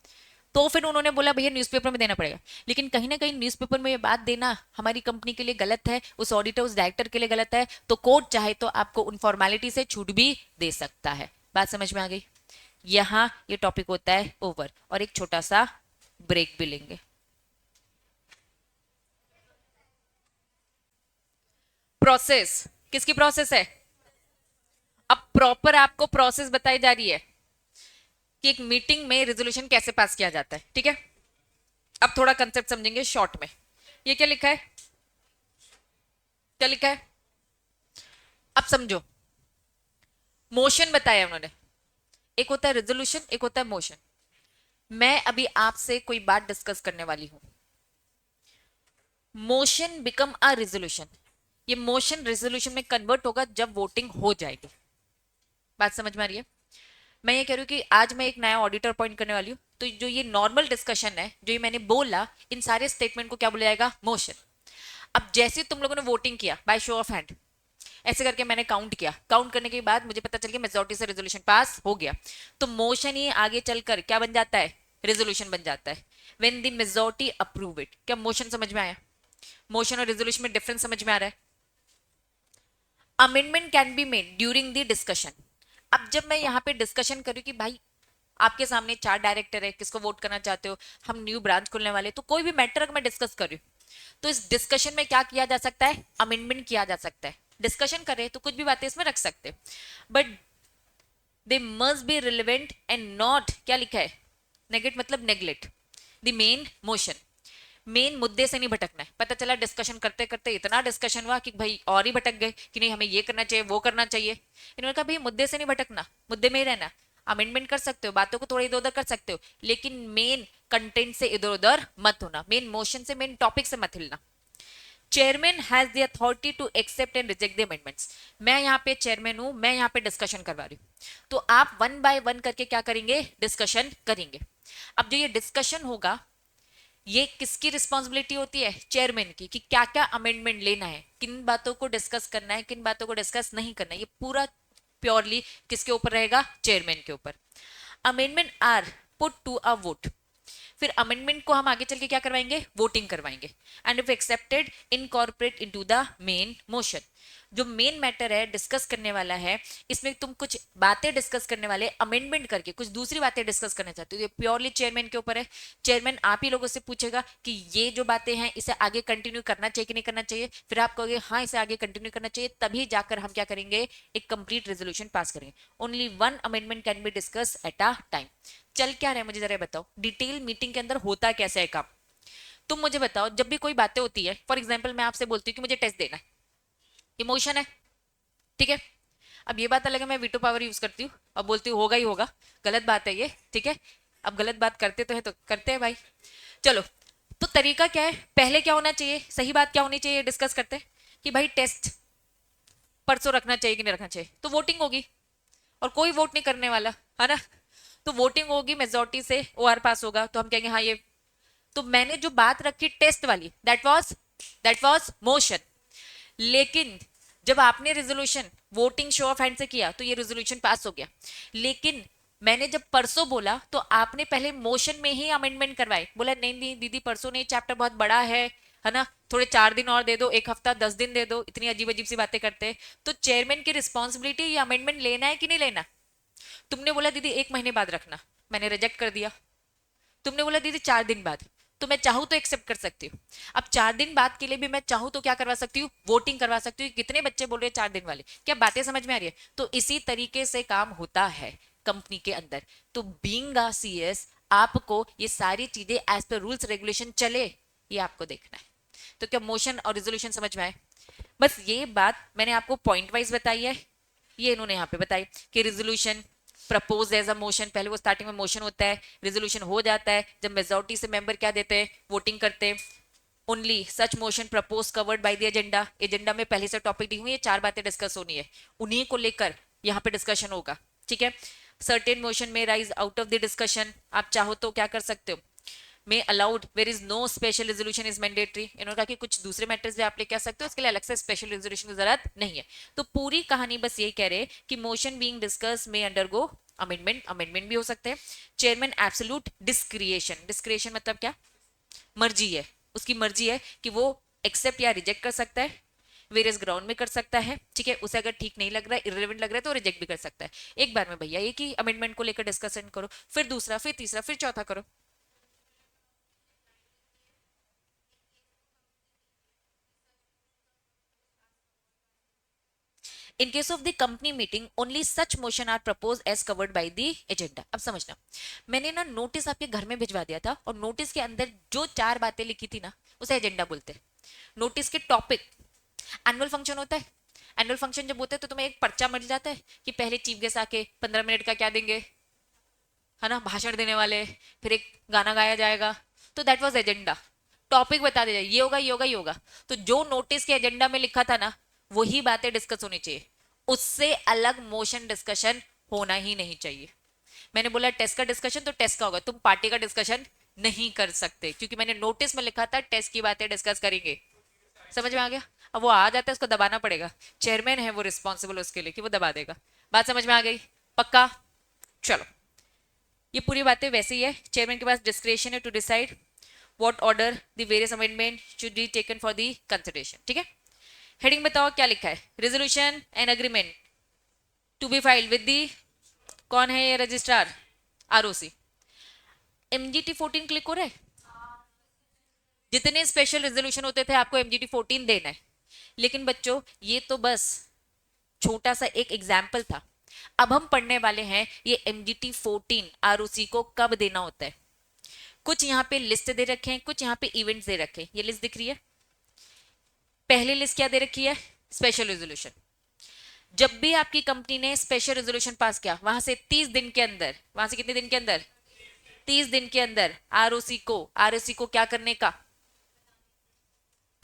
तो फिर उन्होंने बोला भैया न्यूज़पेपर में देना पड़ेगा। लेकिन कहीं ना कहीं न्यूज़पेपर में ये बात देना हमारी कंपनी के लिए गलत है, उस ऑडिटर उस डायरेक्टर के लिए गलत है, तो कोर्ट चाहे तो आपको उन फॉर्मेलिटी से छूट भी दे सकता है। बात समझ में आ गई? यहाँ ये टॉपिक होता है ओवर, और एक छोटा सा ब्रेक भी लेंगे। प्रोसेस किसकी प्रोसेस है? अब प्रॉपर आपको प्रोसेस बताई जा रही है कि एक मीटिंग में रेजोल्यूशन कैसे पास किया जाता है, ठीक है। अब थोड़ा कंसेप्ट समझेंगे शॉर्ट में। ये क्या लिखा है? क्या लिखा है? अब समझो। मोशन बताया उन्होंने, एक होता है रेजोल्यूशन, एक होता है मोशन। मैं अभी आपसे कोई बात डिस्कस करने वाली हूं, मोशन बिकम अ रेजोल्यूशन। ये मोशन रेजोल्यूशन में कन्वर्ट होगा जब वोटिंग हो जाएगी। बात समझ में आ रही है? मैं ये कह रही हूँ कि आज मैं एक नया ऑडिटर अपॉइंट करने वाली हूँ, तो जो ये नॉर्मल डिस्कशन है, जो ये मैंने बोला, इन सारे स्टेटमेंट को क्या बोला जाएगा? मोशन। अब जैसे तुम लोगों ने वोटिंग किया बाय शो ऑफ हैंड, ऐसे करके मैंने काउंट किया, काउंट करने के बाद मुझे पता चल गया मेजोरिटी से रेजोल्यूशन पास हो गया, तो मोशन ही आगे चलकर क्या बन जाता है? रेजोल्यूशन बन जाता है। When the majority approve it. क्या मोशन समझ में आया? मोशन और रेजोल्यूशन में डिफरेंस समझ में आ रहा है? Amendment can be made during the discussion. अब जब मैं यहाँ पे डिस्कशन करूँ कि भाई आपके सामने 4 डायरेक्टर है, किसको वोट करना चाहते हो, हम न्यू ब्रांच खोलने वाले, तो कोई भी मैटर अगर मैं डिस्कस कर रही हूँ, तो इस डिस्कशन में क्या किया जा सकता है? अमेंडमेंट किया जा सकता है। डिस्कशन कर रहे हैं तो कुछ भी बातें इसमें रख सकते हैं, but they must be relevant and not, क्या लिखा है? नेगेट मतलब neglect the main motion. Main मुद्दे से नहीं भटकना है। पता चला डिस्कशन करते करते इतना डिस्कशन हुआ कि भाई और ही भटक गए कि नहीं हमें ये करना चाहिए वो करना चाहिए। इन्होंने कहा भाई मुद्दे से नहीं भटकना, मुद्दे में ही रहना। अमेंडमेंट कर सकते हो, बातों को थोड़ा इधर उधर कर सकते हो, लेकिन मेन कंटेंट से इधर उधर मत होना, मेन मोशन से मेन टॉपिक से मत हिलना। Chairman has the authority to accept and reject the amendments. मैं यहाँ पे चेयरमैन हूं, मैं यहाँ पे डिस्कशन करवा रही हूँ, तो आप 1 बाय 1 करके क्या करेंगे? डिस्कशन करेंगे। अब जो ये डिस्कशन होगा, ये किसकी रिस्पॉन्सिबिलिटी होती है? चेयरमैन की, कि क्या क्या अमेंडमेंट लेना है, किन बातों को डिस्कस करना है, किन बातों को डिस्कस नहीं करना है। ये पूरा प्योरली किसके ऊपर रहेगा? चेयरमैन के ऊपर। Amendment are put to a vote. फिर अमेंडमेंट को हम आगे चल के क्या करवाएंगे, वोटिंग करवाएंगे, and if accepted incorporate into the main motion. जो मेन मैटर है डिस्कस करने वाला है, इसमें तुम कुछ बातें डिस्कस करने वाले, अमेंडमेंट करके कुछ दूसरी बातें डिस्कस करना चाहते हो, ये प्योरली चेयरमैन के ऊपर है। चेयरमैन आप ही लोगों से पूछेगा कि ये जो बातें हैं इसे आगे कंटिन्यू करना चाहिए कि नहीं करना चाहिए, फिर आप कहोगे हाँ इसे आगे कंटिन्यू करना चाहिए, तभी जाकर हम क्या करेंगे, एक कंप्लीट रेजोल्यूशन पास करेंगे। Only one amendment can be discuss at a time. चल क्या रहे मुझे जरा बताओ, डिटेल मीटिंग के अंदर होता कैसे है काम। तुम मुझे बताओ, जब भी कोई बातें होती है, फॉर एग्जाम्पल मैं आपसे बोलती हूँ कि मुझे टेस्ट देना है, इमोशन है, ठीक है। अब ये बात अलग है मैं वीटो पावर यूज करती हूँ और बोलती हूँ होगा ही होगा, गलत बात है ये, ठीक है। अब गलत बात करते तो है तो करते हैं भाई। चलो, तो तरीका क्या है, पहले क्या होना चाहिए, सही बात क्या होनी चाहिए, डिस्कस करते हैं कि भाई टेस्ट परसों रखना चाहिए कि नहीं रखना चाहिए, तो वोटिंग होगी और कोई वोट नहीं करने वाला है ना, तो वोटिंग होगी, मेजोरिटी से ओआर पास होगा, तो हम कहेंगे हाँ ये। तो मैंने जो बात रखी टेस्ट वाली, दैट वाज मोशन। लेकिन जब आपने resolution voting show off hand से किया तो ये रेजोल्यूशन पास हो गया। लेकिन मैंने जब परसों बोला तो आपने पहले मोशन में ही अमेंडमेंट करवाए, बोला नहीं नहीं दीदी परसों नहीं, चैप्टर बहुत बड़ा है ना, थोड़े 4 दिन और दे दो, एक हफ्ता 10 दिन दे दो, इतनी अजीब अजीब सी बातें करते हैं। तो चेयरमैन की रिस्पॉन्सिबिलिटी ये अमेंडमेंट लेना है कि नहीं लेना। तुमने बोला दीदी 1 महीने बाद रखना, मैंने रिजेक्ट कर दिया। तुमने बोला दीदी 4 दिन बाद, तो मैं चाहूं तो एक्सेप्ट कर सकती हूँ। अब 4 दिन बाद के लिए भी मैं चाहूं तो क्या करवा सकती हूँ, वोटिंग करवा सकती हूँ। कितने बच्चे बोल रहे हैं 4 दिन वाले, क्या बातें समझ में आ रही है। तो इसी तरीके से काम होता है कंपनी के अंदर। तो बीइंग अ सीएस आपको ये सारी चीजें एज पर रूल्स रेगुलेशन चले, ये आपको देखना है। तो क्या मोशन और रिजोल्यूशन समझ में आए। बस ये बात मैंने आपको पॉइंट वाइज बताई है, ये इन्होंने यहाँ पे बताई कि resolution propose as a motion, पहले वो स्टार्टिंग में मोशन होता है, रेजोल्यूशन हो जाता है जब मेजोरिटी से मेंबर क्या देते हैं, वोटिंग करते हैं। Only such motion propose covered by the agenda, agenda में पहले से टॉपिक दी हुई है, 4 बातें डिस्कस होनी है, उन्हीं को लेकर यहाँ पे डिस्कशन होगा, ठीक है। सर्टेन मोशन में rise out of the discussion, आप चाहो तो क्या कर सकते हो, में allowed where is no special resolution is mandatory. इन्होंने कहा कि कुछ दूसरे मैटर्स भी आप लेके आ सकते हो, उसके लिए अलग से स्पेशल रेजोल्यूशन की जरूरत नहीं है। तो पूरी कहानी बस ये कह रहे कि मोशन बीइंग डिस्कस में अंडरगो अमेंडमेंट, अमेंडमेंट भी हो सकते हैं। चेयरमैन एब्सोल्यूट डिस्क्रिएशन, डिस्क्रिएशन मतलब क्या, मर्जी है, उसकी मर्जी है कि वो एक्सेप्ट या रिजेक्ट कर सकता है, वेरियस ग्राउंड में कर सकता है, ठीक है। उसे अगर ठीक नहीं लग रहा है, इरेलेवेंट लग रहा है तो रिजेक्ट भी कर सकता है। एक बार में भैया एक ही अमेंडमेंट को लेकर डिस्कशन करो, फिर दूसरा, फिर तीसरा, फिर चौथा करो। In case of the company meeting, only such motion are proposed as covered by the agenda। अब समझना, मैंने ना नोटिस आपके घर में भिजवा दिया था और नोटिस के अंदर जो 4 बातें लिखी थी ना उसे एजेंडा बोलते हैं। नोटिस के टॉपिक, एनुअल फंक्शन होता है, एनुअल फंक्शन जब होता है तो तुम्हें एक पर्चा मिल जाता है कि पहले चीफ गेस्ट आके 15 मिनट का क्या देंगे, है ना, भाषण देने वाले, फिर एक गाना गाया जाएगा, तो दैट वाज एजेंडा। टॉपिक बता दिया ये होगा ये होगा ये होगा, तो जो नोटिस के एजेंडा में लिखा था ना वही बातें डिस्कस होनी चाहिए, उससे अलग मोशन डिस्कशन होना ही नहीं चाहिए। मैंने बोला टेस्ट का डिस्कशन तो टेस्ट का होगा, तुम पार्टी का डिस्कशन नहीं कर सकते, क्योंकि मैंने नोटिस में लिखा था टेस्ट की बातें डिस्कस करेंगे। समझ में आ गया। अब वो आ जाता है उसको दबाना पड़ेगा, चेयरमैन है वो रिस्पॉन्सिबल उसके लिए कि वो दबा देगा। बात समझ में आ गई, पक्का। चलो, ये पूरी बातें वैसे ही है, चेयरमैन के पास डिस्क्रिप्शन है to decide what order the various amendment should be taken for the consideration, ठीक है। हेडिंग बताओ क्या लिखा है, resolution and agreement to be filed with the, कौन है ये रजिस्ट्रार, आरओसी। एमजीटी 14 क्लिक हो रहा है, जितने स्पेशल रेजोल्यूशन होते थे आपको एमजीटी 14 देना है। लेकिन बच्चों ये तो बस छोटा सा एक एग्जाम्पल था, अब हम पढ़ने वाले हैं ये एमजीटी 14 आरओसी को कब देना होता है। कुछ यहाँ पे लिस्ट दे रखे हैं, कुछ यहाँ पे इवेंट्स दे रखे हैं, ये लिस्ट दिख रही है। पहली लिस्ट क्या दे रखी है, स्पेशल रेजोल्यूशन। जब भी आपकी कंपनी ने स्पेशल रेजोल्यूशन पास किया वहां से 30 दिन के अंदर, वहां से कितने दिन के अंदर, 30 दिन के अंदर आरओसी को क्या करने का,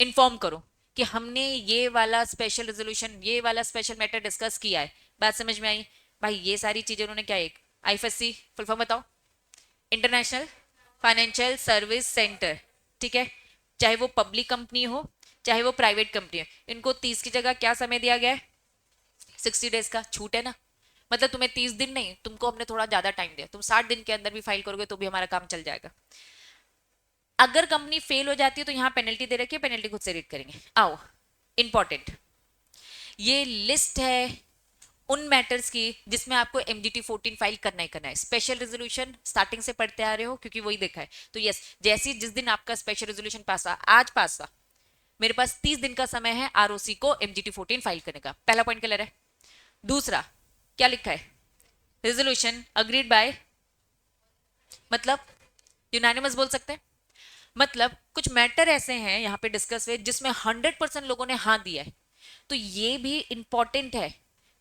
इन्फॉर्म करो कि हमने ये वाला स्पेशल रेजोल्यूशन, ये वाला स्पेशल मैटर डिस्कस किया है। बात समझ में आई भाई, ये सारी चीजें उन्होंने क्या, एक आईएफएससी फुल फॉर्म बताओ, इंटरनेशनल फाइनेंशियल सर्विस सेंटर, ठीक है। चाहे वो पब्लिक कंपनी हो चाहे वो प्राइवेट कंपनी हो, इनको 30 की जगह क्या समय दिया गया है, 60 डेज का छूट है ना। मतलब तुम्हें 30 दिन नहीं, तुमको हमने थोड़ा ज्यादा टाइम दिया, तुम 60 दिन के अंदर भी फाइल करोगे तो भी हमारा काम चल जाएगा। अगर कंपनी फेल हो जाती है तो यहाँ पेनल्टी दे रखी है, पेनल्टी खुद से रीड करेंगे। आओ, इंपॉर्टेंट, ये लिस्ट है उन मैटर्स की जिसमें आपको MGT 14 फाइल करना ही करना है। स्पेशल रेजोल्यूशन स्टार्टिंग से पढ़ते आ रहे हो क्योंकि वही देखा है, तो यस, जैसे जिस दिन आपका स्पेशल रेजोल्यूशन पास हुआ, आज पास हुआ, मेरे पास 30 दिन का समय है ROC को MGT 14 फाइल करने का। पहला पॉइंट क्लियर है। दूसरा क्या लिखा है, रेजोल्यूशन अग्रीड बाय, मतलब यूनानिमस बोल सकते हैं। मतलब कुछ मैटर ऐसे हैं यहाँ पे डिस्कस हुए जिसमें 100% लोगों ने हाँ दिया है, तो ये भी इंपॉर्टेंट है।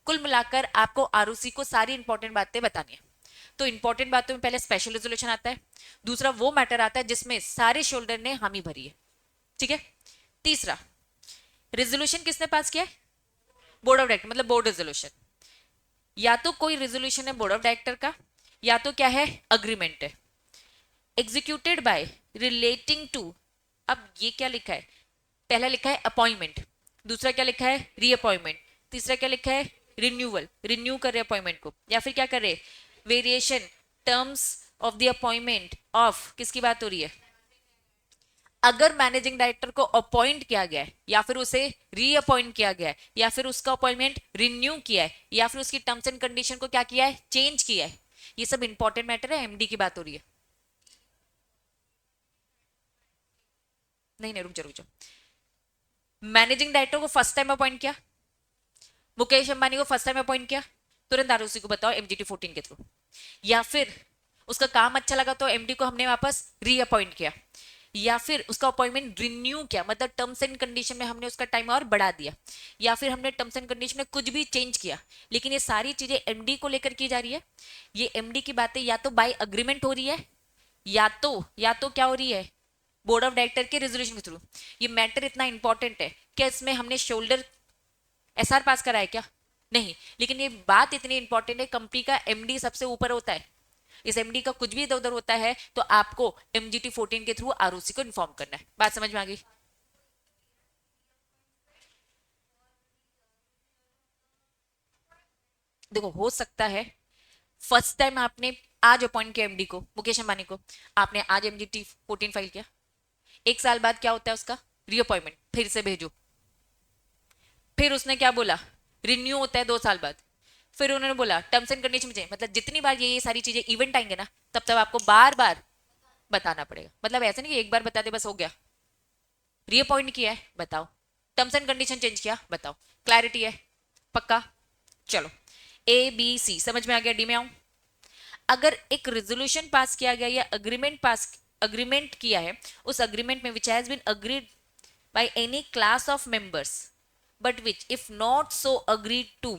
कुल मिलाकर आपको आरओसी को सारी इंपॉर्टेंट बातें बतानी है। तो इंपॉर्टेंट बातों में पहले स्पेशल रेजोल्यूशन आता है, दूसरा वो मैटर आता है जिसमें सारे शोल्डर ने हामी भरी है, ठीक है। तीसरा, रेजोल्यूशन किसने पास किया है, बोर्ड ऑफ डायरेक्टर, मतलब बोर्ड रेजोल्यूशन। या तो कोई रेजोल्यूशन है बोर्ड ऑफ डायरेक्टर का, या तो क्या है, अग्रीमेंट है। एग्जीक्यूटेड बाय, रिलेटिंग टू, अब ये क्या लिखा है, पहला लिखा है अपॉइंटमेंट, दूसरा क्या लिखा है, रीअपॉइंटमेंट, तीसरा क्या लिखा है, रिन्यूअल, रिन्यू कर रहे अपॉइंटमेंट को, या फिर क्या कर रहे, variation terms of the appointment of, किसकी बात हो रही है, अगर मैनेजिंग डायरेक्टर को अपॉइंट किया गया है, या फिर उसे रीअपॉइंट किया गया है, या फिर उसका अपॉइंटमेंट रिन्यू किया है, या फिर उसकी टर्म्स एंड कंडीशन को क्या किया है, चेंज किया है, ये सब इंपॉर्टेंट मैटर है, MD की बात हो रही है। नहीं नहीं, रुक जाओ रुक जाओ। मैनेजिंग डायरेक्टर को फर्स्ट टाइम अपॉइंट किया, मुकेश अंबानी को फर्स्ट टाइम अपॉइंट किया, तुरंत आरओसी को बताओ MGT 14 के थ्रू। या फिर उसका काम अच्छा लगा तो MD को हमने वापस रीअपॉइंट किया, या फिर उसका अपॉइंटमेंट रिन्यू किया, मतलब टर्म्स एंड कंडीशन में हमने उसका टाइम और बढ़ा दिया, या फिर हमने टर्म्स एंड कंडीशन में कुछ भी चेंज किया। लेकिन ये सारी चीजें MD को लेकर की जा रही है। ये MD की बातें या तो बाय अग्रीमेंट हो रही है, या तो क्या हो रही है, बोर्ड ऑफ डायरेक्टर के रेजोल्यूशन के थ्रू। ये मैटर इतना इंपॉर्टेंट है कि इसमें हमने शोल्डर SR पास करा है क्या, नहीं, लेकिन ये बात इतनी इंपॉर्टेंट है, कंपनी का MD सबसे ऊपर होता है, इस MD का कुछ भी इधर उधर होता है तो आपको MGT 14 के थ्रू ROC को इन्फॉर्म करना है। बात समझ में आ गई। देखो, हो सकता है फर्स्ट टाइम आपने आज अपॉइंट किया MD को, मुकेश अंबानी को, आपने आज MGT 14 फाइल किया, एक साल बाद क्या होता है उसका, रीअपॉइंटमेंट, फिर से भेजो, फिर उसने क्या बोला, रिन्यू होता है 2 साल बाद, फिर उन्होंने बोला टर्म्स एंड कंडीशन में, मतलब जितनी बार ये सारी चीजें इवेंट आएंगे ना, तब तब आपको बार बार बताना पड़ेगा। मतलब ऐसे नहीं कि एक बार बता दे बस हो गया, रीअपॉइंट किया है बताओ, टर्म्स एंड कंडीशन चेंज किया बताओ, क्लैरिटी है, पक्का। चलो, ABC समझ में आ गया, डी में आऊं। अगर एक रेजोल्यूशन पास किया गया या अग्रीमेंट किया है, उस अग्रीमेंट में which has been agreed by any class of members but which if not so agreed to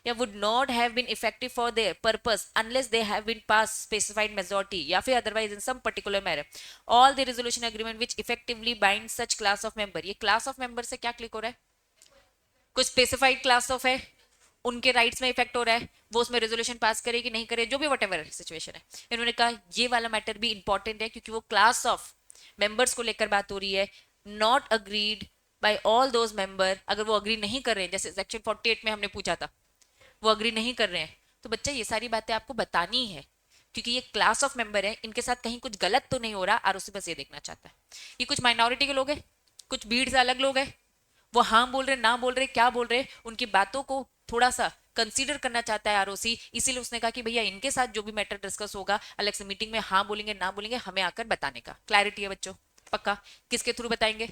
या would not have been effective for their purpose unless they have been passed specified majority या फिर otherwise in some particular manner all the resolution agreement which effectively bind such class of member। ये class of member से क्या click हो रहा है, कुछ specified class of है, उनके राइट्स में इफेक्ट हो रहा है, वो उसमें रेजोल्यूशन पास करे कि नहीं करे, जो भी वट एवर सिचुएशन है। इन्होंने कहा ये वाला मैटर भी इंपॉर्टेंट है क्योंकि वो क्लास ऑफ मेंबर्स को लेकर बात हो रही है, not agreed by all those member. अगर वो अग्री नहीं कर रहे हैं, जैसे सेक्शन 48 में हमने पूछा था, वो अग्री नहीं कर रहे हैं, तो बच्चा ये सारी बातें आपको बतानी है क्योंकि ये क्लास ऑफ मेंबर है, इनके साथ कहीं कुछ गलत तो नहीं हो रहा, आरओसी बस ये देखना चाहता है। ये कुछ माइनॉरिटी के लोग हैं, कुछ भीड़ से अलग लोग हैं, वो हाँ बोल रहे ना बोल रहे क्या बोल रहे, उनकी बातों को थोड़ा सा कंसीडर करना चाहता है आरओसी, इसीलिए उसने कहा कि भैया इनके साथ जो भी मैटर डिस्कस होगा अलग से मीटिंग में हाँ बोलेंगे ना बोलेंगे हमें आकर बताने का। क्लैरिटी है बच्चों, पक्का। किसके थ्रू बताएंगे,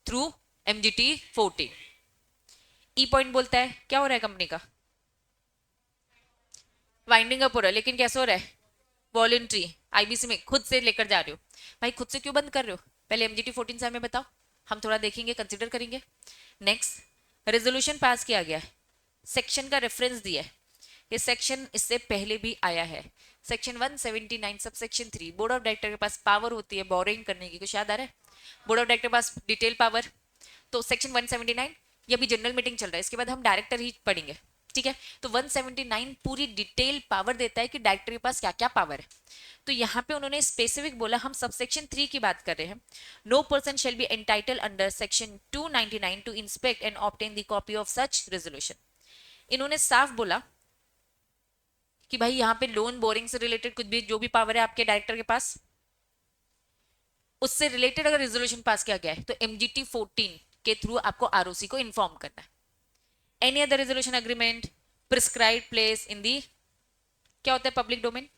थ्रू MGT 14। ई पॉइंट बोलता है क्या हो रहा है कंपनी का, वाइंडिंग अप हो रहा है, लेकिन कैसे हो रहा है, वॉलंटरी, IBC में खुद से लेकर जा रहे हो। भाई खुद से क्यों बंद कर रहे हो, पहले MGT 14 से हमें बताओ, हम थोड़ा देखेंगे कंसिडर करेंगे। नेक्स्ट, रेजोल्यूशन पास किया गया है, सेक्शन का रेफरेंस दिया है, ये सेक्शन इससे पहले भी आया है, section 179 sub section 3। Board of director के पास पावर होती है बोरिंग करने की, कुछ याद आ रहा है, बोर्ड ऑफ डायरेक्टर के पास डिटेल पावर। तो सेक्शन 179, ये अभी जनरल मीटिंग चल रहा है, इसके बाद हम डायरेक्टर ही पढ़ेंगे, ठीक है। तो 179 पूरी डिटेल पावर देता है कि डायरेक्टर के पास क्या क्या पावर है। तो यहाँ पे उन्होंने स्पेसिफिक बोला, हम सबसेक्शन 3 की बात कर रहे हैं, no person shall be entitle under section 299 to inspect and obtain the copy of such resolution. इन्होंने साफ बोला कि भाई यहाँ पे लोन बोरिंग से रिलेटेड कुछ भी जो भी पावर है आपके डायरेक्टर के पास, उससे रिलेटेड अगर रेजोल्यूशन पास किया गया है तो एमजीटी 14 के थ्रू आपको आरओसी को इन्फॉर्म करना है। Any other resolution agreement prescribe place in the, क्या होता है पब्लिक डोमेन।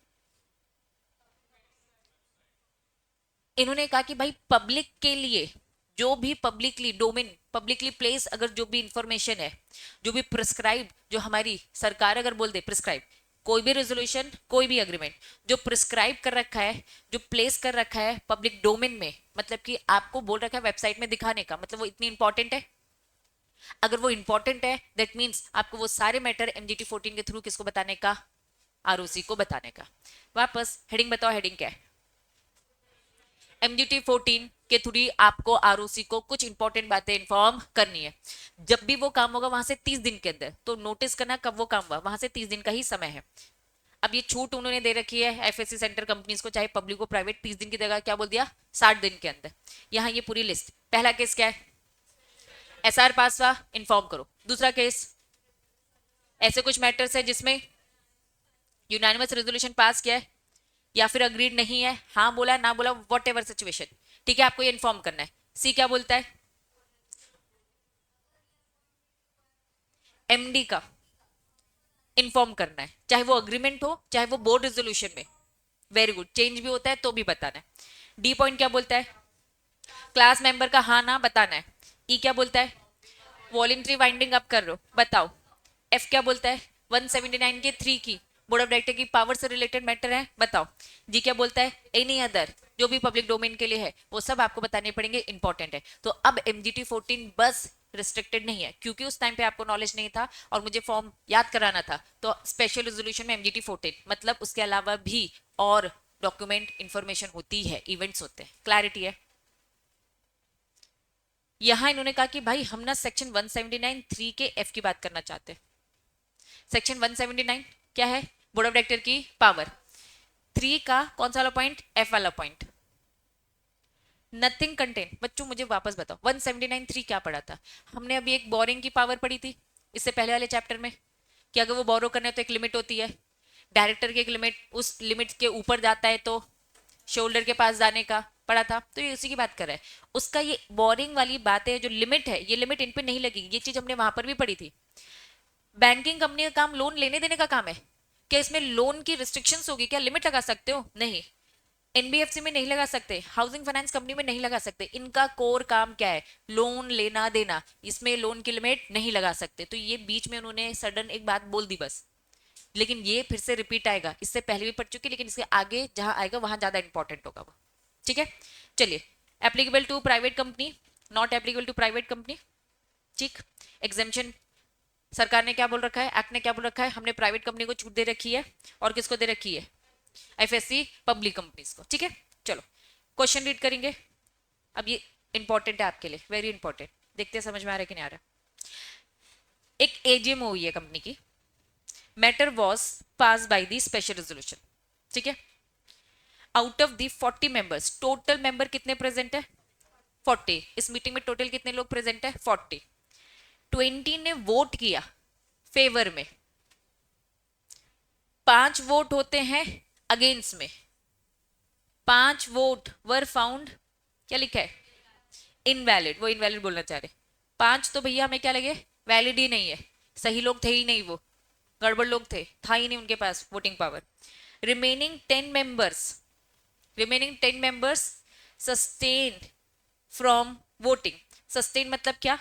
इन्होंने कहा कि भाई पब्लिक के लिए जो भी पब्लिकली डोमेन पब्लिकली प्लेस अगर जो भी इंफॉर्मेशन है, जो भी प्रिस्क्राइब, जो हमारी सरकार अगर बोल दे प्रिस्क्राइब, कोई भी रेजोल्यूशन कोई भी अग्रीमेंट जो प्रिस्क्राइब कर रखा है, जो प्लेस कर रखा है पब्लिक डोमेन में, मतलब कि आपको बोल रखा है वेबसाइट में दिखाने का, मतलब वो इतनी इंपॉर्टेंट है। अगर वो इंपॉर्टेंट है दैट मीन्स आपको वो सारे मैटर एमजीटी 14 के थ्रू किसको बताने का, आरओसी को बताने का। वापस हेडिंग बताओ, हेडिंग क्या है। एमजीटी 14 के थ्रू आपको आरओसी को कुछ इंपॉर्टेंट बातें इन्फॉर्म करनी है। जब भी वो काम होगा वहां से 30 दिन के अंदर, तो नोटिस करना कब वो काम हुआ, वहां से 30 दिन का ही समय है। अब ये छूट उन्होंने दे रखी है एफएससी सेंटर कंपनीज को, चाहे पब्लिक को प्राइवेट, 30 दिन की जगह क्या बोल दिया 60 दिन के अंदर। यहाँ ये पूरी लिस्ट, पहला केस क्या है, एसआर पास हुआ इन्फॉर्म करो। दूसरा केस, ऐसे कुछ मैटर्स है जिसमें यूनानिमस रेजोल्यूशन पास किया है या फिर अग्रीड नहीं है, हाँ बोला ना बोला वॉट एवर सिचुएशन, ठीक है, आपको ये इन्फॉर्म करना है। सी क्या बोलता है, एमडी का इन्फॉर्म करना है, चाहे वो अग्रीमेंट हो चाहे वो बोर्ड रेजोल्यूशन में, वेरी गुड, चेंज भी होता है तो भी बताना है। डी पॉइंट क्या बोलता है, क्लास मेंबर का हाँ ना बताना है। ई क्या बोलता है, वॉलेंट्री वाइंडिंग अप कर रहे हो बताओ। एफ क्या बोलता है, 179 के 3 की बोर्ड ऑफ डायरेक्टर की पावर से रिलेटेड मैटर है बताओ। जी क्या बोलता है, एनी अदर जो भी पब्लिक डोमेन के लिए है वो सब आपको बताने पड़ेंगे, इंपॉर्टेंट है। तो अब एमजीटी 14 बस रिस्ट्रिक्टेड नहीं है, क्योंकि उस टाइम पे आपको नॉलेज नहीं था और मुझे फॉर्म याद कराना था, तो स्पेशल रेजोल्यूशन में एमजीटी 14 मतलब उसके अलावा भी और डॉक्यूमेंट इंफॉर्मेशन होती है, इवेंट्स होते हैं। क्लैरिटी है। यहां इन्होंने कहा कि भाई हम ना सेक्शन 179(3) के एफ की बात करना चाहते हैं। सेक्शन 179 क्या है, बोर्ड ऑफ डायरेक्टर की पावर। 3 का कौन सा वाला पॉइंट, एफ वाला पॉइंट, नथिंग कंटेन। बच्चों मुझे वापस बताओ 179(3) क्या पढ़ा था हमने, अभी एक बोरिंग की पावर पढ़ी थी इससे पहले वाले चैप्टर में, कि अगर वो बोरो करने तो एक लिमिट होती है, डायरेक्टर की एक लिमिट, उस लिमिट के ऊपर जाता है तो शोल्डर के पास जाने का पढ़ा था, तो ये उसी की बात कर रहा है। उसका ये बोरिंग वाली बात है, जो लिमिट है, ये लिमिट इन पे नहीं लगेगी, ये चीज हमने वहां पर भी पढ़ी थी। बैंकिंग कंपनी का काम लोन लेने देने का काम है, क्या इसमें लोन की रिस्ट्रिक्शंस होगी, क्या लिमिट लगा सकते हो, नहीं। एनबीएफसी में नहीं लगा सकते, हाउसिंग फाइनेंस कंपनी में नहीं लगा सकते, इनका कोर काम क्या है, लोन लेना देना, इसमें लोन की लिमिट नहीं लगा सकते। तो ये बीच में उन्होंने सडन एक बात बोल दी बस, लेकिन ये फिर से रिपीट आएगा, इससे पहले भी पढ़ चुकी, लेकिन इसके आगे जहां आएगा वहां ज्यादा इंपॉर्टेंट होगा वो, ठीक है। चलिए, applicable to private company, not applicable to private company, ठीक। एग्जेम्पशन सरकार ने क्या बोल रखा है, एक्ट ने क्या बोल रखा है, हमने प्राइवेट कंपनी को छूट दे रखी है, और किसको दे रखी है, एफएससी पब्लिक कंपनीज को, ठीक है। चलो क्वेश्चन रीड करेंगे, अब ये इंपॉर्टेंट है आपके लिए, वेरी इंपॉर्टेंट, देखते हैं समझ में आ रहा है कि नहीं आ रहा। एक एजीएम हुई है कंपनी की, matter was pass by the special resolution, ठीक है। Out of the 40 members, total member कितने प्रेजेंट है, 40। इस मीटिंग में टोटल कितने लोग प्रेजेंट है, 40। 20 ने वोट किया फेवर में, 5 वोट होते हैं अगेंस्ट में, 5 वोट वर फाउंड, क्या लिखा है, इनवैलिड, वो इनवैलिड बोलना चाह रहे। 5 तो भैया हमें क्या लगे, वैलिड ही नहीं है, सही लोग थे ही नहीं, वो गड़बड़ लोग थे, था ही नहीं उनके पास voting power. Remaining 10 members, remaining 10 members sustain from voting. Sustain मतलब क्या,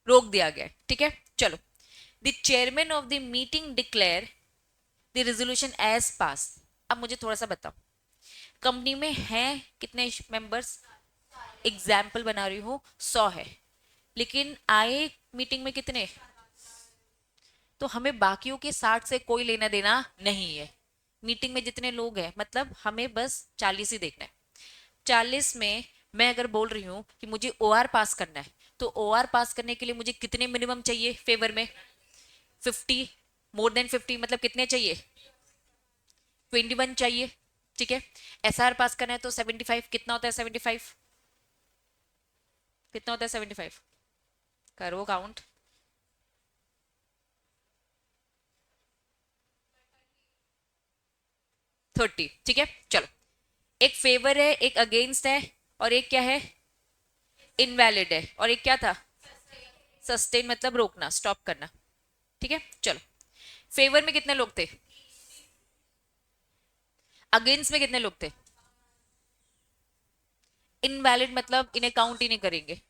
रोक दिया गया, ठीक है। चलो, the chairman of the meeting declare the resolution as pass. अब मुझे थोड़ा सा बताओ, कंपनी में है कितने मेंबर्स, एग्जाम्पल बना रही हूँ 100 है, लेकिन आए मीटिंग में कितने, तो हमें बाकियों के 60 से कोई लेना देना नहीं है। मीटिंग में जितने लोग हैं मतलब हमें बस 40 ही देखना है। 40 में मैं अगर बोल रही हूँ कि मुझे ओआर पास करना है, तो ओआर पास करने के लिए मुझे कितने मिनिमम चाहिए फेवर में, 50, मोर देन 50 मतलब कितने चाहिए, 21 चाहिए, ठीक है। एसआर पास करना है तो 75, कितना होता है 75, कितना होता है 75, करो काउंट, 30, ठीक है। चलो, एक फेवर है, एक अगेंस्ट है, और एक क्या है, इनवैलिड है, और एक क्या था, सस्टेन मतलब रोकना, स्टॉप करना। ठीक है चलो, फेवर में कितने लोग थे, अगेंस्ट में कितने लोग थे, इनवैलिड मतलब इन्हें काउंट ही नहीं करेंगे,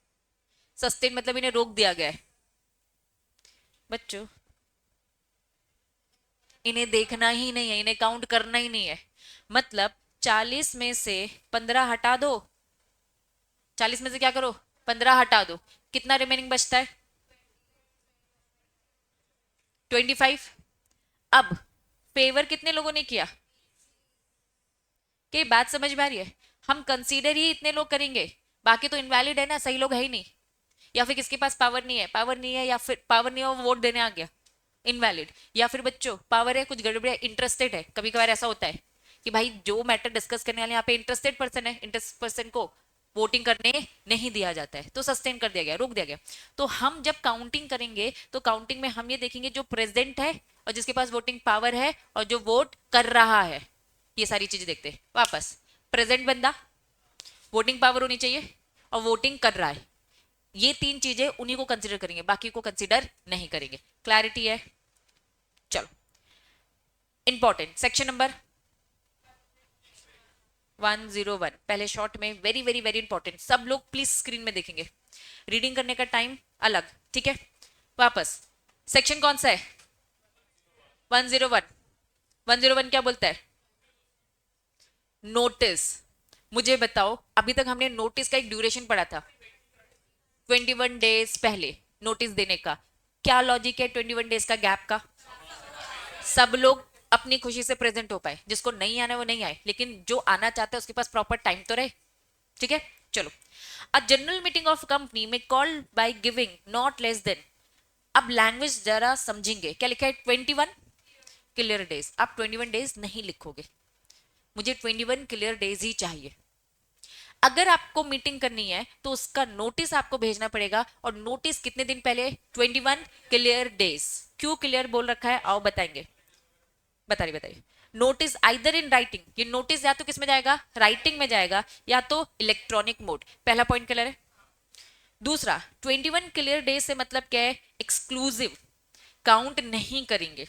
सस्टेन मतलब इन्हें रोक दिया गया है। बच्चों इन्हें देखना ही नहीं है, इन्हें काउंट करना ही नहीं है। मतलब 40 में से 15 हटा दो, 40 में से क्या करो, 15 हटा दो, कितना रिमेनिंग बचता है, 25। अब फेवर कितने लोगों ने किया, कि बात समझ में आ रही है, हम कंसीडर ही इतने लोग करेंगे, बाकी तो इनवैलिड है ना, सही लोग है ही नहीं, या फिर किसके पास पावर नहीं है, पावर नहीं है, या फिर पावर नहीं है वो वोट देने आ गया, इनवैलिड। या फिर बच्चों पावर है, कुछ गड़बड़ है, इंटरेस्टेड है, कभी कभार ऐसा होता है कि भाई जो मैटर डिस्कस करने वाले यहाँ पे इंटरेस्टेड पर्सन है, इंटरेस्ट पर्सन को वोटिंग करने नहीं दिया जाता है, तो सस्टेन कर दिया गया, रोक दिया गया। तो हम जब काउंटिंग करेंगे तो काउंटिंग में हम ये देखेंगे जो प्रेजेंट है और जिसके पास वोटिंग पावर है और जो वोट कर रहा है, ये सारी चीजें देखते हैं। वापस, प्रेजेंट बंदा, वोटिंग पावर होनी चाहिए, और वोटिंग कर रहा है, ये तीन चीजें उन्हीं को कंसिडर करेंगे, बाकी को कंसिडर नहीं करेंगे। क्लैरिटी है? चलो, इंपॉर्टेंट सेक्शन नंबर 101, पहले शॉर्ट में, वेरी वेरी वेरी इंपॉर्टेंट, सब लोग प्लीज स्क्रीन में देखेंगे, रीडिंग करने का टाइम अलग, ठीक है। वापस, सेक्शन कौन सा है, 101। 101 क्या बोलता है, नोटिस। मुझे बताओ, अभी तक हमने नोटिस का एक ड्यूरेशन पढ़ा था, 21 डेज पहले नोटिस देने का। क्या लॉजिक है 21 डेज का गैप का, सब लोग अपनी खुशी से प्रेजेंट हो पाए, जिसको नहीं आना वो नहीं आए, लेकिन जो आना चाहता है उसके पास प्रॉपर टाइम तो रहे। ठीक है चलो, a general meeting of company में call by giving not less than, अब लैंग्वेज जरा समझेंगे, क्या लिखा है, 21 क्लियर डेज। आप 21 डेज नहीं लिखोगे, मुझे 21 क्लियर डेज ही चाहिए। अगर आपको मीटिंग करनी है तो उसका नोटिस आपको भेजना पड़ेगा, और नोटिस कितने दिन पहले, 21 क्लियर डेज। क्यों क्लियर बोल रखा है, आओ बताएंगे, बताइए बताइए। नोटिस आइदर इन राइटिंग, ये नोटिस या तो किस में जाएगा, राइटिंग में जाएगा, या तो इलेक्ट्रॉनिक मोड। पहला पॉइंट क्लियर है। दूसरा, 21 क्लियर डेज से मतलब क्या है, एक्सक्लूसिव, काउंट नहीं करेंगे।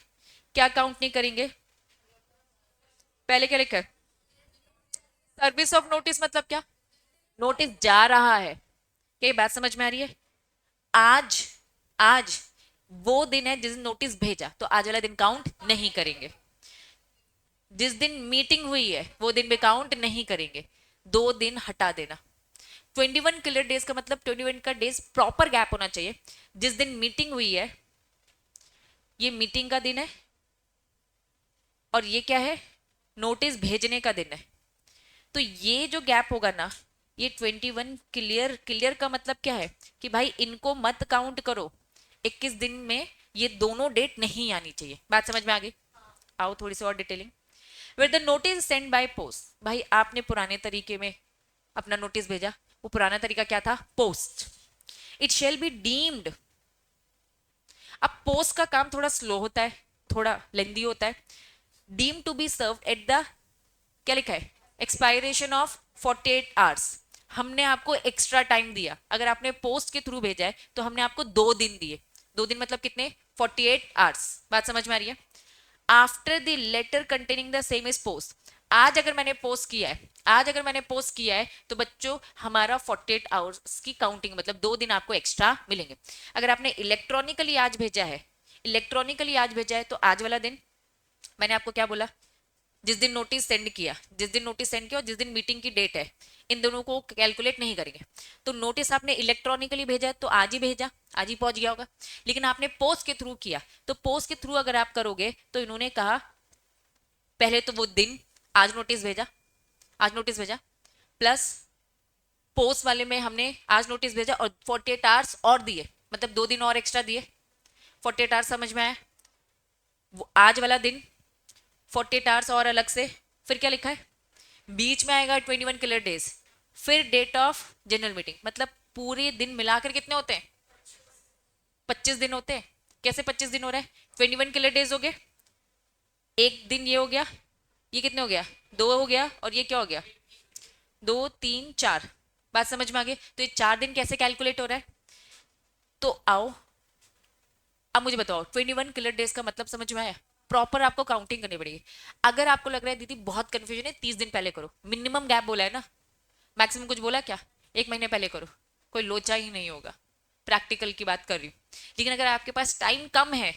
क्या काउंट नहीं करेंगे, पहले क्या लिखा है, सर्विस ऑफ नोटिस मतलब क्या, नोटिस जा रहा है, क्या बात समझ में आ रही है। आज, आज वो दिन है जिस दिन नोटिस भेजा, तो आज वाला दिन काउंट नहीं करेंगे। जिस दिन मीटिंग हुई है वो दिन भी काउंट नहीं करेंगे, 2 दिन हटा देना। 21 क्लियर डेज का मतलब 21 का डेज प्रॉपर गैप होना चाहिए। जिस दिन मीटिंग हुई है, ये मीटिंग का दिन है, और ये क्या है, नोटिस भेजने का दिन है। तो ये जो गैप होगा ना, ये 21 क्लियर, क्लियर का मतलब क्या है कि भाई इनको मत काउंट करो, 21 दिन में ये दोनों डेट नहीं आनी चाहिए। बात समझ में आ गई? आओ थोड़ी सी और detailing. Where the notice send by post, भाई आपने पुराने तरीके में अपना नोटिस भेजा, वो पुराना तरीका क्या था, post. It shall be deemed, अब पोस्ट का काम थोड़ा स्लो होता है, थोड़ा लेंदी होता है। Deem to be serve at the, क्या लिखा है, एक्सपायरेशन ऑफ 48 आवर्स। हमने आपको एक्स्ट्रा टाइम दिया, अगर आपने पोस्ट के थ्रू भेजा है तो हमने आपको 2 दिन दिए, 2 दिन मतलब कितने, 48 आवर्स। बात समझ में आ रही है। After the letter containing the same is post, आज अगर मैंने पोस्ट किया है, आज अगर मैंने पोस्ट किया है तो बच्चों हमारा 48 आवर्स की काउंटिंग, मतलब 2 दिन आपको एक्स्ट्रा मिलेंगे। अगर आपने इलेक्ट्रॉनिकली आज भेजा है, इलेक्ट्रॉनिकली आज भेजा है, तो आज वाला दिन, मैंने आपको क्या बोला, जिस दिन नोटिस सेंड किया, जिस दिन नोटिस सेंड किया और जिस दिन मीटिंग की डेट है, इन दोनों को कैलकुलेट नहीं करेंगे। तो नोटिस आपने इलेक्ट्रॉनिकली भेजा है तो आज ही भेजा, आज ही पहुंच गया होगा। लेकिन आपने पोस्ट के थ्रू किया, तो पोस्ट के थ्रू अगर आप करोगे तो इन्होंने कहा पहले तो वो दिन, आज नोटिस भेजा, आज नोटिस भेजा, प्लस पोस्ट वाले में हमने आज नोटिस भेजा और 48 आवर्स और दिए, मतलब 2 दिन और एक्स्ट्रा दिए। 48 आवर्स समझ में आया, वो आज वाला दिन 48 आवर्स और अलग से, फिर क्या लिखा है, बीच में आएगा 21 क्लियर डेज, फिर डेट ऑफ जनरल मीटिंग, मतलब पूरे दिन मिलाकर कितने होते हैं, 25 दिन होते हैं। कैसे 25 दिन हो रहा है, 21 क्लियर डेज हो गए, एक दिन ये हो गया, ये कितने हो गया, 2 हो गया, और ये क्या हो गया, 2 3 4, बात समझ में आ गई? तो ये 4 दिन कैसे कैलकुलेट हो रहा है? तो आओ अब मुझे बताओ 21 किलर डेज का मतलब समझ में आया? प्रॉपर आपको काउंटिंग करनी पड़ेगी। अगर आपको लग रहा है दीदी बहुत कंफ्यूजन है, 30 दिन पहले करो। मिनिमम गैप बोला है ना, मैक्सिमम कुछ बोला क्या? 1 महीने पहले करो, कोई लोचा ही नहीं होगा। प्रैक्टिकल की बात कर रही हूँ। लेकिन अगर आपके पास टाइम कम है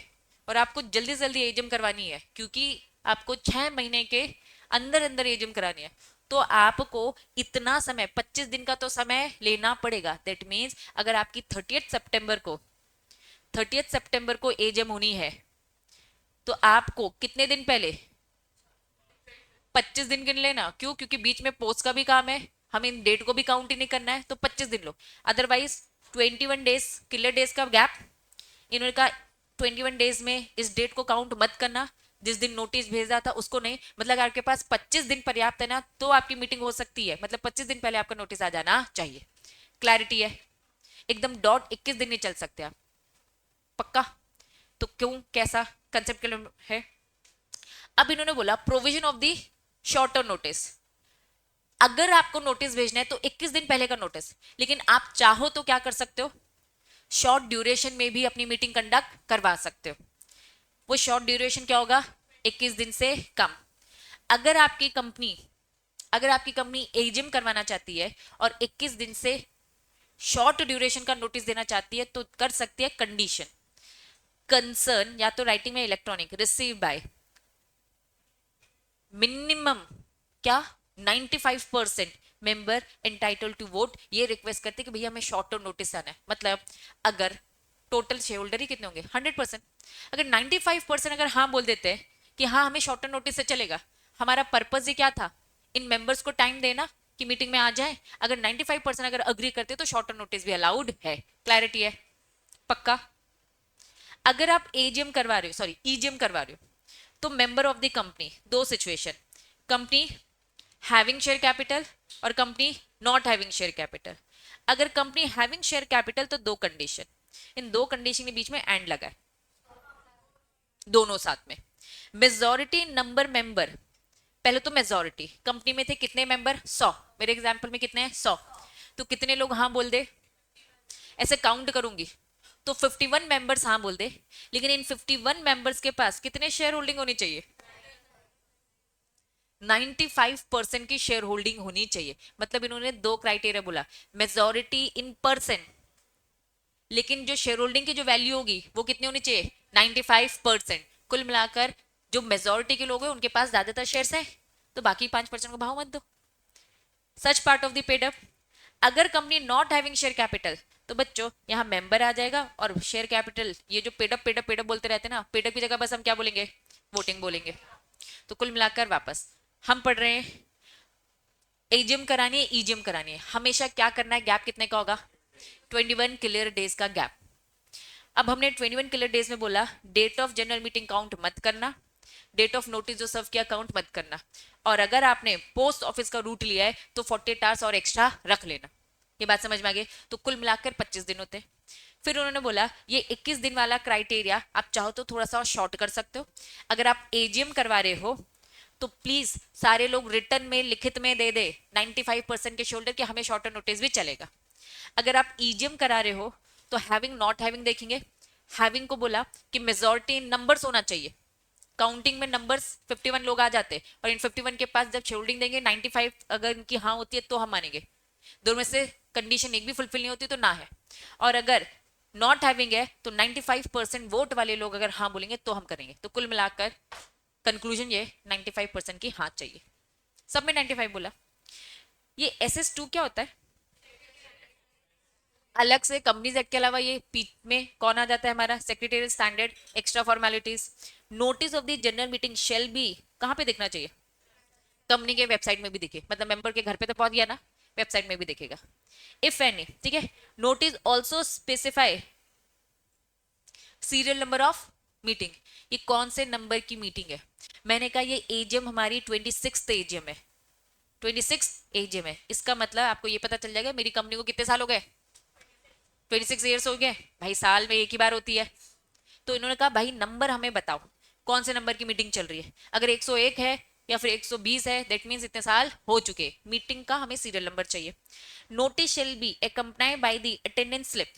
और आपको जल्दी से जल्दी एजम करवानी है, क्योंकि आपको 6 महीने के अंदर अंदर एजम करानी है, तो आपको इतना समय 25 दिन का तो समय लेना पड़ेगा। दैट मीन्स अगर आपकी 30th सितंबर को एजम होनी है, तो आपको कितने दिन पहले? 25 दिन गिन लेना। क्यों? क्योंकि बीच में पोस्ट का भी काम है, हमें इन डेट को भी काउंट ही नहीं करना है, तो 25 दिन लो। अदरवाइज 21 डेज किलर डेज का गैप, इन्होंने कहा 21 डेज में इस डेट को काउंट मत करना, जिस दिन नोटिस भेजा था उसको नहीं। मतलब अगर आपके पास 25 दिन पर्याप्त है ना, तो आपकी मीटिंग हो सकती है। मतलब 25 दिन पहले आपका नोटिस आ जाना चाहिए। क्लैरिटी है? एकदम डॉट 21 दिन नहीं चल सकते आप। पक्का? तो क्यों, कैसा कंसेप्ट है? अब इन्होंने बोला provision of the shorter notice. अगर आपको नोटिस भेजना है तो 21 दिन पहले का नोटिस, लेकिन आप चाहो तो क्या कर सकते हो? शॉर्ट ड्यूरेशन में भी अपनी मीटिंग कंडक्ट करवा सकते हो। वो शॉर्ट ड्यूरेशन क्या होगा? 21 दिन से कम। अगर आपकी कंपनी अगर आपकी कंपनी एजीएम करवाना चाहती है और 21 दिन से शॉर्ट ड्यूरेशन का नोटिस देना चाहती है, तो कर सकती है। कंडीशन कंसर्न, या तो राइटिंग में इलेक्ट्रॉनिक, रिसीव बाय मिनिमम क्या 95% मेंबर एंटाइटल टू वोट, ये रिक्वेस्ट करते कि भैया हमें शॉर्ट टर्म नोटिस आना है। मतलब अगर टोटल शेयर होल्डर ही कितने होंगे? 100%। अगर 95% अगर हाँ बोल देते हैं कि हाँ हमें शॉर्ट टर्म नोटिस से चलेगा, हमारा पर्पज ही क्या था? इन मेंबर्स को टाइम देना कि मीटिंग में आ जाए। अगर 95% अगर अग्री करते तो शॉर्ट टर्म नोटिस भी अलाउड है। क्लैरिटी है? पक्का? अगर आप एजीएम करवा रहे हो, सॉरी ईजीएम करवा रहे हो, तो मेंबर ऑफ द कंपनी, दो situation, company having share capital और company not having share capital. अगर कंपनी हैविंग शेयर कैपिटल तो दो कंडीशन, इन दो कंडीशन के बीच में एंड लगा है, दोनों साथ में। मेजॉरिटी नंबर मेंबर, पहले तो मेजॉरिटी, कंपनी में थे कितने मेंबर? 100। मेरे एग्जांपल में कितने हैं? 100। तो कितने लोग हाँ बोल दे? ऐसे काउंट करूंगी तो 51 मेंबर्स हाँ बोल दे। लेकिन इन 51 मेंबर्स के पास कितने शेयर होल्डिंग होनी चाहिए? 95% की शेयर होल्डिंग होनी चाहिए। मतलब इन्होंने दो क्राइटेरिया बोला, मेजॉरिटी इन परसेंट, लेकिन जो शेयर होल्डिंग की जो वैल्यू होगी वो कितनी होनी चाहिए? 95%। कुल मिलाकर जो मेजॉरिटी के लोग हैं उनके पास ज्यादातर शेयर्स हैं, तो बाकी 5% को भाव मत दो। Such part of the paid up. अगर company not having share capital, तो बच्चों यहाँ मेंबर आ जाएगा और शेयर कैपिटल, ये जो पेडअप पेडअप पेडअप बोलते रहते हैं ना, पेडअप की जगह बस हम क्या बोलेंगे? वोटिंग बोलेंगे। तो कुल मिलाकर वापस हम पढ़ रहे हैं, एजीएम करानी है, ईजीएम करानी है, हमेशा क्या करना है? गैप कितने का होगा? 21 क्लियर डेज का गैप। अब हमने 21 क्लियर डेज में बोला date of general meeting count मत करना, डेट ऑफ नोटिस जो सर्व किया काउंट मत करना, और अगर आपने पोस्ट ऑफिस का रूट लिया है तो 48 आवर्स और एक्स्ट्रा रख लेना। ये बात समझ में आ गई? तो कुल मिलाकर 25 दिन होते हैं। फिर उन्होंने बोला ये 21 दिन वाला क्राइटेरिया आप चाहो तो थोड़ा सा शॉर्ट कर सकते हो। अगर आप एजीएम करवा रहे हो तो प्लीज सारे लोग रिटर्न में लिखित में दे दे 95% के शोल्डर के हमें शॉर्टर नोटिस भी चलेगा। अगर आप ईजीएम करा रहे हो तो हैविंग नॉट हैविंग देखेंगे। हैविंग को बोला कि मेजॉरिटी इन नंबर्स होना चाहिए। काउंटिंग में नंबर्स 51 लोग आ जाते और इन 51 के पास जब शेल्डिंग देंगे 95 अगर इनकी हाँ होती है तो हम मानेंगे, दोनों में से कंडीशन एक भी फुलफिल नहीं होती तो ना है। और अगर नॉट हैविंग है तो 95% वोट वाले लोग अगर हाँ बोलेंगे तो हम करेंगे। तो कुल मिलाकर कंक्लूजन ये 95% की हाँ चाहिए। सब में 95 बोला। ये SS2 क्या होता है? अलग से कंपनीज एक्ट के अलावा ये पी में कौन आ जाता है? हमारा secretarial standard extra formalities. Notice of the general meeting shall B कहां पे देखना चाहिए? कंपनी के वेबसाइट में भी दिखे, मतलब मेंबर के घर पे तो पहुंच गया ना, वेबसाइट में भी दिखेगा। इफ एनी, ठीक है। Notice also specify serial number of meeting, ये कौन से नंबर की मीटिंग है? मैंने कहा ये एजीएम हमारी 26th एजीएम है, 26th एजीएम है। इसका मतलब आपको ये पता चल जाएगा मेरी कंपनी को कितने साल हो गए? 26 ईयर्स हो गए भाई, साल में एक ही बार होती है। तो इन्होंने कहा भाई नंबर हमें बताओ, कौन से नंबर की मीटिंग चल रही है? अगर 101 है या फिर 120 है, दैट मीन्स इतने साल हो चुके। मीटिंग का हमें सीरियल नंबर चाहिए। Notice shall be accompanied by the attendance slip.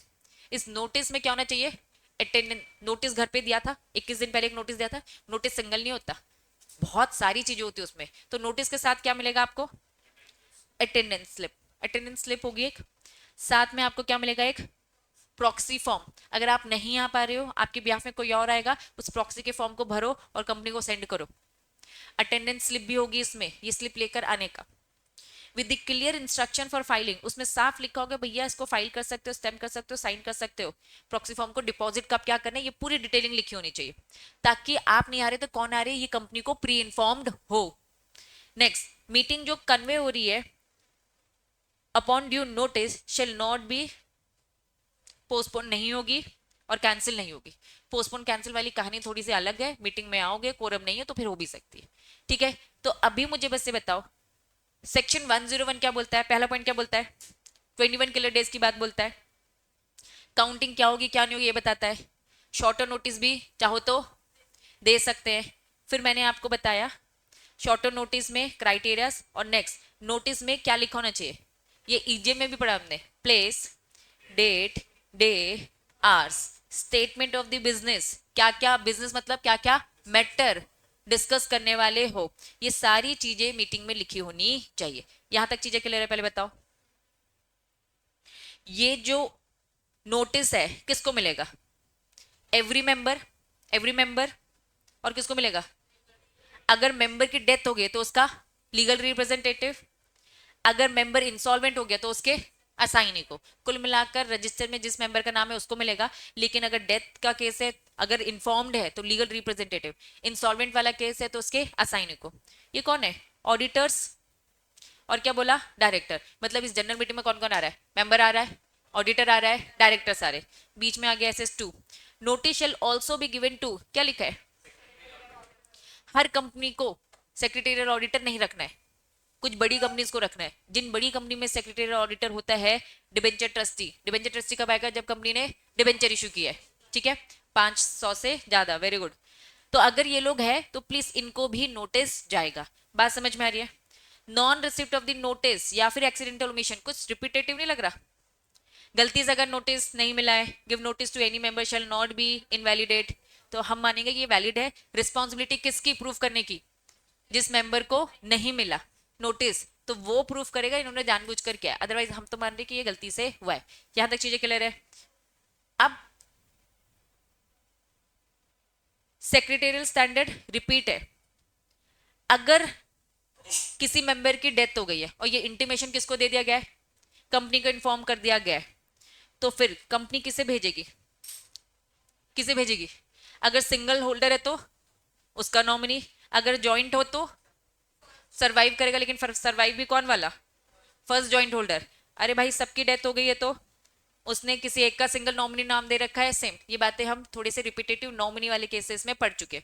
इस नोटिस में क्या होना चाहिए? अटेंडेंस नोटिस घर पे दिया था, 21 दिन पहले एक नोटिस दिया था। नोटिस सिंगल नहीं होता, बहुत सारी चीजें होती है उसमें। तो नोटिस के साथ क्या मिलेगा आपको? Attendance slip. अटेंडेंस स्लिप होगी एक, साथ में आपको क्या मिलेगा? एक प्रॉक्सी फॉर्म। अगर आप नहीं आ पा रहे हो, आपके बिहाफ में कोई और आएगा, उस प्रॉक्सी के फॉर्म को भरो और कंपनी को सेंड करो। अटेंडेंस स्लिप भी होगी इसमें, ये स्लिप लेकर आने का। With the clear instruction for filing, उसमें साफ लिखा होगा भैया इसको फाइल कर सकते हो, स्टैम्प कर सकते हो, साइन कर सकते हो। प्रॉक्सी फॉर्म को डिपॉजिट कब क्या करना है, ये पूरी डिटेलिंग लिखी होनी चाहिए, ताकि आप नहीं आ रहे तो कौन आ रहे, ये कंपनी को प्री इन्फॉर्म्ड हो। नेक्स्ट, मीटिंग जो कन्वे हो रही है upon due notice shall not be postpone, नहीं होगी और कैंसिल नहीं होगी। पोस्टपोन कैंसिल वाली कहानी थोड़ी सी अलग है, मीटिंग में आओगे, कोरम नहीं है तो फिर हो भी सकती है। ठीक है, तो अभी मुझे बस ये बताओ, सेक्शन 101 क्या बोलता है? पहला पॉइंट क्या बोलता है? 21 किलर डेज की बात बोलता है। काउंटिंग क्या होगी क्या नहीं होगी ये बताता है। शॉर्टर नोटिस भी चाहो तो दे सकते हैं। फिर मैंने आपको बताया शॉर्टर नोटिस में क्राइटेरियाज, और नेक्स्ट नोटिस में क्या लिखा होना चाहिए, ये ईजे में भी पढ़ा हमने। Place, date, day, hours, statement of the business, क्या क्या बिजनेस मतलब क्या क्या मैटर डिस्कस करने वाले हो, ये सारी चीजें मीटिंग में लिखी होनी चाहिए। यहां तक चीजें क्लियर है? पहले बताओ, ये जो नोटिस है किसको मिलेगा? Every member, every member. और किसको मिलेगा? अगर मेंबर की डेथ हो गई तो उसका लीगल रिप्रेजेंटेटिव, अगर मेंबर इंसॉल्वेंट हो गया तो उसके असाइनी को। कुल मिलाकर रजिस्टर में जिस मेंबर का नाम है उसको मिलेगा, लेकिन अगर डेथ का केस है, अगर इन्फॉर्म्ड है तो लीगल रिप्रेजेंटेटिव, इंसॉल्वेंट वाला केस है तो उसके असाइनी को। ये कौन है? ऑडिटर्स, और क्या बोला? डायरेक्टर। मतलब इस जनरल मीटिंग में कौन कौन आ रहा है? मेंबर आ रहा है, ऑडिटर आ रहा है, डायरेक्टर्स आ रहे हैं, बीच में आ गया SS2। Notice shall also be given to, क्या लिखा है? हर कंपनी को सेक्रेटरियल ऑडिटर नहीं रखना है, कुछ बड़ी कंपनीज को रखना है। जिन बड़ी कंपनी में सेक्रेटरी ऑडिटर होता है डिबेंचर ट्रस्टी। डिबेंचर ट्रस्टी कब आएगा? जब कंपनी ने डिबेंचर इशू किया है। ठीक है, 500 से ज्यादा, वेरी गुड। तो अगर ये लोग है तो प्लीज इनको भी नोटिस जाएगा। बात समझ में आ रही है? Non receipt of the notice या फिर एक्सीडेंटल ओमिशन, कुछ रिपीटेटिव नहीं लग रहा? गलती से अगर नोटिस नहीं मिला है, give notice to any member shall not be invalidate, तो हम मानेंगे कि ये वैलिड है। रिस्पॉन्सिबिलिटी किसकी प्रूफ करने की? जिस मेंबर को नहीं मिला नोटिस, तो वो प्रूफ करेगा इन्होंने जानबूझकर किया, अदरवाइज हम तो मान रहे कि ये गलती से हुआ है। यहां तक चीजें क्लियर है? अब सेक्रेटेरियल स्टैंडर्ड रिपीट है। अगर किसी मेंबर की डेथ हो गई है और ये इंटीमेशन किसको दे दिया गया है? कंपनी को इन्फॉर्म कर दिया गया है, तो फिर कंपनी किसे भेजेगी? किसे भेजेगी? अगर सिंगल होल्डर है तो उसका नॉमिनी, अगर जॉइंट हो तो सरवाइव करेगा, लेकिन सरवाइव भी कौन वाला? First joint holder. अरे भाई सबकी डेथ हो गई है तो उसने किसी एक का सिंगल नॉमिनी नाम दे रखा है, सेम ये बातें हम थोड़े से रिपीटेटिव नॉमिनी वाले केसेस में पढ़ चुके।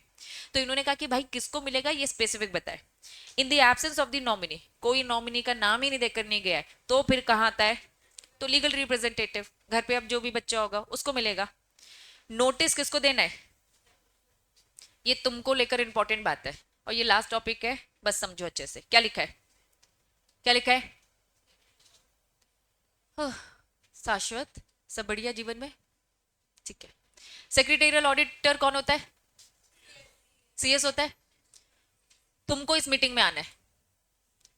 तो इन्होंने कहा कि भाई किसको मिलेगा ये स्पेसिफिक बताए। In the absence of the nominee, कोई नॉमिनी का नाम ही नहीं देकर नहीं गया है, तो फिर कहाँ आता है? तो लीगल रिप्रेजेंटेटिव, घर पे अब जो भी बच्चा होगा उसको मिलेगा। नोटिस किसको देना है? ये तुमको लेकर इंपॉर्टेंट बात है, और ये लास्ट टॉपिक है, बस समझो अच्छे से। क्या लिखा है? क्या लिखा है? शाश्वत सब बढ़िया जीवन में? ठीक है। सेक्रेटेरियल ऑडिटर कौन होता है? CS होता है। तुमको इस मीटिंग में आना है,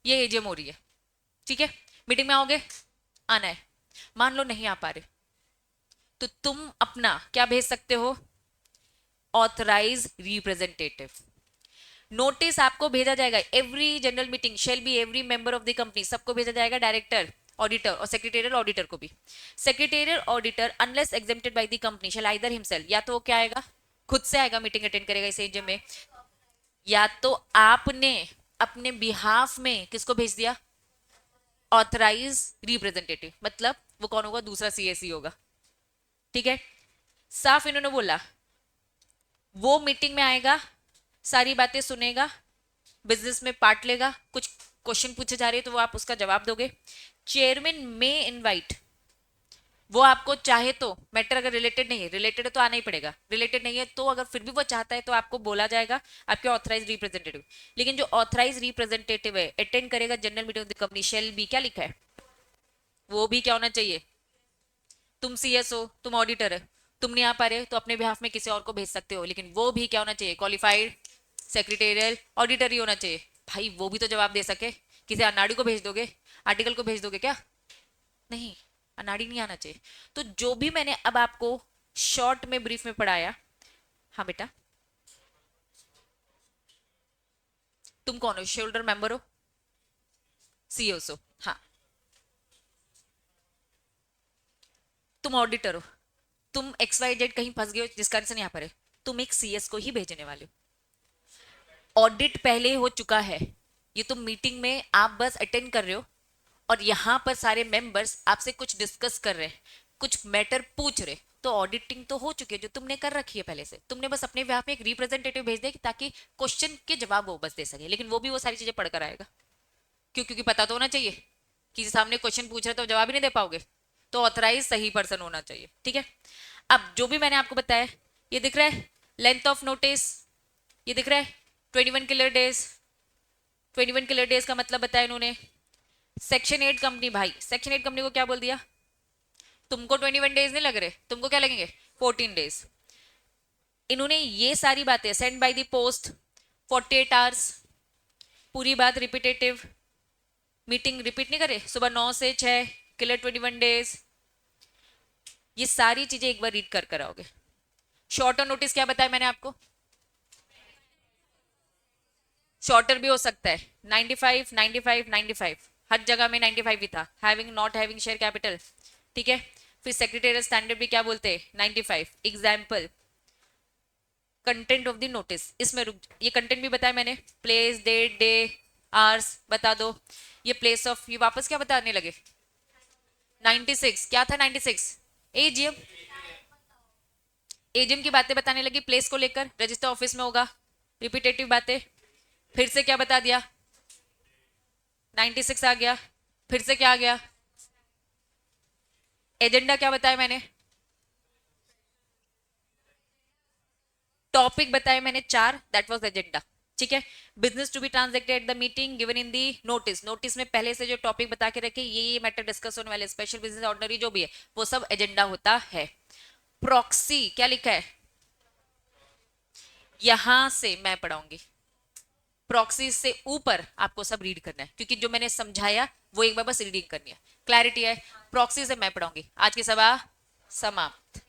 ये एजीएम हो रही है, ठीक है? मीटिंग में आओगे, आना है। मान लो नहीं आ पा रहे, तो तुम अपना क्या भेज सकते हो? Authorise representative. नोटिस आपको भेजा जाएगा, every general meeting shall be every member of the company, सबको भेजा जाएगा, डायरेक्टर, ऑडिटर और सेक्रेटेरियल ऑडिटर को भी। Secretarial auditor unless exempted by the company shall either himself, या तो वो क्या आएगा? खुद से आएगा, मीटिंग अटेंड करेगा इस एजीएम में, या तो आपने अपने बिहाफ में किसको भेज दिया? Authorise representative. मतलब वो कौन होगा? दूसरा CSE होगा। ठीक है, साफ इन्होंने बोला वो मीटिंग में आएगा, सारी बातें सुनेगा, बिजनेस में पार्ट लेगा, कुछ क्वेश्चन पूछे जा रहे हैं तो वो आप उसका जवाब दोगे। चेयरमैन मे इनवाइट, वो आपको चाहे तो मैटर अगर रिलेटेड नहीं है, रिलेटेड है तो आना ही पड़ेगा, रिलेटेड नहीं है तो अगर फिर भी वो चाहता है तो आपको बोला जाएगा आपके ऑथराइज रिप्रेजेंटेटिव। लेकिन जो ऑथराइज रिप्रेजेंटेटिव है अटेंड करेगा general meeting of the company shall be, क्या लिखा है, वो भी क्या होना चाहिए, तुम सीएस हो, तुम ऑडिटर है, तुम नहीं आ पा रहे तो अपने बिहाफ में किसी और को भेज सकते हो, लेकिन वो भी क्या होना चाहिए, क्वालिफाइड सेक्रेटेरियल ऑडिटर ही होना चाहिए। भाई वो भी तो जवाब दे सके, किसी अनाड़ी को भेज दोगे, आर्टिकल को भेज दोगे क्या, नहीं, अनाड़ी नहीं आना चाहिए। तो जो भी मैंने अब आपको शॉर्ट में ब्रीफ में पढ़ाया, हाँ बेटा, तुम कौन हो, शोल्डर मेंबर हो, सीओस हो, हाँ, तुम ऑडिटर हो, तुम एक्स वाई जेड कहीं फंस गए हो जिस कारण से नहीं आ पा रहे, तुम एक सीएस को ही भेजने वाले हो। ऑडिट पहले हो चुका है, ये तुम मीटिंग में आप बस अटेंड कर रहे हो और यहां पर सारे मेंबर्स आपसे कुछ डिस्कस कर रहे हैं, कुछ मैटर पूछ रहे, तो ऑडिटिंग तो हो चुकी है जो तुमने कर रखी है पहले से, तुमने बस अपने बिहाफ में एक रिप्रेजेंटेटिव भेज दिया ताकि क्वेश्चन के जवाब वो बस दे सके, लेकिन वो भी वो सारी चीजें पढ़कर आएगा। क्यों, क्योंकि पता तो होना चाहिए कि सामने क्वेश्चन पूछ रहे तो जवाब ही नहीं दे पाओगे, तो ऑथराइज सही पर्सन होना चाहिए, ठीक है। अब जो भी मैंने आपको बताया, ये दिख रहा है, लेंथ ऑफ नोटिस, ये दिख रहा है 21 किलर डेज, 21 किलर डेज का मतलब बताया इन्होंने। सेक्शन 8 कंपनी, भाई सेक्शन 8 कंपनी को क्या बोल दिया, तुमको 21 डेज नहीं लग रहे, तुमको क्या लगेंगे 14 डेज। इन्होंने ये सारी बातें send by the post 48 hours, पूरी बात रिपीटेटिव, मीटिंग रिपीट नहीं करे, सुबह 9 से 6, किलर 21 डेज, ये सारी चीजें एक बार रीड कर कर आओगे। शॉर्टर नोटिस क्या बताया मैंने आपको, शॉर्टर भी हो सकता है 95 95 95, हर जगह में 95 ही था, having not having share capital, ठीक है। फिर सेक्रेटेरियल स्टैंडर्ड भी क्या बोलते हैं 95। Example, content of the notice, इसमें रुक, ये कंटेंट भी बताया मैंने, प्लेस डेट डे आवर्स बता दो, ये प्लेस ऑफ, ये वापस क्या बताने लगे 96, क्या था 96, एजीएम, एजीएम की बातें बताने लगी, प्लेस को लेकर रजिस्टर ऑफिस में होगा, रिपीटेटिव बातें, फिर से क्या बता दिया 96 आ गया, फिर से क्या आ गया, एजेंडा क्या बताया मैंने, टॉपिक बताया मैंने 4, दैट वाज एजेंडा, ठीक है। Business to be transacted at the meeting given in the notice, notice में पहले से जो टॉपिक बता के रखे ये मैटर डिस्कस होने वाले, स्पेशल बिजनेस ऑर्डिनरी जो भी है वो सब एजेंडा होता है। प्रॉक्सी क्या लिखा है, यहां से मैं पढ़ाऊंगी, प्रॉक्सी से ऊपर आपको सब रीड करना है, क्योंकि जो मैंने समझाया वो एक बार बस रीडिंग करनी है, क्लैरिटी है। प्रॉक्सी से मैं पढ़ाऊंगी। आज की सभा समाप्त।